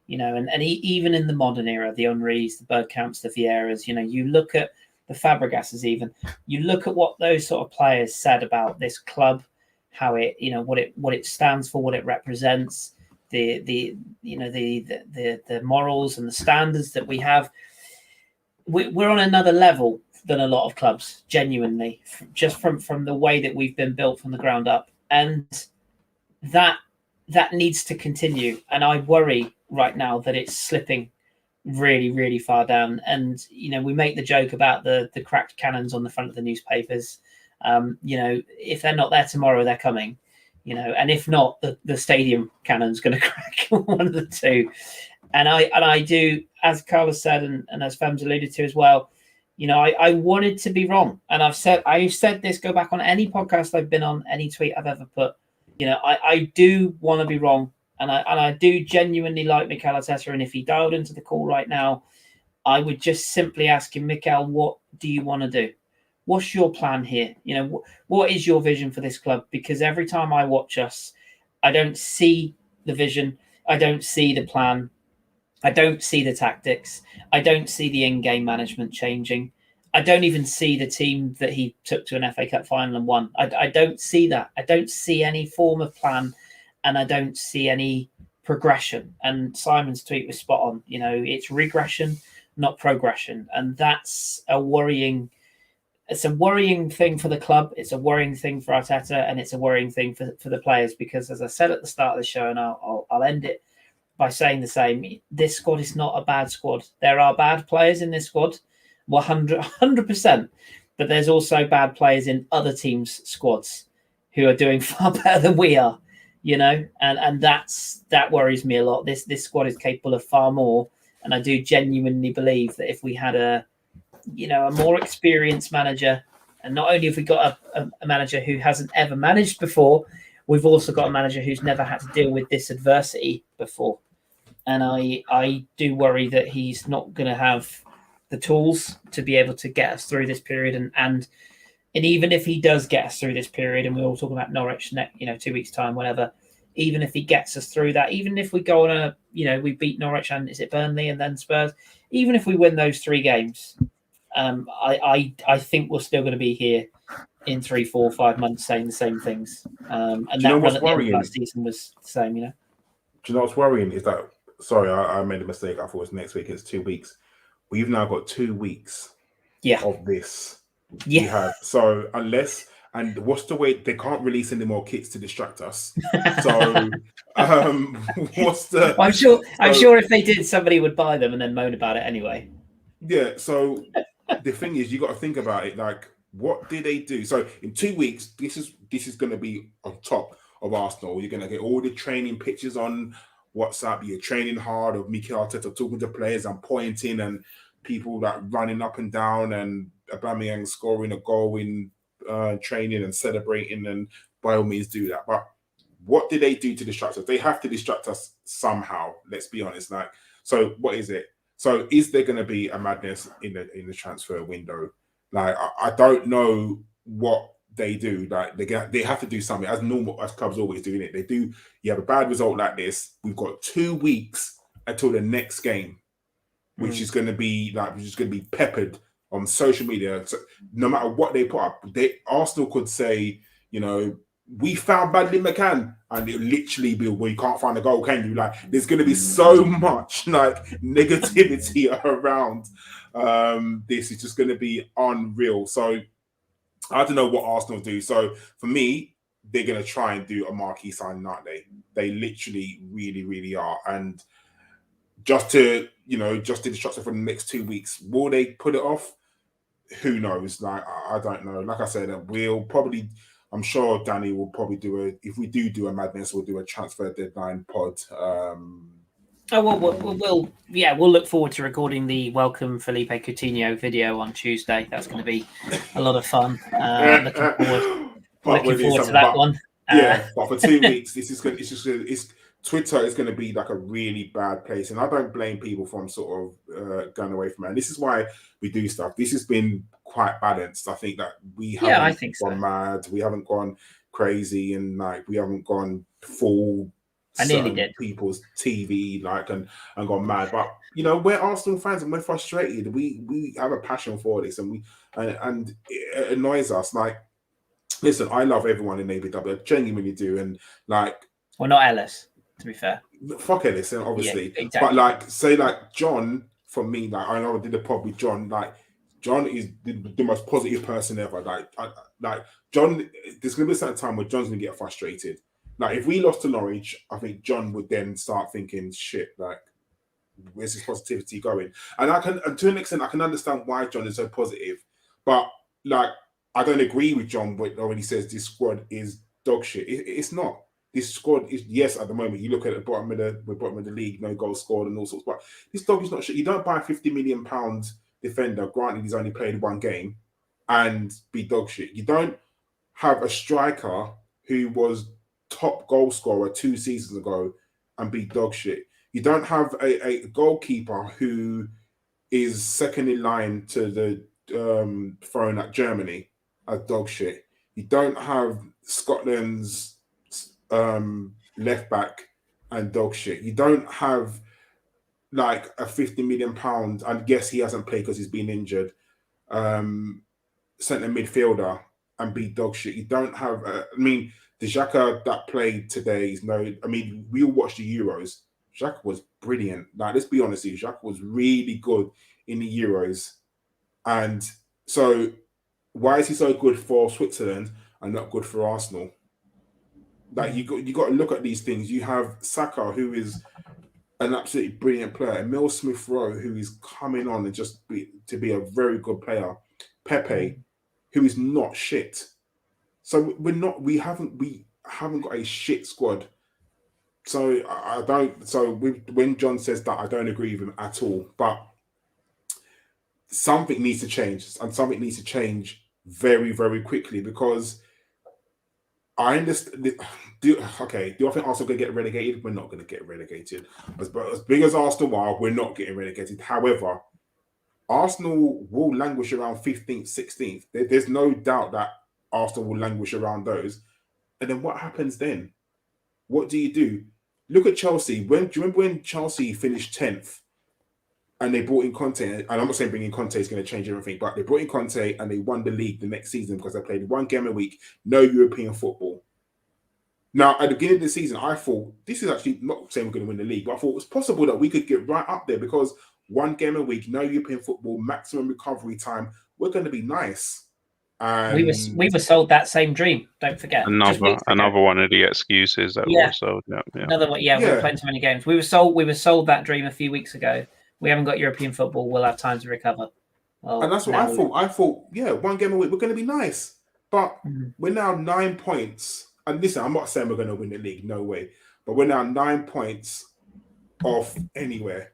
you know, and even in the modern era, the Henrys, the Bergkamps, the Vieiras, you know, you look at the Fabregases, even you look at what those sort of players said about this club, how it, you know, what it stands for, what it represents, the morals and the standards that we have. We're on another level than a lot of clubs, genuinely, just from the way that we've been built from the ground up. and that needs to continue. And I worry right now that it's slipping really, really far down. And we make the joke about the cracked cannons on the front of the newspapers. If they're not there tomorrow, they're coming. And if not, the stadium cannon's going to crack, one of the two. And I do, as Karl has said, and as Fem's alluded to as well, I wanted to be wrong. And I've said this, go back on any podcast I've been on, any tweet I've ever put. I do want to be wrong. And I do genuinely like Mikel Arteta. And if he dialed into the call right now, I would just simply ask him, Mikel, what do you want to do? What's your plan here? What is your vision for this club? Because every time I watch us, I don't see the vision. I don't see the plan. I don't see the tactics. I don't see the in-game management changing. I don't even see the team that he took to an FA Cup final and won. I don't see that. I don't see any form of plan, and I don't see any progression. And Simon's tweet was spot on. It's regression, not progression. And that's it's a worrying thing for the club. It's a worrying thing for Arteta, and it's a worrying thing for the players, because as I said at the start of the show, and I'll end it by saying the same, this squad is not a bad squad. There are bad players in this squad, 100%, but there's also bad players in other teams' squads who are doing far better than we are, and that worries me a lot. This squad is capable of far more, and I do genuinely believe that if we had a more experienced manager, and not only have we got a manager who hasn't ever managed before, we've also got a manager who's never had to deal with this adversity before. And I do worry that he's not going to have the tools to be able to get us through this period. And even if he does get us through this period, and we're all talking about Norwich, 2 weeks' time, whatever, even if he gets us through that, even if we go on we beat Norwich and is it Burnley and then Spurs, even if we win those 3 games, I think we're still going to be here in 3, 4, 5 months saying the same things. And that run at the end of last season was the same, Do you know what's worrying is that, sorry, I made a mistake. I thought it was next week. It's 2 weeks. We've now got 2 weeks of this. Yeah. So unless, and what's the way, they can't release any more kits to distract us. So what's the... I'm sure if they did, somebody would buy them and then moan about it anyway. Yeah, so the thing is, you got to think about it. Like, what did they do? So in 2 weeks, this is going to be on top of Arsenal. You're going to get all the training pictures on WhatsApp. You're training hard of Mikel Arteta talking to players and pointing, and people that running up and down, and Aubameyang scoring a goal in training and celebrating. And by all means, do that. But what did they do to distract us? They have to distract us somehow. Let's be honest. Like, so what is it? So is there going to be a madness in the transfer window? Like, I don't know what they do. Like, they have to do something as normal, as clubs always do it. They do. You have a bad result like this. We've got 2 weeks until the next game, which is going to be peppered on social media. So no matter what they put up, Arsenal could say, we found Bradley McCann, and it'll literally be, well, you can't find a goal, can you? Like, there's going to be so much negativity around this. It's just going to be unreal. So I don't know what Arsenal do. So for me, they're going to try and do a marquee signing, aren't they? They literally really, really are. And just to distract them for the next 2 weeks, will they put it off? Who knows? Like, I don't know. Like I said, I'm sure Danny will probably if we do a madness, we'll do a transfer deadline pod. We'll look forward to recording the welcome Felipe Coutinho video on Tuesday. That's going to be a lot of fun. Looking forward to that one. But for 2 weeks, Twitter is going to be like a really bad place, and I don't blame people from sort of going away from it. And this is why we do stuff. This has been quite balanced. I think that we haven't gone mad, we haven't gone crazy, and like we haven't gone full. I nearly did. People's TV and gone mad. But we're Arsenal fans and we're frustrated. We have a passion for this, and it annoys us. Like, listen, I love everyone in ABW, I genuinely do, and like, well, not Ellis, to be fair. Fuck Ellis, obviously. Yeah, exactly. But like, say like John, for me, like I know I did a pod with John. Like, John is the most positive person ever. Like John, there's gonna be a certain time where John's gonna get frustrated. Like if we lost to Norwich, I think John would then start thinking, "Shit, like where's this positivity going?" And to an extent, I can understand why John is so positive, but like I don't agree with John when he says this squad is dog shit. It's not. This squad is, yes, at the moment you look at the bottom of the league, no goals scored and all sorts, but this dog is not shit. You don't buy a £50 million defender, granted he's only played one game, and be dog shit. You don't have a striker who was top goal scorer 2 seasons ago and be dog shit. You don't have a goalkeeper who is second in line to the throne at Germany as dog shit. You don't have Scotland's left back and dog shit. You don't have like a £50 million, and guess he hasn't played because he's been injured, centre midfielder and be dog shit. You don't have the Xhaka that played today is we all watched the Euros. Xhaka was brilliant. Like, let's be honest here, Xhaka was really good in the Euros. And so why is he so good for Switzerland and not good for Arsenal? Like you got to look at these things. You have Saka, who is an absolutely brilliant player. Emile Smith-Rowe, who is coming on and to be a very good player. Pepe, who is not shit. So we haven't got a shit squad. So when John says that, I don't agree with him at all. But something needs to change, and something needs to change very, very quickly, because I understand. Do I think Arsenal going to get relegated? We're not going to get relegated. As big as Arsenal are, we're not getting relegated. However, Arsenal will languish around 15th, 16th. There's no doubt that Arsenal will languish around those. And then what happens then? What do you do? Look at Chelsea. Do you remember when Chelsea finished 10th and they brought in Conte? And I'm not saying bringing Conte is going to change everything, but they brought in Conte and they won the league the next season because they played one game a week, no European football. Now, at the beginning of the season, I thought, this is actually not saying we're going to win the league, but I thought it was possible that we could get right up there because one game a week, no European football, maximum recovery time, we're going to be nice. And we were sold that same dream. Don't forget. Another one of the excuses that we were sold. Yeah. Another one. Yeah, we were playing too many games. We were sold that dream a few weeks ago. We haven't got European football. We'll have time to recover. Well, and that's what I thought. I thought, one game a week, we're going to be nice. But we're now 9 points. And listen, I'm not saying we're going to win the league. No way. But we're now 9 points off anywhere.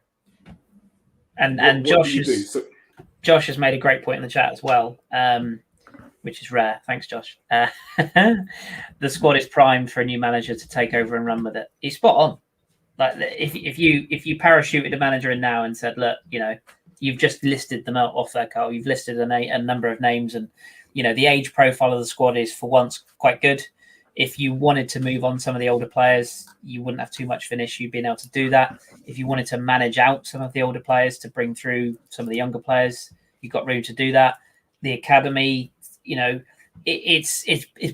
And Josh has made a great point in the chat as well, which is rare. Thanks, Josh. The squad is primed for a new manager to take over and run with it. He's spot on. Like if you parachuted a manager in now and said, look, you've just listed them out off there, Karl. You've listed a number of names, and the age profile of the squad is for once quite good. If you wanted to move on some of the older players, you wouldn't have too much finish. You'd been able to do that. If you wanted to manage out some of the older players to bring through some of the younger players, you've got room to do that. The academy, it's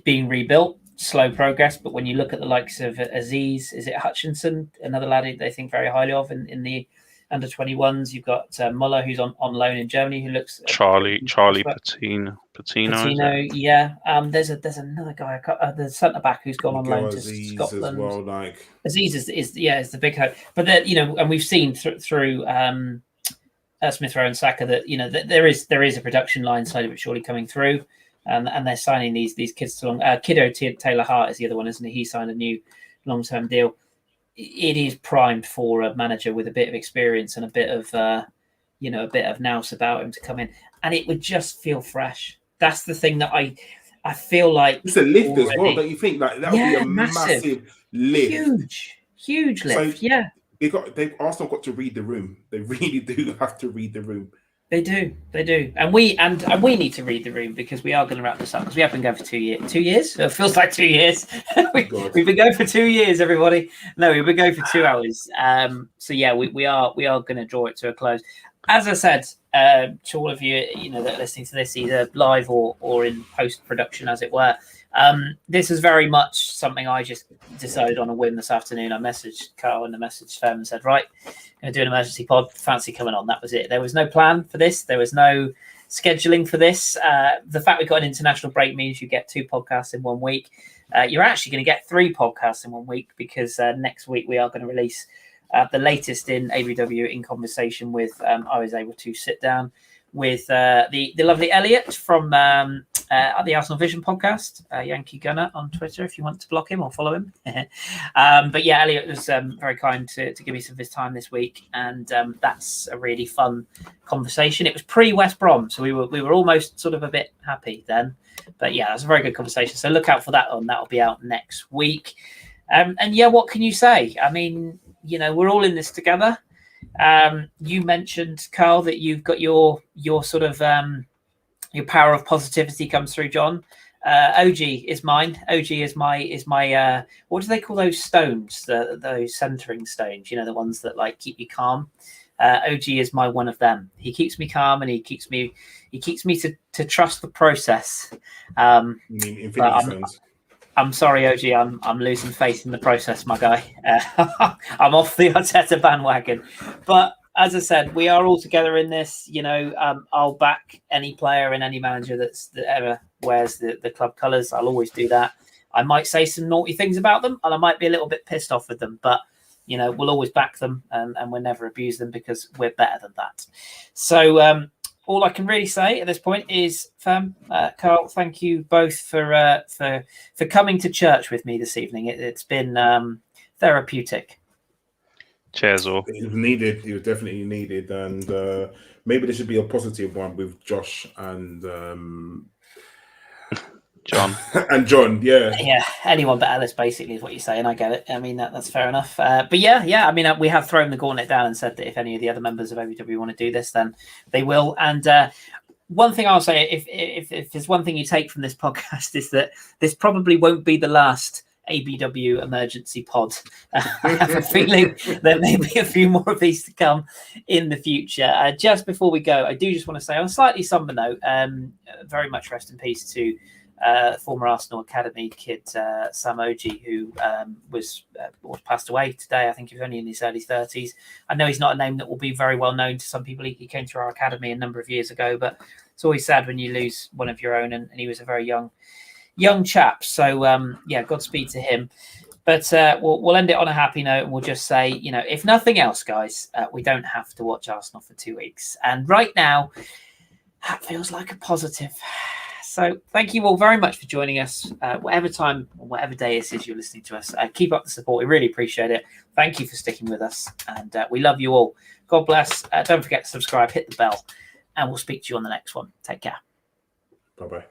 being rebuilt, slow progress. But when you look at the likes of Aziz, is it Hutchinson, another lad they think very highly of in the under 21s? You've got Muller, who's on loan in Germany, who looks Charlie Patino. Yeah. There's another guy, the centre back who's gone on loan to Scotland as well. Aziz is the big hope. But and we've seen through Smith-Rowe and Saka that there is a production line slowly but surely coming through, and they're signing these kids to long. Kiddo Taylor Hart is the other one, isn't he? He signed a new long-term deal. It is primed for a manager with a bit of experience and a bit of nous about him to come in, and it would just feel fresh. That's the thing that I feel like it's a lift already. As well. Don't you think that would be a massive lift? Huge lift. So Arsenal got to read the room. They really do have to read the room. They do, and we need to read the room, because we are going to wrap this up, because we have been going for 2 years. 2 years? It feels like 2 years. We've been going for 2 years, everybody. No, we've been going for 2 hours. We are going to draw it to a close. As I said to all of you, that are listening to this either live or in post production, as it were. This is very much something I just decided on a whim this afternoon. I messaged Karl and I messaged Fem and said, right, I'm going to do an emergency pod. Fancy coming on. That was it. There was no plan for this. There was no scheduling for this. The fact we've got an international break means you get 2 podcasts in 1 week. You're actually going to get 3 podcasts in 1 week, because next week we are going to release the latest in ABW in conversation with. I was able to sit down with the lovely Elliot from the Arsenal Vision podcast, Yankee Gunner on Twitter, if you want to block him or follow him. But yeah, Elliot was very kind to give me some of his time this week, and that's a really fun conversation. It was pre-West Brom, so we were almost sort of a bit happy then. But yeah, that's a very good conversation. So look out for that one. That'll be out next week. And yeah, what can you say? I mean, we're all in this together. You mentioned, Karl, that you've got your sort of your power of positivity comes through, John. OG is mine. OG is my what do they call those stones? Those centering stones, the ones that like keep you calm. OG is my one of them. He keeps me calm, and he keeps me to trust the process. You mean Infinity Stones? I'm sorry, OG. I'm losing faith in the process, my guy. I'm off the Arteta bandwagon. But as I said, we are all together in this. I'll back any player and any manager that ever wears the club colours. I'll always do that. I might say some naughty things about them, and I might be a little bit pissed off with them. But we'll always back them, and we'll never abuse them, because we're better than that. So. All I can really say at this point is, Karl, thank you both for coming to church with me this evening. It's been therapeutic. Cheers, all. It was needed. It was definitely needed, and maybe there should be a positive one with Josh and John. And John, yeah. Yeah, anyone but Alice, basically, is what you're saying. I get it. I mean, that's fair enough. But yeah. I mean, we have thrown the gauntlet down and said that if any of the other members of ABW want to do this, then they will. And one thing I'll say, if there's one thing you take from this podcast, is that this probably won't be the last ABW emergency pod. I have a feeling there may be a few more of these to come in the future. Just before we go, I do just want to say, on a slightly somber note, very much rest in peace to former Arsenal Academy kid Sam Oji, who was passed away today. I think he was only in his early 30s. I know he's not a name that will be very well known to some people. He came through our academy a number of years ago, but it's always sad when you lose one of your own, and he was a very young chap. So yeah, Godspeed to him. But we'll end it on a happy note, and we'll just say, if nothing else, guys, we don't have to watch Arsenal for 2 weeks. And right now, that feels like a positive. So thank you all very much for joining us, whatever time or whatever day it is you're listening to us. Keep up the support. We really appreciate it. Thank you for sticking with us, and we love you all. God bless. Don't forget to subscribe, hit the bell, and we'll speak to you on the next one. Take care. Bye-bye.